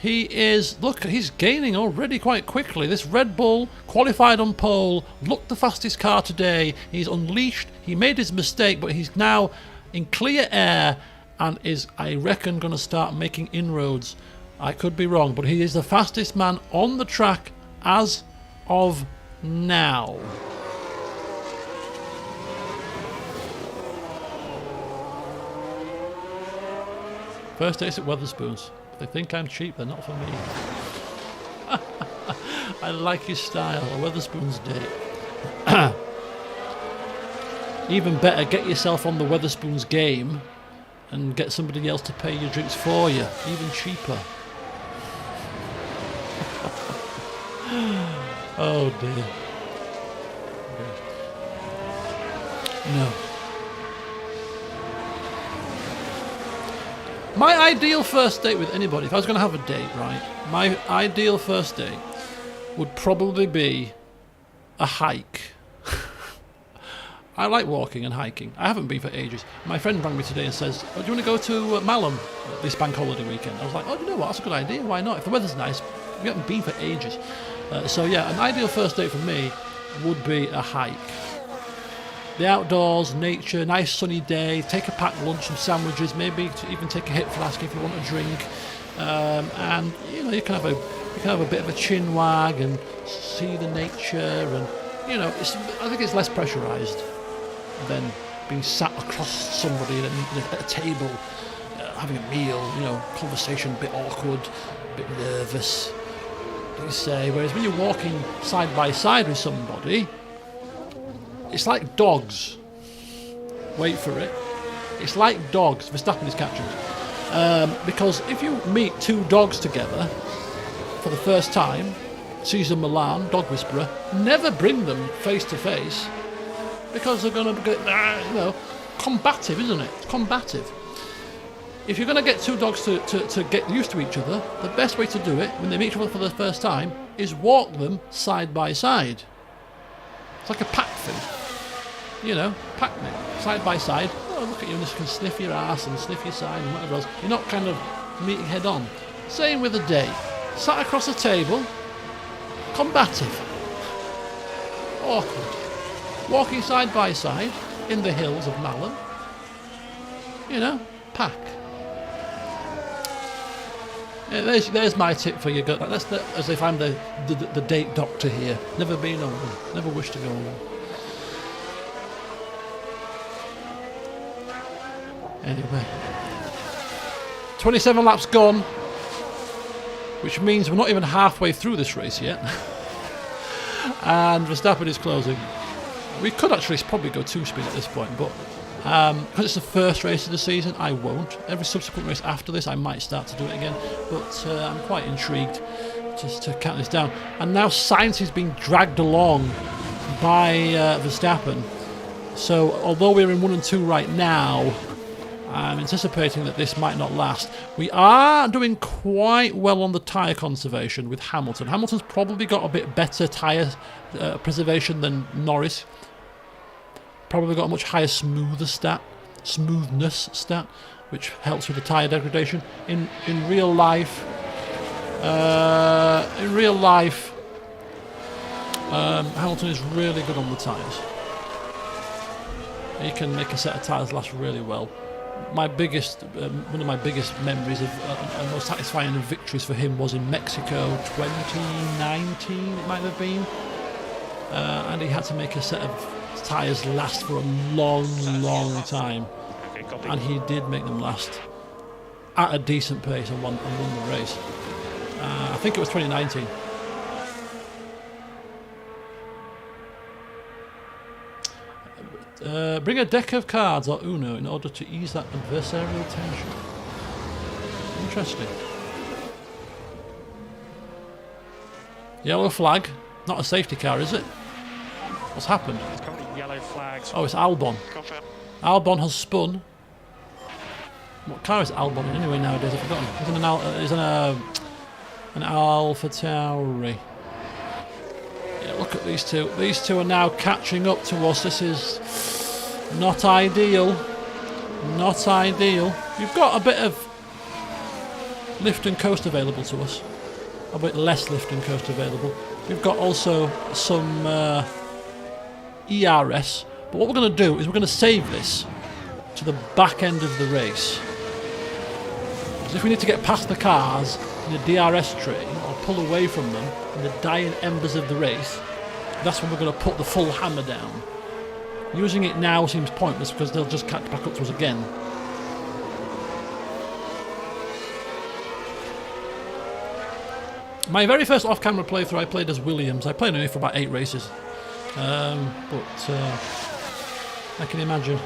He is, look, he's gaining already quite quickly. This Red Bull, qualified on pole, looked the fastest car today. He's unleashed, he made his mistake, but he's now in clear air and is, I reckon, going to start making inroads. I could be wrong, but he is the fastest man on the track as of now. First dates at Wetherspoons. They think I'm cheap, they're not for me. I like his style, a Wetherspoons date. Even better, get yourself on the Wetherspoons game and get somebody else to pay your drinks for you, even cheaper. Oh dear. No. My ideal first date with anybody, if I was going to have a date, right, my ideal first date would probably be a hike. I like walking and hiking. I haven't been for ages. My friend rang me today and says, oh, do you want to go to Malham this bank holiday weekend? I was like, oh, you know what, that's a good idea, why not? If the weather's nice, we haven't been for ages. So yeah, an ideal first date for me would be a hike. The outdoors, nature, nice sunny day, take a packed lunch, some sandwiches, maybe even take a hip flask if you want a drink, and you know you can have a bit of a chin wag and see the nature, and you know I think it's less pressurised than being sat across somebody at a table, having a meal. You know, conversation a bit awkward, a bit nervous. You say, whereas when you're walking side by side with somebody, it's like dogs. Wait for it. It's like dogs. Verstappen is catching it. Because if you meet two dogs together for the first time, Cesar Milan, dog whisperer, never bring them face to face because they're going to get, combative, isn't it? It's combative. If you're going to get two dogs to get used to each other, the best way to do it when they meet each other for the first time is walk them side by side. It's like a pack thing. You know, pack me, side by side. Oh, look at you, and this can sniff your ass and sniff your side and whatever else. You're not kind of meeting head on. Same with a date. Sat across a table, combative. Awkward. Walking side by side in the hills of Malham. You know, pack. Yeah, there's my tip for you. That's as if I'm the date doctor here. Never been on one. Never wish to go on one. Anyway, 27 laps gone, which means we're not even halfway through this race yet. And Verstappen is closing. We could actually probably go two-speed at this point, but because it's the first race of the season, I won't. Every subsequent race after this, I might start to do it again, but I'm quite intrigued to count this down. And now Sainz is being dragged along by Verstappen. So although we're in 1 and 2 right now, I'm anticipating that this might not last. We are doing quite well on the tyre conservation with Hamilton. Hamilton's probably got a bit better tyre preservation than Norris. Probably got a much higher smoothness stat, which helps with the tyre degradation. In real life, Hamilton is really good on the tyres. He can make a set of tyres last really well. One of my biggest memories of and most satisfying of victories for him was in Mexico 2019, it might have been, and he had to make a set of tyres last for a long time, and he did make them last at a decent pace and won the race. I think it was 2019. Bring a deck of cards or Uno in order to ease that adversarial tension. Interesting. Yellow flag. Not a safety car, is it? What's happened? It's currently yellow flags. Oh, it's Albon. Confirm. Albon has spun. What car is Albon in anyway nowadays? I've forgotten. He's in an Alpha Tauri. Yeah, look at these two. These two are now catching up to us. This is not ideal. Not ideal. We've got a bit of lift and coast available to us. A bit less lift and coast available. We've got also some ERS. But what we're going to do is we're going to save this to the back end of the race. Because if we need to get past the cars in the DRS train or pull away from them in the dying embers of the race, that's when we're going to put the full hammer down. Using it now seems pointless because they'll just catch back up to us again. My very first off-camera playthrough I played as Williams. I played only for about 8 races. But I can imagine.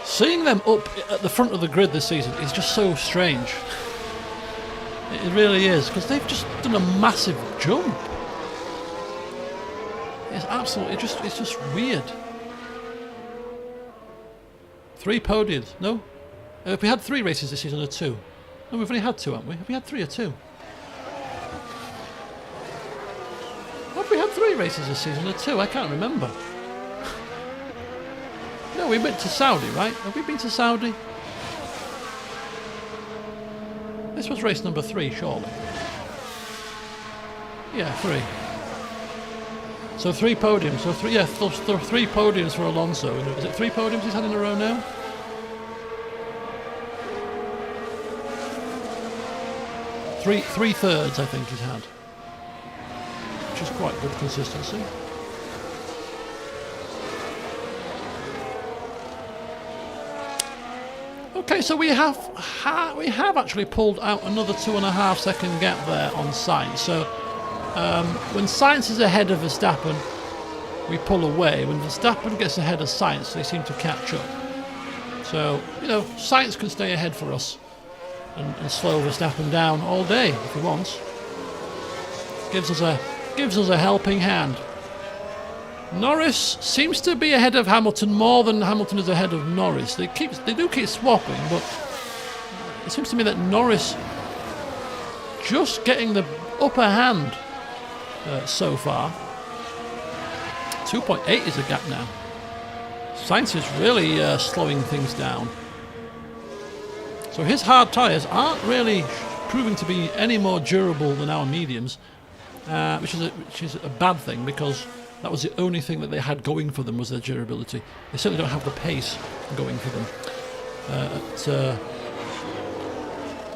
Seeing them up at the front of the grid this season is just so strange. It really is, because they've just done a massive jump. It's absolutely, it's just weird. 3 podiums, no? Have we had 3 races this season or 2? No, we've only had 2, haven't we? Have we had 3 or 2? Have we had 3 races this season or 2? I can't remember. No, we went to Saudi, right? Have we been to Saudi? This was race number 3, surely. Yeah, 3. So 3 podiums. So 3, yeah, there are 3 podiums for Alonso. Is it 3 podiums he's had in a row now? Three thirds, I think he's had, which is quite good consistency. Okay, so we have actually pulled out another 2.5 second gap there on Sainz. So when Sainz is ahead of Verstappen, we pull away. When Verstappen gets ahead of Sainz, they seem to catch up. So Sainz can stay ahead for us. And slow Verstappen down all day if he wants. Gives us a helping hand. Norris seems to be ahead of Hamilton more than Hamilton is ahead of Norris. They do keep swapping, but it seems to me that Norris just getting the upper hand so far. 2.8 is a gap now. Sainz is really slowing things down. So his hard tyres aren't really proving to be any more durable than our mediums, which is a bad thing, because that was the only thing that they had going for them was their durability. They certainly don't have the pace going for them.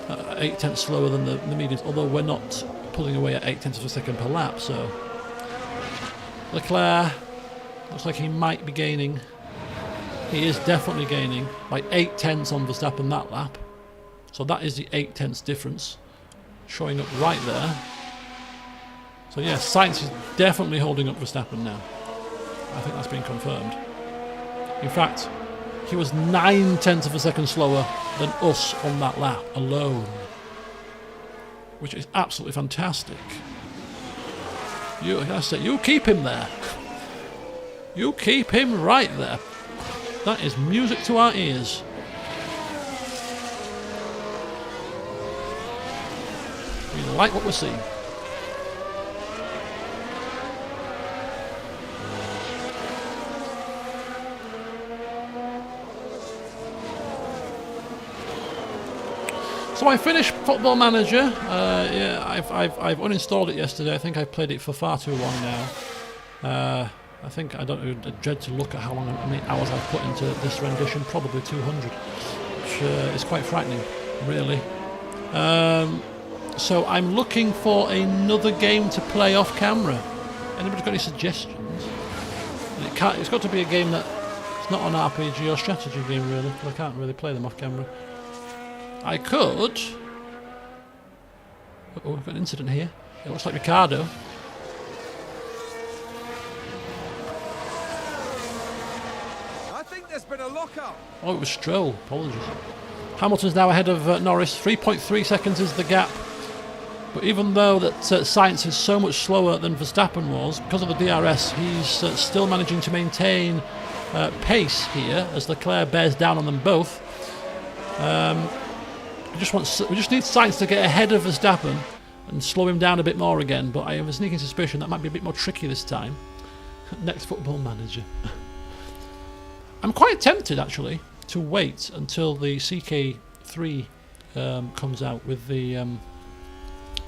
At 8 tenths slower than the mediums, although we're not pulling away at 8 tenths of a second per lap. So Leclerc looks like he might be gaining. He is definitely gaining by 8 tenths on Verstappen that lap. So that is the 8 tenths difference showing up right there. So yeah, Sainz is definitely holding up Verstappen now. I think that's been confirmed. In fact, He was 9/10 of a second slower than us on that lap alone, which is absolutely fantastic. You keep him there. You keep him right there. That is music to our ears. We like what we're seeing. So I finished Football Manager. Yeah, I've uninstalled it yesterday. I think I've played it for far too long now. I think I dread to look at how many hours I've put into this rendition. Probably 200, which is quite frightening, really. So I'm looking for another game to play off camera. Anybody got any suggestions? And it's got to be a game that it's not an RPG or strategy game, really. I can't really play them off camera. I could. Oh, we've got an incident here. It looks like Ricardo. I think there's been a lock-up. Oh, it was Stroll. Apologies. Hamilton's now ahead of Norris. 3.3 seconds is the gap. But even though that Sainz is so much slower than Verstappen was, because of the DRS, he's still managing to maintain pace here as Leclerc bears down on them both. We just need Sainz to get ahead of Verstappen and slow him down a bit more again, but I have a sneaking suspicion that might be a bit more tricky this time. Next Football Manager. I'm quite tempted, actually, to wait until the CK3 comes out with the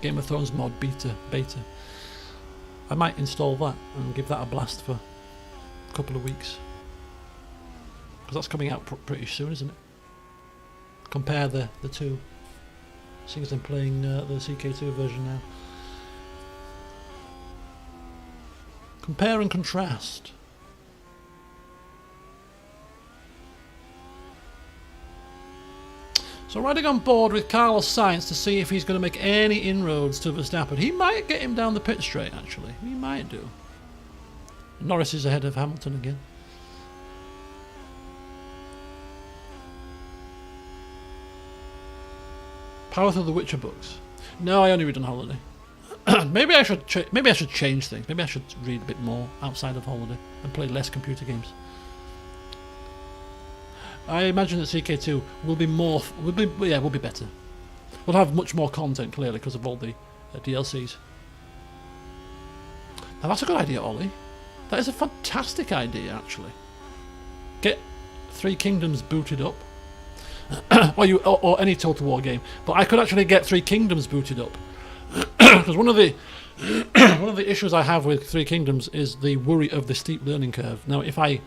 Game of Thrones mod beta. I might install that and give that a blast for a couple of weeks. Because that's coming out pretty soon, isn't it? Compare the two. Seeing as I'm playing the CK2 version now. Compare and contrast. So riding on board with Carlos Sainz to see if he's going to make any inroads to Verstappen. He might get him down the pit straight, actually. He might do. Norris is ahead of Hamilton again. Power through the Witcher books. No, I only read on holiday. Maybe I should change things. Maybe I should read a bit more outside of holiday and play less computer games. I imagine that CK2 will be better. We'll have much more content, clearly, because of all the DLCs. Now that's a good idea, Ollie. That is a fantastic idea, actually. Get Three Kingdoms booted up. or any Total War game, but I could actually get Three Kingdoms booted up because one of the issues I have with Three Kingdoms is the worry of the steep learning curve. Now, if I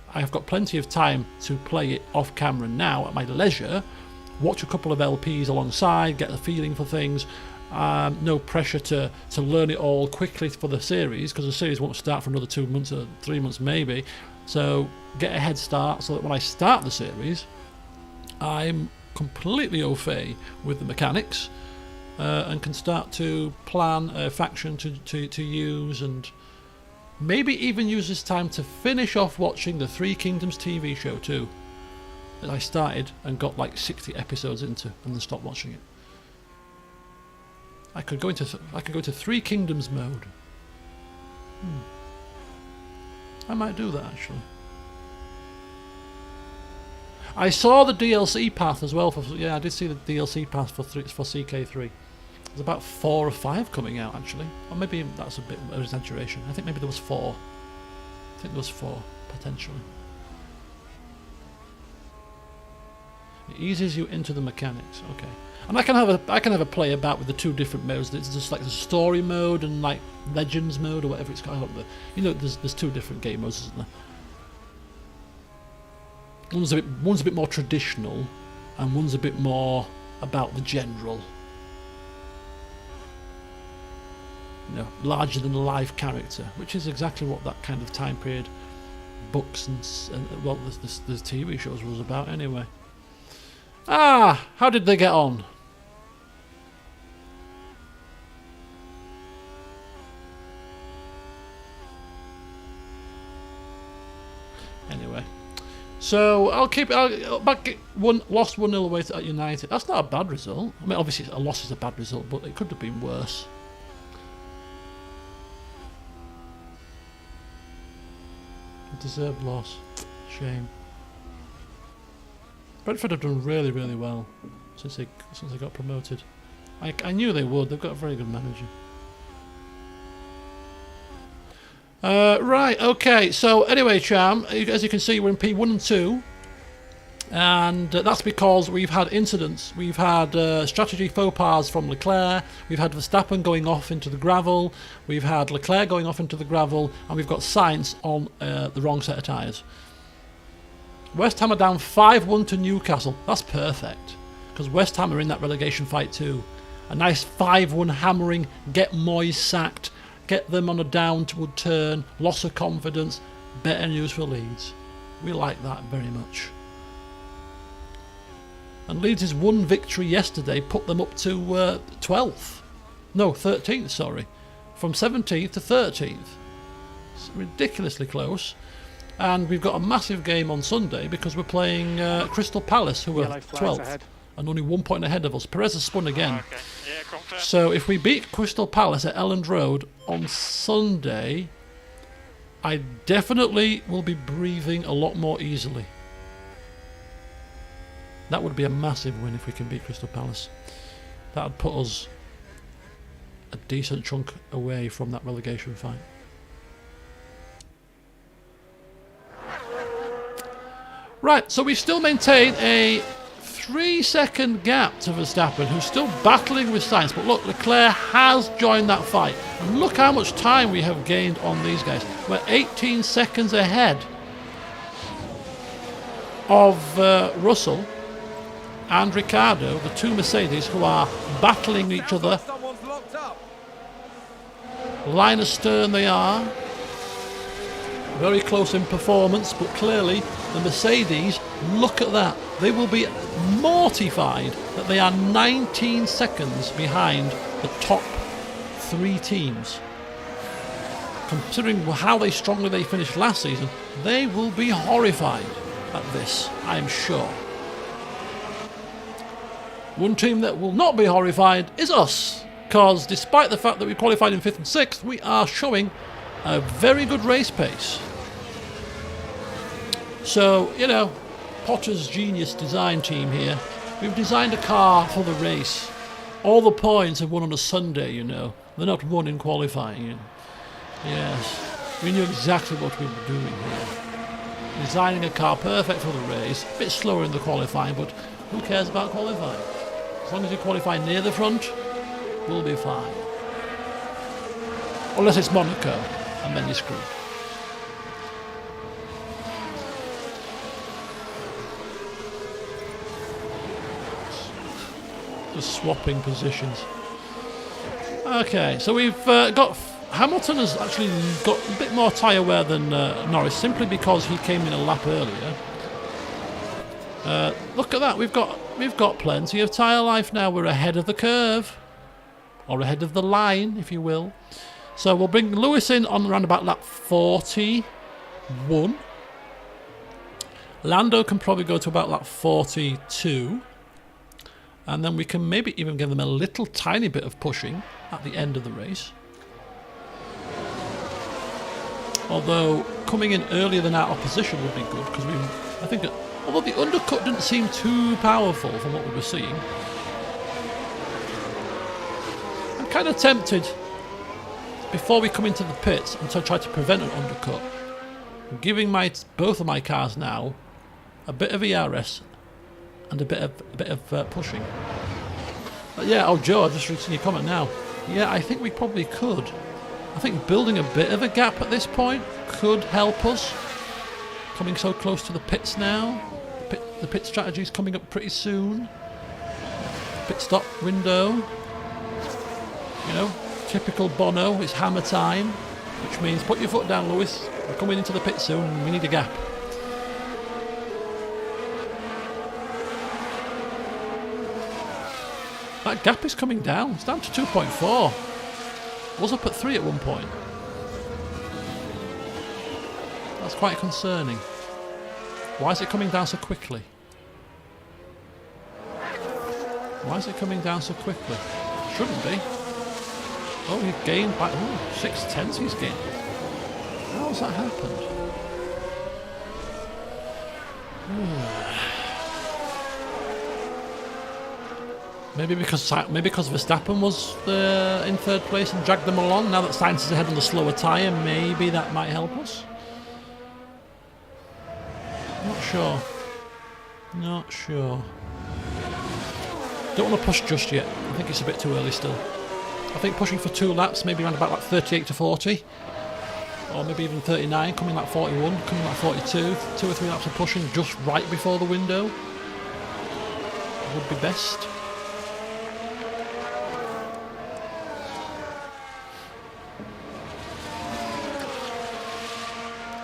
have got plenty of time to play it off camera now at my leisure, watch a couple of LPs alongside, get the feeling for things. No pressure to learn it all quickly for the series, because the series won't start for another 2 months or 3 months maybe. So get a head start so that when I start the series, I'm completely au fait with the mechanics and can start to plan a faction to use, and maybe even use this time to finish off watching the Three Kingdoms TV show too, that I started and got like 60 episodes into and then stopped watching it. I could go into Three Kingdoms mode. I might do that, actually. I saw the DLC path as well. I did see the DLC path for CK3. There's about 4 or 5 coming out, actually. Or maybe that's a bit of an exaggeration. I think maybe there was 4. I think there was 4, potentially. It eases you into the mechanics. Okay. And I can have a play about with the 2 different modes. It's just like the story mode and like Legends mode or whatever it's called. You know, there's 2 different game modes, isn't there? One's a bit more traditional, and one's a bit more about the general. You know, larger than life character, which is exactly what that kind of time period, books and well, the TV shows was about anyway. How did they get on? Anyway. So I'll keep it. Lost 1-0 away at United. That's not a bad result. I mean, obviously a loss is a bad result, but it could have been worse. A deserved loss. Shame. Brentford have done really, really well since they got promoted. I knew they would. They've got a very good manager. Right, okay, so anyway, Cham, as you can see, we're in P1 and 2, and that's because we've had incidents. We've had strategy faux pas from Leclerc, we've had Verstappen going off into the gravel, we've had Leclerc going off into the gravel, and we've got Sainz on the wrong set of tyres. West Ham are down 5-1 to Newcastle. That's perfect, because West Ham are in that relegation fight too. A nice 5-1 hammering, get Moyes sacked, get them on a downward turn, loss of confidence, better news for Leeds. We like that very much. And Leeds' one victory yesterday put them up to 12th. No, 13th, sorry. From 17th to 13th. It's ridiculously close. And we've got a massive game on Sunday because we're playing Crystal Palace, who are 12th. And only 1 point ahead of us. Perez has spun again. Okay. Yeah, confirm. So if we beat Crystal Palace at Elland Road on Sunday, I definitely will be breathing a lot more easily. That would be a massive win if we can beat Crystal Palace. That would put us a decent chunk away from that relegation fight. Right, so we still maintain a 3-second gap to Verstappen, who's still battling with Sainz. But look, Leclerc has joined that fight. And look how much time we have gained on these guys. We're 18 seconds ahead of Russell and Ricciardo, the two Mercedes, who are battling each other. Someone's locked up. Line astern they are. Very close in performance, but clearly the Mercedes, look at that. They will be mortified that they are 19 seconds behind the top 3 teams. Considering how strongly they finished last season, they will be horrified at this, I am sure. One team that will not be horrified is us, because despite the fact that we qualified in 5th and 6th, we are showing a very good race pace. So, you know, Potter's genius design team here. We've designed a car for the race. All the points are won on a Sunday, you know. They're not won in qualifying. Yes, we knew exactly what we were doing here. Designing a car perfect for the race. A bit slower in the qualifying, but who cares about qualifying? As long as you qualify near the front, we'll be fine. Unless it's Monaco, and then you're screwed. Just swapping positions. Okay, so we've got... Hamilton has actually got a bit more tyre wear than Norris, simply because he came in a lap earlier. Look at that, we've got plenty of tyre life now. We're ahead of the curve, or ahead of the line, if you will. So we'll bring Lewis in on around about lap 41. Lando can probably go to about lap 42. And then we can maybe even give them a little tiny bit of pushing at the end of the race. Although coming in earlier than our opposition would be good, because I think that, although the undercut didn't seem too powerful from what we were seeing, I'm kind of tempted before we come into the pits and try to prevent an undercut, giving both of my cars now a bit of ERS and a bit of pushing. But yeah, oh Joe, I've just seen your comment now. Yeah, I think we probably could. I think building a bit of a gap at this point could help us. Coming so close to the pits now. The pit strategy is coming up pretty soon. Pit stop window. You know, typical Bono, it's hammer time. Which means put your foot down, Lewis. We're coming into the pit soon and we need a gap. That gap is coming down. It's down to 2.4. Was up at 3 at one point. That's quite concerning. Why is it coming down so quickly? Why is it coming down so quickly? Shouldn't be. Oh, he gained by 6/10 he's gained. How's that happened? Maybe because Verstappen was in third place and dragged them along. Now that Sainz is ahead on the slower tyre, maybe that might help us. Not sure. Not sure. Don't want to push just yet. I think it's a bit too early still. I think pushing for 2 laps, maybe around about like 38 to 40. Or maybe even 39, coming like 41, coming like 42. 2 or 3 laps of pushing just right before the window would be best.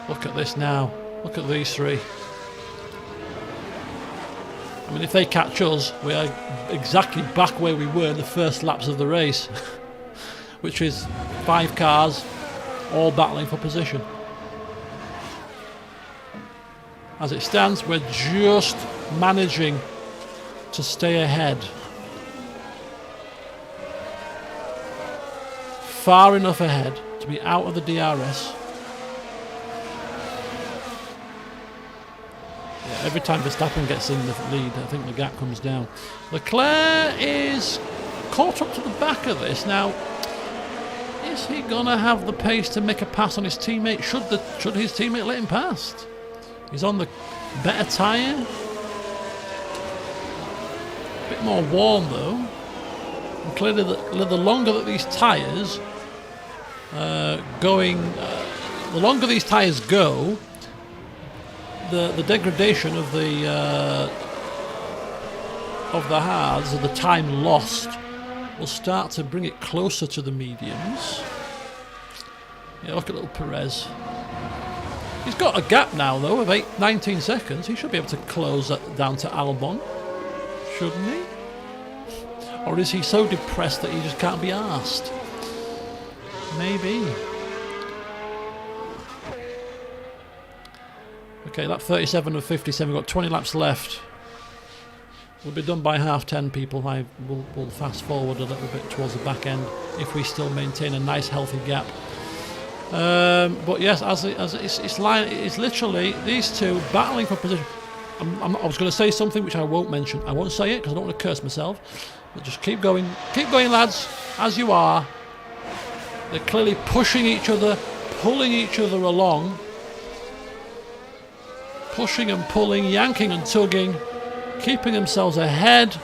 Look at this now. Look at these 3. I mean, if they catch us, we are exactly back where we were in the first laps of the race, which is 5 cars all battling for position. As it stands, we're just managing to stay ahead. Far enough ahead to be out of the DRS. Every time Verstappen gets in the lead, I think the gap comes down. Leclerc is caught up to the back of this. Now, is he going to have the pace to make a pass on his teammate? Should his teammate let him past? He's on the better tyre. A bit more warm, though. And clearly, the longer that these tyres the longer these tyres go, the degradation of the hards and the time lost will start to bring it closer to the mediums. Yeah, look at little Perez. He's got a gap now though of 19 seconds. He should be able to close that down to Albon, shouldn't he? Or is he so depressed that he just can't be arsed? Maybe. Okay, that 37 of 57, we've got 20 laps left. We'll be done by 10:30, people. We'll fast forward a little bit towards the back end if we still maintain a nice healthy gap. But yes, it's literally these two battling for position. I was going to say something which I won't mention. I won't say it because I don't want to curse myself. But just keep going, lads, as you are. They're clearly pushing each other, pulling each other along. Pushing and pulling, yanking and tugging, keeping themselves ahead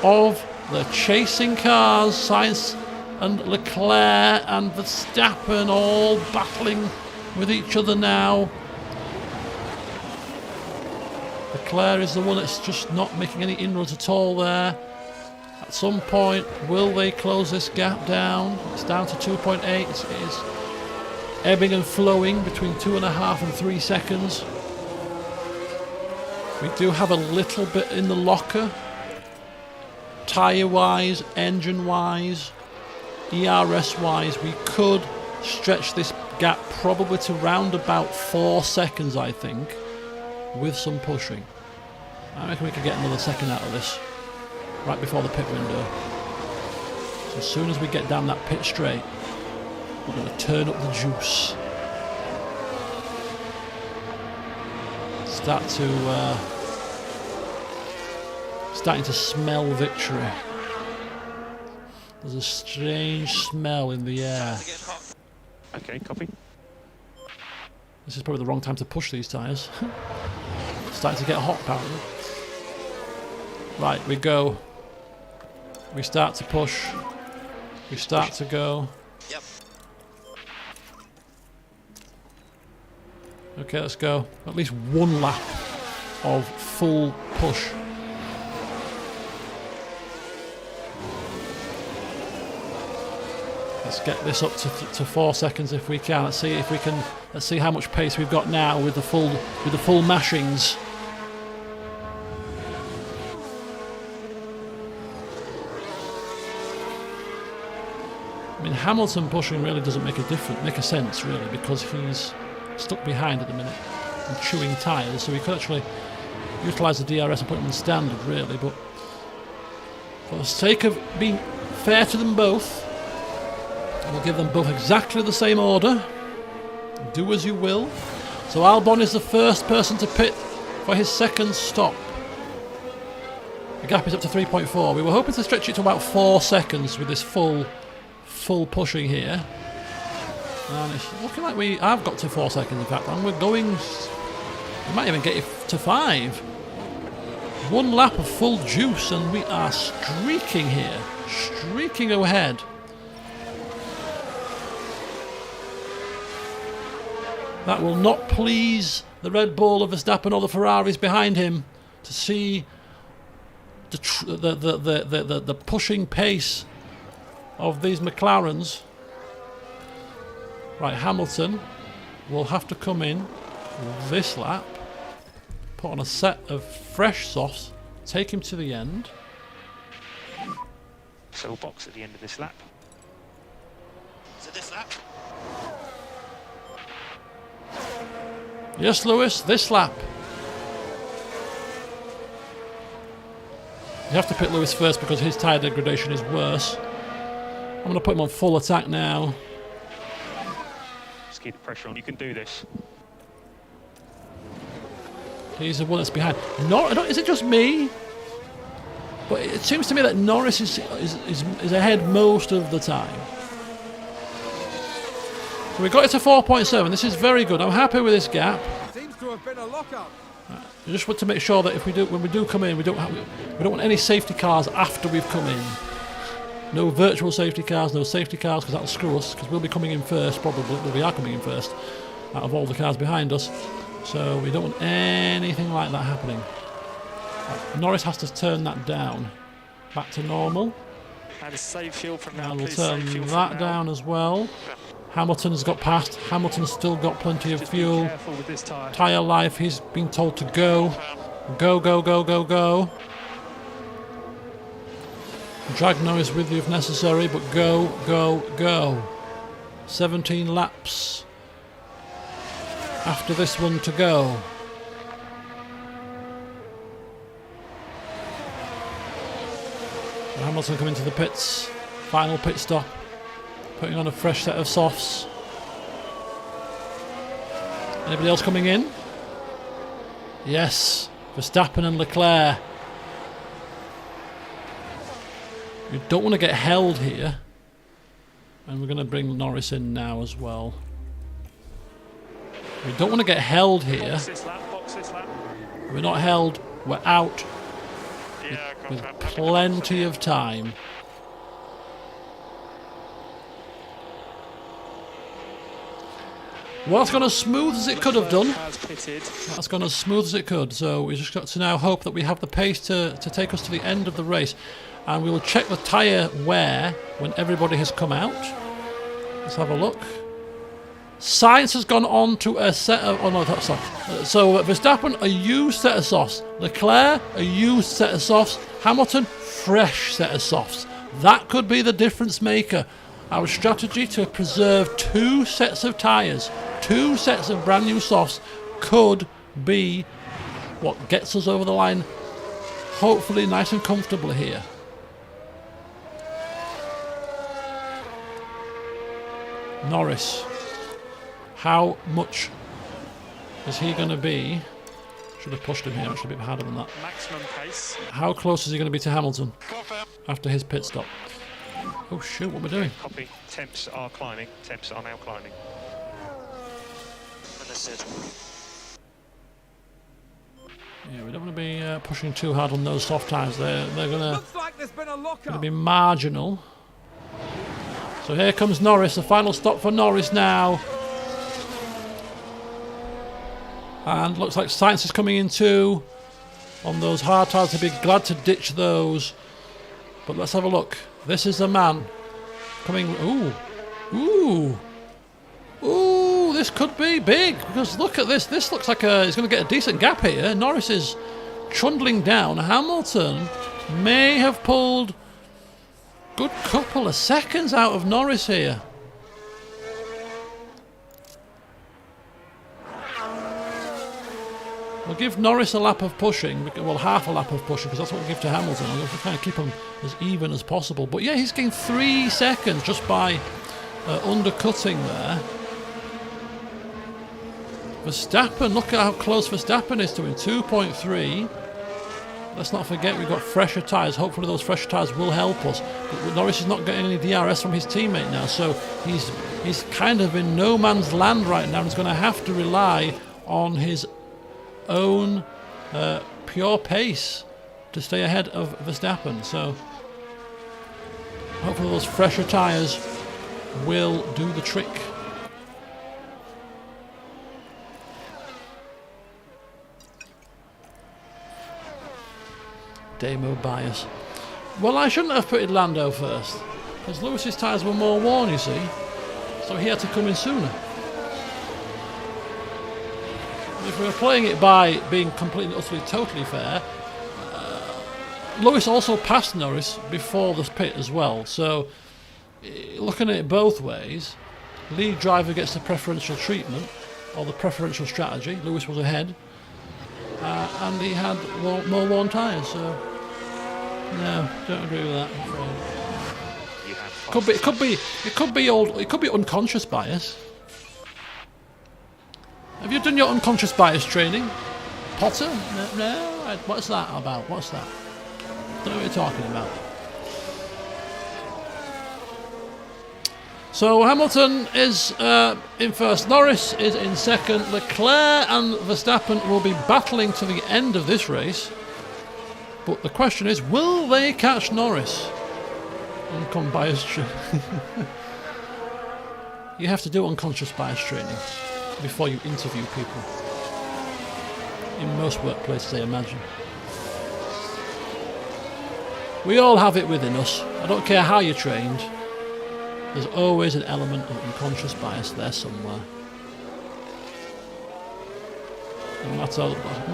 of the chasing cars. Sainz and Leclerc and Verstappen all battling with each other now. Leclerc is the one that's just not making any inroads at all there. At some point, will they close this gap down? It's down to 2.8. It is ebbing and flowing between 2.5 and 3 seconds. We do have a little bit in the locker, tyre-wise, engine-wise, ERS-wise. We could stretch this gap probably to round about 4 seconds, I think, with some pushing. I reckon we could get another second out of this, right before the pit window. So as soon as we get down that pit straight, we're going to turn up the juice. Starting to smell victory. There's a strange smell in the air. Okay, copy. This is probably the wrong time to push these tyres. Starting to get hot apparently. Right, we go. We start to push. We start to go. Yep. Okay, let's go. At least 1 lap of full push. Let's get this up to 4 seconds if we can. Let's see how much pace we've got now with the full mashings. I mean, Hamilton pushing really doesn't make a sense really, because he's stuck behind at the minute. and chewing tyres, so we could actually utilise the DRS and put them in standard, really. But for the sake of being fair to them both, we'll give them both exactly the same order. Do as you will. So Albon is the first person to pit for his second stop. The gap is up to 3.4. We were hoping to stretch it to about 4 seconds with this full pushing here. And it's looking like we have got to 4 seconds, in fact, and we're going... We might even get it to 5. 1 lap of full juice and we are streaking here. Streaking ahead. That will not please the Red Bull of Verstappen or the Ferraris behind him to see the pushing pace of these McLarens. Right, Hamilton will have to come in this lap, put on a set of fresh softs, take him to the end. Fill box at the end of this lap. Is it this lap? Yes, Lewis, this lap. You have to pit Lewis first because his tyre degradation is worse. I'm going to put him on full attack now. Just keep the pressure on. You can do this. He's the one that's behind. Is it just me? But it seems to me that Norris is ahead most of the time. So we got it to 4.7. This is very good. I'm happy with this gap. Seems to have been a lockup. I just want to make sure that when we do come in, we don't want any safety cars after we've come in. No virtual safety cars, no safety cars, because that'll screw us. Because we'll be coming in first, probably. Well, we are coming in first out of all the cars behind us. So we don't want anything like that happening. Norris has to turn that down back to normal. And save fuel from now. And we'll Please turn save fuel that from down as well. Hamilton's got past. Hamilton's still got plenty of Just fuel. Be careful with this tyre. Tyre life, he's been told to go. Go, go, go, go, go. Drag Norris with you if necessary, but go, go, go. 17 laps after this one to go. So Hamilton coming to the pits. Final pit stop. Putting on a fresh set of softs. Anybody else coming in? Yes, Verstappen and Leclerc. We don't want to get held here. And we're going to bring Norris in now as well. We don't want to get held here. Box this lap, box this lap. We're not held, we're out Yeah, with confirm. plenty of time. Well, that's gone as smooth as it could have done. Has pitted. That's gone as smooth as it could. So we just got to now hope that we have the pace to take us to the end of the race. And we will check the tyre wear when everybody has come out. Let's have a look. Sainz has gone on to a set of... Oh no, that's soft. So Verstappen, a used set of softs. Leclerc, a used set of softs. Hamilton, fresh set of softs. That could be the difference maker. Our strategy to preserve 2 sets of tyres, 2 sets of brand new softs, could be what gets us over the line, hopefully nice and comfortably here. Norris, how much is he going to be? Should have pushed him here, actually a bit harder than that. Maximum pace. How close is he going to be to Hamilton Confirm. after his pit stop? Oh shoot, what am I doing? Copy. Temps are climbing. Temps are now climbing. Understood. Yeah, we don't want to be pushing too hard on those soft tyres. They're going Looks like there's been a lockup. to be marginal. So here comes Norris, the final stop for Norris now. And looks like Sainz is coming in too. On those hard tyres, he'd be glad to ditch those. But let's have a look. This is the man coming. Ooh, ooh, ooh! This could be big because look at this. This looks like he's going to get a decent gap here. Norris is trundling down. Hamilton may have pulled a good couple of seconds out of Norris here. We'll give Norris a lap of pushing, well, half a lap of pushing, because that's what we'll give to Hamilton. We'll kind of keep him as even as possible. But yeah, he's gained 3 seconds just by undercutting there. Verstappen, look at how close Verstappen is to him, 2.3. Let's not forget we've got fresher tyres. Hopefully those fresher tyres will help us. But Norris is not getting any DRS from his teammate now, so he's kind of in no man's land right now. He's going to have to rely on his own pure pace to stay ahead of Verstappen. So hopefully those fresher tyres will do the trick. Demo bias. Well, I shouldn't have put Lando first, because Lewis's tyres were more worn, you see, so he had to come in sooner. If we were playing it by being completely, utterly, totally fair, Lewis also passed Norris before the pit as well, so looking at it both ways, lead driver gets the preferential treatment, or the preferential strategy. Lewis was ahead, and he had more worn tyres, so no, don't agree with that, I'm afraid. It could be unconscious bias. Have you done your unconscious bias training, Potter? No. What's that about? What's that? Don't know what you're talking about. So Hamilton is in first, Norris is in second, Leclerc and Verstappen will be battling to the end of this race. But the question is, will they catch Norris? Uncon bias training. You have to do unconscious bias training before you interview people. In most workplaces, I imagine. We all have it within us. I don't care how you're trained. There's always an element of unconscious bias there somewhere.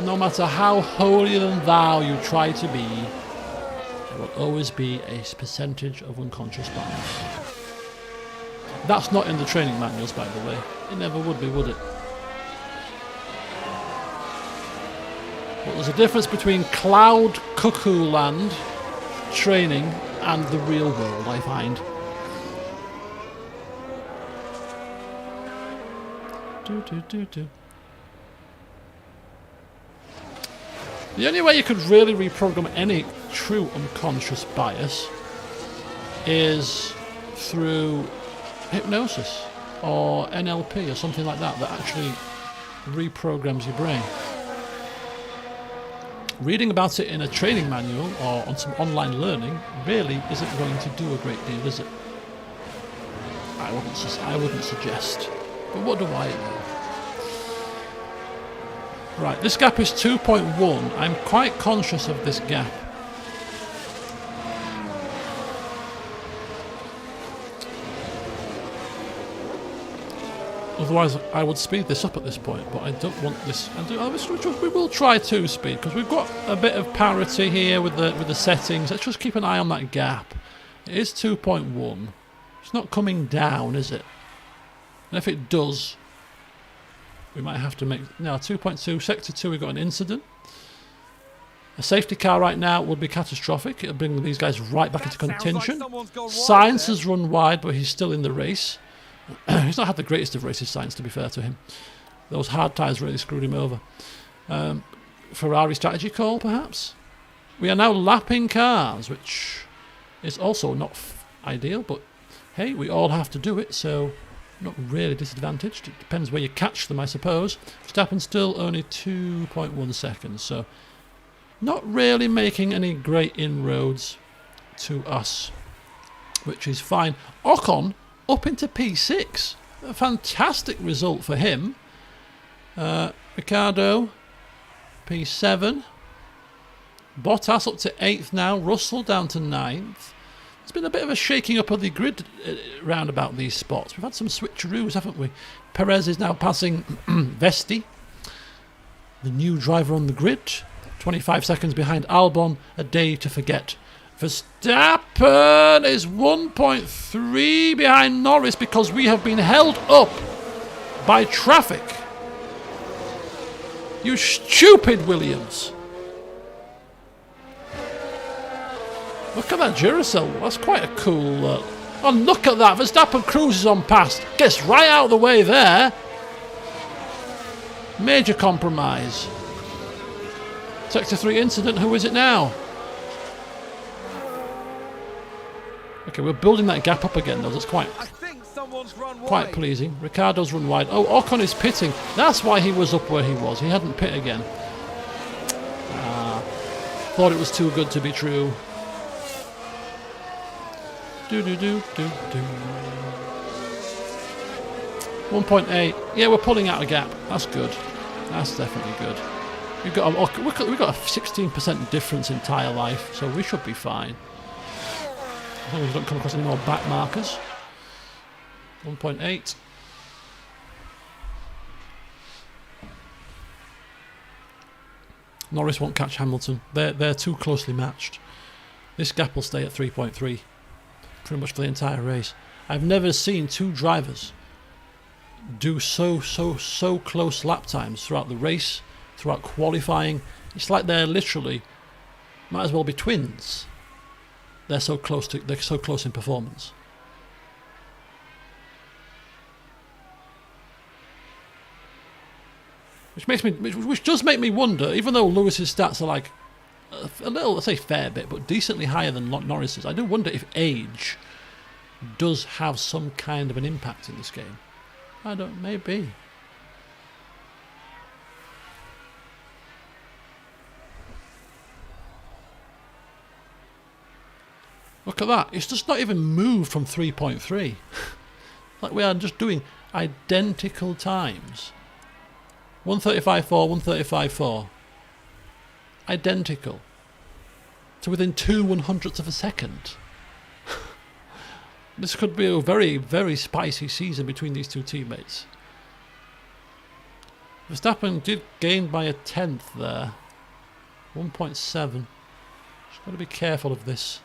No matter how holier than thou you try to be, there will always be a percentage of unconscious bias. That's not in the training manuals, by the way. It never would be, would it? But there's a difference between cloud cuckoo land training and the real world, I find. The only way you could really reprogram any true unconscious bias is through hypnosis or NLP or something like that actually reprograms your brain. Reading about it in a training manual or on some online learning really isn't going to do a great deal, is it? I wouldn't suggest. But what do I know? Right, this gap is 2.1. I'm quite conscious of this gap. Otherwise, I would speed this up at this point, but I don't want this. We will try 2-speed because we've got a bit of parity here with the settings. Let's just keep an eye on that gap. It is 2.1. It's not coming down, is it? And if it does, we might have to make... No, 2.2, Sector 2, we've got an incident. A safety car right now would be catastrophic. It'll bring these guys right back into contention. Sainz has run wide, but he's still in the race. He's not had the greatest of races, Sainz, to be fair to him. Those hard tyres really screwed him over. Ferrari strategy call, perhaps? We are now lapping cars, which is also not ideal, but hey, we all have to do it, so not really disadvantaged. It depends where you catch them, I suppose. Verstappen still only 2.1 seconds, so not really making any great inroads to us, which is fine. Ocon up into P6. A fantastic result for him. Ricciardo, P7. Bottas up to 8th now. Russell down to 9th. There's been a bit of a shaking up of the grid round about these spots. We've had some switcheroos, haven't we? Perez is now passing Vesti, the new driver on the grid. 25 seconds behind Albon, a day to forget. Verstappen is 1.3 behind Norris because we have been held up by traffic. You stupid Williams! Look at that Duracell. That's quite a cool... oh, look at that. Verstappen cruises on past. Gets right out of the way there. Major compromise. Sector 3 incident. Who is it now? Okay, we're building that gap up again, though. That's quite pleasing. Ricardo's run wide. Oh, Ocon is pitting. That's why he was up where he was. He hadn't pit again. Thought it was too good to be true. 1.8. Yeah, we're pulling out a gap. That's good. That's definitely good. We've got a 16% difference in tyre life, so we should be fine. As long as we don't come across any more back markers. 1.8. Norris won't catch Hamilton. They're too closely matched. This gap will stay at 3.3 pretty much for the entire race. I've never seen two drivers do so close lap times throughout the race, throughout qualifying. It's like they're literally might as well be twins. They're so close in performance. Which does make me wonder, even though Lewis's stats are like a little, I say fair bit, but decently higher than Norris's. I do wonder if age does have some kind of an impact in this game. Maybe. Look at that. It's just not even moved from 3.3. Like we are just doing identical times. 135.4, 135.4. Identical. To within 2/100ths of a second. This could be a very, very spicy season between these two teammates. Verstappen did gain by a tenth there. 1.7. Just got to be careful of this.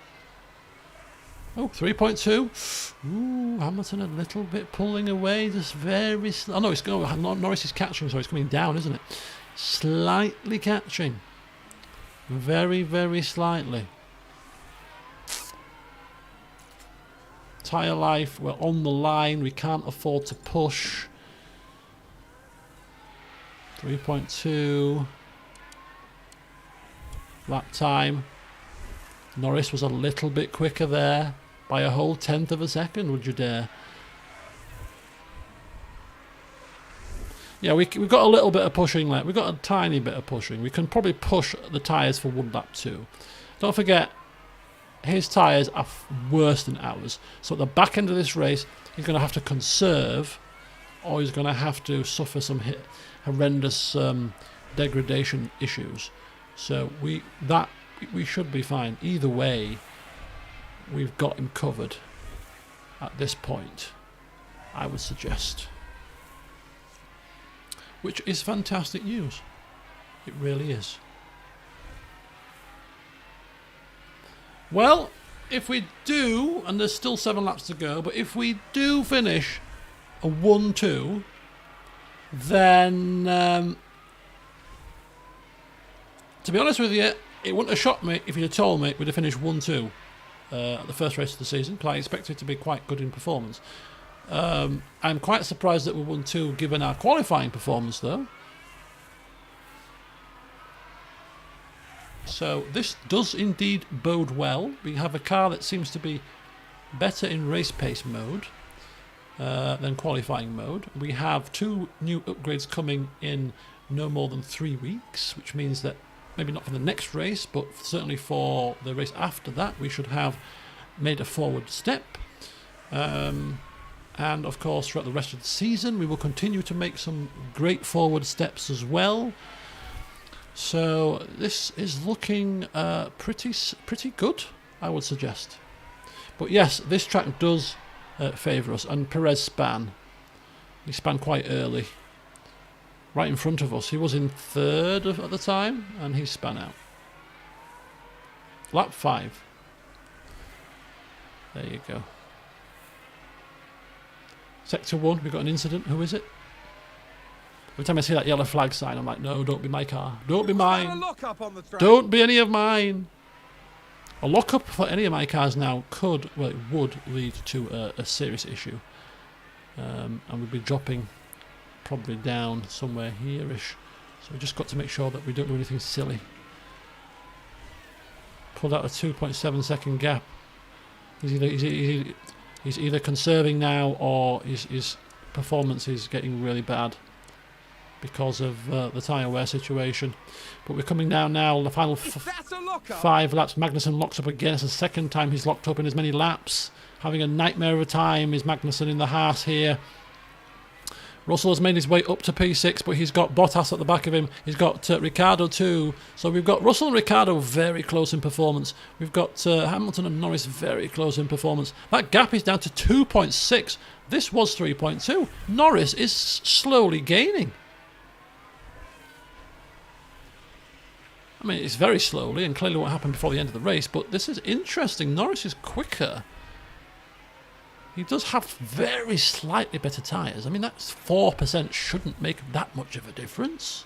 Oh, 3.2. Ooh, Hamilton a little bit pulling away. Just very... oh, no, it's going... Norris is catching, so it's coming down, isn't it? Slightly catching. Very, very slightly. Tyre life, we're on the line. We can't afford to push. 3.2. Lap time. Norris was a little bit quicker there. By a whole tenth of a second, would you dare? Yeah, we've got a little bit of pushing left. We've got a tiny bit of pushing. We can probably push the tyres for one lap too. Don't forget, his tyres are worse than ours. So at the back end of this race, he's going to have to conserve, or he's going to have to suffer some horrendous degradation issues. So we should be fine. Either way, we've got him covered at this point, I would suggest. Which is fantastic news. It really is. Well, if we do, and there's still 7 laps to go, but if we do finish a 1-2, then to be honest with you, it wouldn't have shocked me if you'd have told me we'd have finished 1-2 at the first race of the season, because I expected it to be quite good in performance. I'm quite surprised that we won 2 given our qualifying performance, though. So this does indeed bode well. We have a car that seems to be better in race pace mode than qualifying mode. We have 2 new upgrades coming in no more than 3 weeks, which means that maybe not for the next race, but certainly for the race after that, we should have made a forward step. And of course, throughout the rest of the season, we will continue to make some great forward steps as well. So this is looking pretty good, I would suggest. But yes, this track does favour us, and Perez span. He span quite early, right in front of us. He was in 3rd at the time, and he span out. Lap 5. There you go. Sector 1, we've got an incident. Who is it? Every time I see that yellow flag sign, I'm like, no, don't be my car. Don't be Had a mine. lock-up on the track. Don't be any of mine. A lock-up for any of my cars now could, well, it would lead to a serious issue. And we'd be dropping probably down somewhere here-ish. So we've just got to make sure that we don't do anything silly. Pulled out a 2.7 second gap. He's either conserving now, or his performance is getting really bad because of the tyre wear situation. But we're coming down now. The final That's a lock-up. 5 laps. Magnussen locks up again. It's the second time he's locked up in as many laps. Having a nightmare of a time is Magnussen in the Haas here. Russell has made his way up to P6, but he's got Bottas at the back of him. He's got Ricciardo too. So we've got Russell and Ricciardo very close in performance. We've got Hamilton and Norris very close in performance. That gap is down to 2.6. This was 3.2. Norris is slowly gaining. I mean, it's very slowly, and clearly what happened before the end of the race, but this is interesting. Norris is quicker. He does have very slightly better tyres. I mean, that's 4% shouldn't make that much of a difference.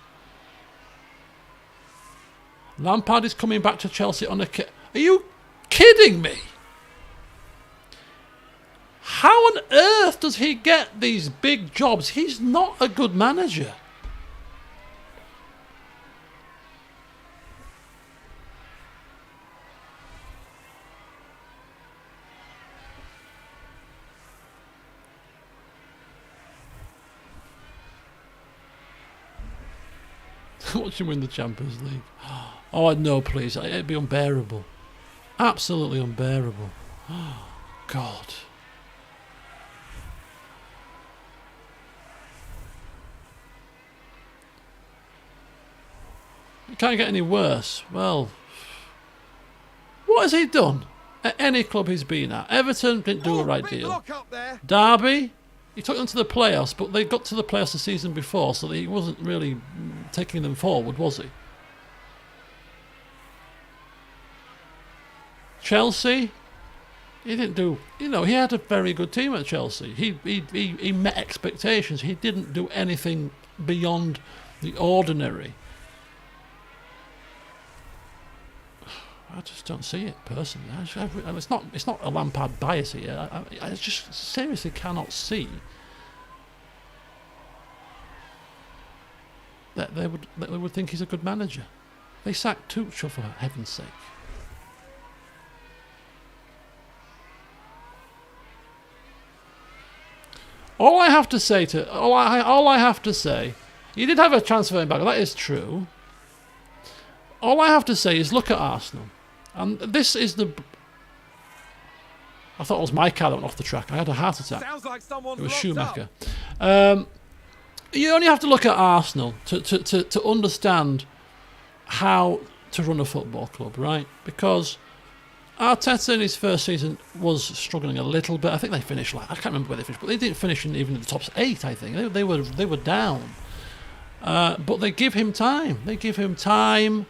Lampard is coming back to Chelsea on a... Are you kidding me? How on earth does he get these big jobs? He's not a good manager. Watch him win the Champions League. Oh, no, please. It'd be unbearable. Absolutely unbearable. Oh, God. It can't get any worse. Well, what has he done at any club he's been at? Everton didn't do a right big deal. lock-up there. Derby, he took them to the playoffs, but they got to the playoffs the season before, so he wasn't really taking them forward, was he? Chelsea, he didn't do... You know, he had a very good team at Chelsea. He met expectations. He didn't do anything beyond the ordinary. I just don't see it personally. It's not a Lampard bias here. I just seriously cannot see that they would think he's a good manager. They sacked Tuchel for heaven's sake. All I have to say, he did have a transfer back. That is true. All I have to say is look at Arsenal. And this is the... I thought it was my car that went off the track. I had a heart attack. Sounds like someone's It was locked Schumacher. up. You only have to look at Arsenal to understand how to run a football club, right? Because Arteta in his first season was struggling a little bit. I think they finished I can't remember where they finished, but they didn't finish even in the top 8, I think. They were down. But they give him time. They give him time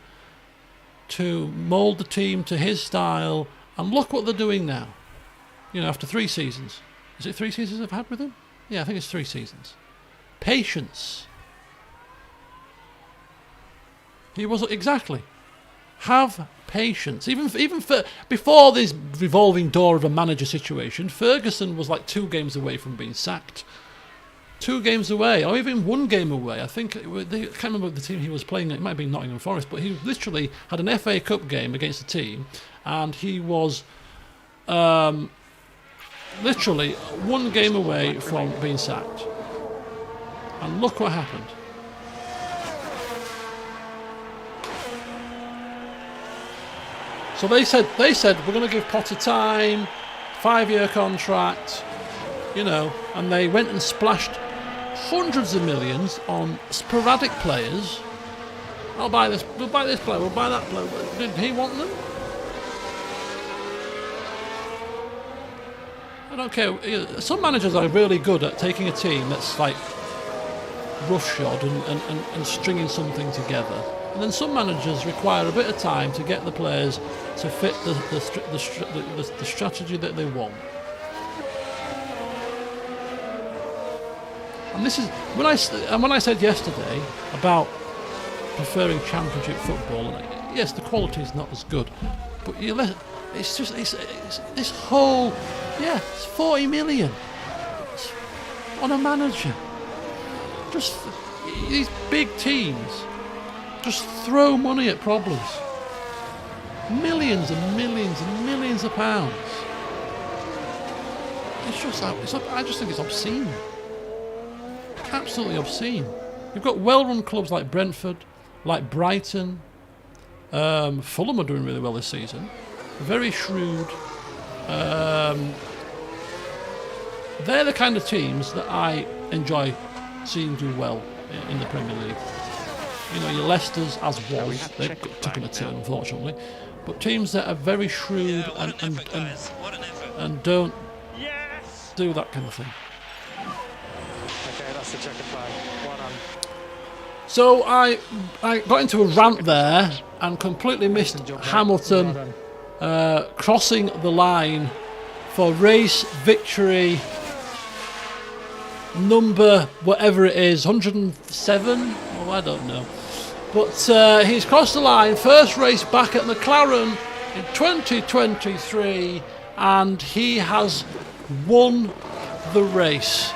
to mould the team to his style, and look what they're doing now. You know, after 3 seasons. Is it 3 seasons I've had with him? Yeah, I think it's 3 seasons. Patience. He was exactly. Have patience. Even for before this revolving door of a manager situation, Ferguson was like 2 games away from being sacked. 2 games away, or even 1 game away. I think I can't remember the team he was playing. It might have been Nottingham Forest, but he literally had an FA Cup game against a team, and he was literally 1 game away from being sacked. And look what happened. So they said we're going to give Potter time, 5-year contract, you know, and they went and splashed hundreds of millions on sporadic players. I'll buy this. We'll buy this player. We'll buy that player. Did he want them? I don't care. Some managers are really good at taking a team that's like roughshod and stringing something together. And then some managers require a bit of time to get the players to fit the strategy that they want. And this is when I said yesterday about preferring Championship football. And yes, the quality is not as good, but it's just this whole it's 40 million on a manager. Just these big teams just throw money at problems. Millions and millions and millions of pounds. It's just I just think it's obscene. Absolutely obscene. You've got well-run clubs like Brentford, like Brighton. Fulham are doing really well this season. Very shrewd. They're the kind of teams that I enjoy seeing do well in the Premier League. You know, your Leicesters as was, they've taken a turn unfortunately, but teams that are very shrewd and don't do that kind of thing. Okay, that's the checkered flag. One on. So I got into a rant there and completely missed Hamilton crossing the line for race victory number whatever it is, 107? Oh, I don't know. But he's crossed the line, first race back at McLaren in 2023, and he has won the race.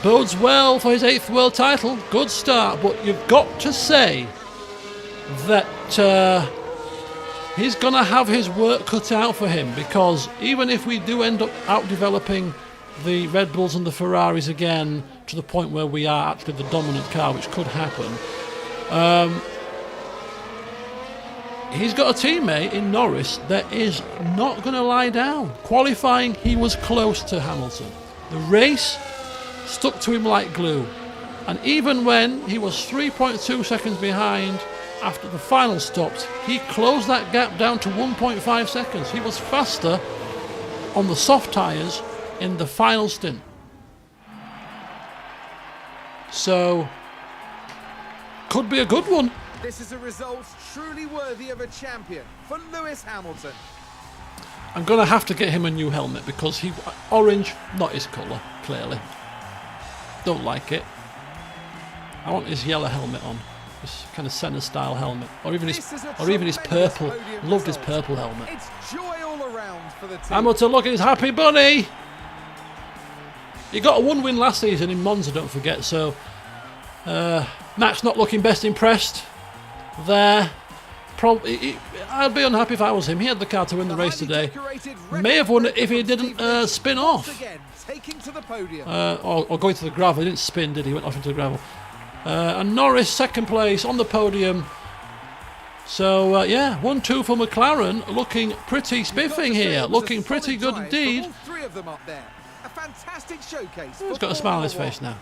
Bodes well for his 8th world title. Good start, but you've got to say that he's going to have his work cut out for him, because even if we do end up out-developing the Red Bulls and the Ferraris again to the point where we are actually the dominant car, which could happen, he's got a teammate in Norris that is not going to lie down. Qualifying, he was close to Hamilton. The race stuck to him like glue. And even when he was 3.2 seconds behind after the final stopped, he closed that gap down to 1.5 seconds. He was faster on the soft tyres in the final stint. So, could be a good one. This is a result truly worthy of a champion for Lewis Hamilton. I'm going to have to get him a new helmet because orange, not his colour, clearly. Don't like it. I want his yellow helmet on. This kind of centre style helmet. Or even his purple. Loved his purple helmet. It's joy all around for the team. Hamilton looking his happy bunny. He got a 1-win last season in Monza, don't forget, so Max not looking best impressed there. I'd be unhappy if I was him. He had the car to win the race today. May have won it if he didn't spin off. Or going to the gravel. He didn't spin, did he? He went off into the gravel. And Norris, second place on the podium. So, 1-2 for McLaren. Looking pretty spiffing here. Looking pretty good indeed. He's got a smile on his face now.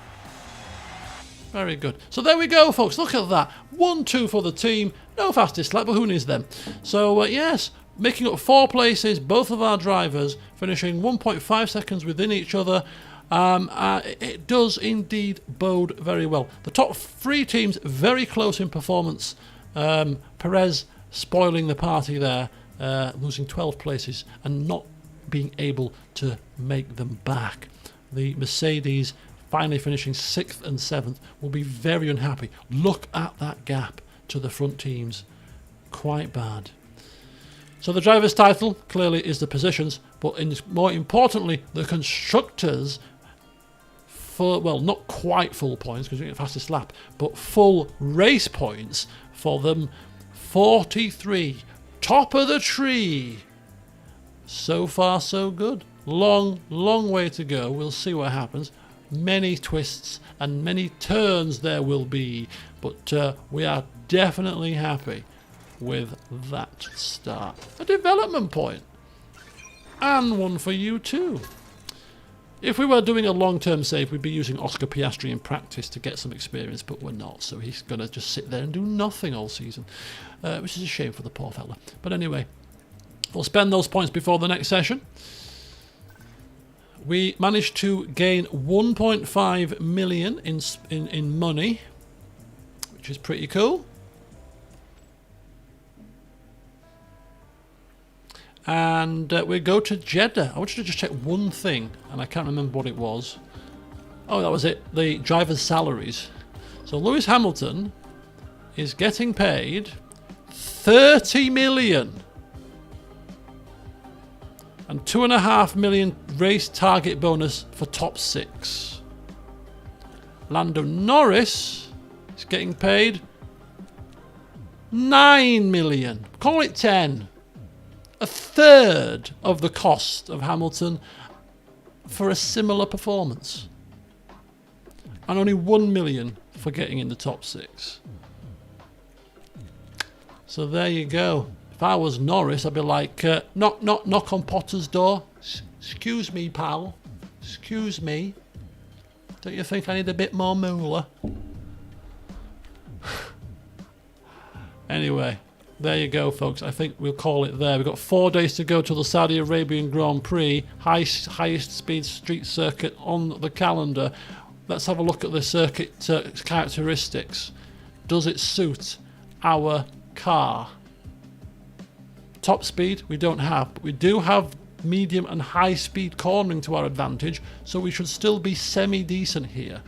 Very good. So there we go, folks. Look at that. 1-2 for the team. No fastest lap, but who needs them? So, yes, making up 4 places. Both of our drivers finishing 1.5 seconds within each other. It does indeed bode very well. The top 3 teams very close in performance. Perez spoiling the party there, losing 12 places and not being able to make them back. The Mercedes finally finishing 6th and 7th will be very unhappy. Look at that gap to the front teams. Quite bad. So the driver's title clearly is the positions, but more importantly, the constructors, not quite full points because you get the fastest lap, but full race points for them. 43. Top of the tree. So far, so good. Long, long way to go. We'll see what happens. Many twists and many turns there will be, but we are definitely happy with that start. A development point. And one for you too. If we were doing a long-term save, we'd be using Oscar Piastri in practice to get some experience, but we're not, so he's going to just sit there and do nothing all season, which is a shame for the poor fella. But anyway, we'll spend those points before the next session. We managed to gain 1.5 million in money, which is pretty cool. And we go to Jeddah. I want you to just check one thing, and I can't remember what it was. Oh, that was it. The drivers' salaries. So Lewis Hamilton is getting paid 30 million and 2.5 million race target bonus for top 6. Lando Norris is getting paid 9 million. Call it 10. A third of the cost of Hamilton for a similar performance. And only 1 million for getting in the top 6. So there you go. If I was Norris, I'd be like, knock, knock, knock on Potter's door. Excuse me, pal. Excuse me. Don't you think I need a bit more moolah? Anyway, there you go, folks. I think we'll call it there. We've got 4 days to go to the Saudi Arabian Grand Prix, highest speed street circuit on the calendar. Let's have a look at the circuit characteristics. Does it suit our car? Top speed we don't have, but we do have medium and high speed cornering to our advantage, so we should still be semi-decent here.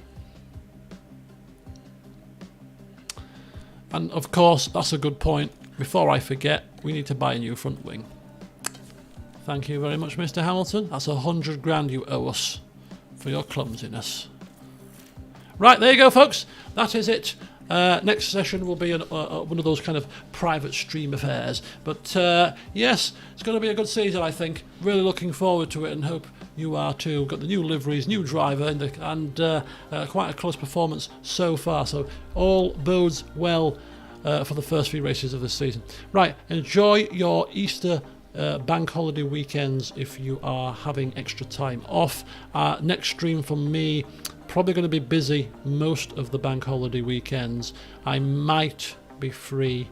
And of course, that's a good point. Before I forget, we need to buy a new front wing. Thank you very much, Mr. Hamilton. That's 100 grand you owe us for your clumsiness. Right, there you go, folks. That is it. Next session will be one of those kind of private stream affairs. But yes, it's going to be a good season, I think. Really looking forward to it and hope you are too. Got the new liveries, new driver, and quite a close performance so far. So all bodes well for the first few races of this season. Right, enjoy your Easter bank holiday weekends if you are having extra time off. Next stream from me, probably going to be busy most of the bank holiday weekends. I might be free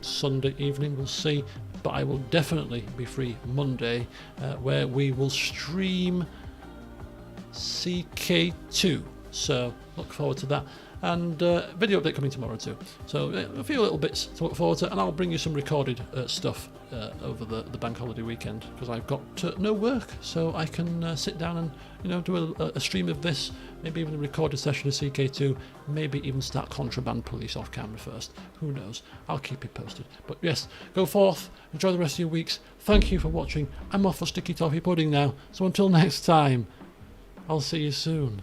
Sunday evening, we'll see, but I will definitely be free Monday, where we will stream CK2. So look forward to that. And video update coming tomorrow too. So a few little bits to look forward to, and I'll bring you some recorded stuff over the bank holiday weekend, because I've got no work, so I can sit down and do a stream of this, maybe even a recorded session of CK2, maybe even start Contraband Police off camera first. Who knows? I'll keep you posted. But yes, go forth, enjoy the rest of your weeks. Thank you for watching. I'm off for Sticky Toffee Pudding now, so until next time, I'll see you soon.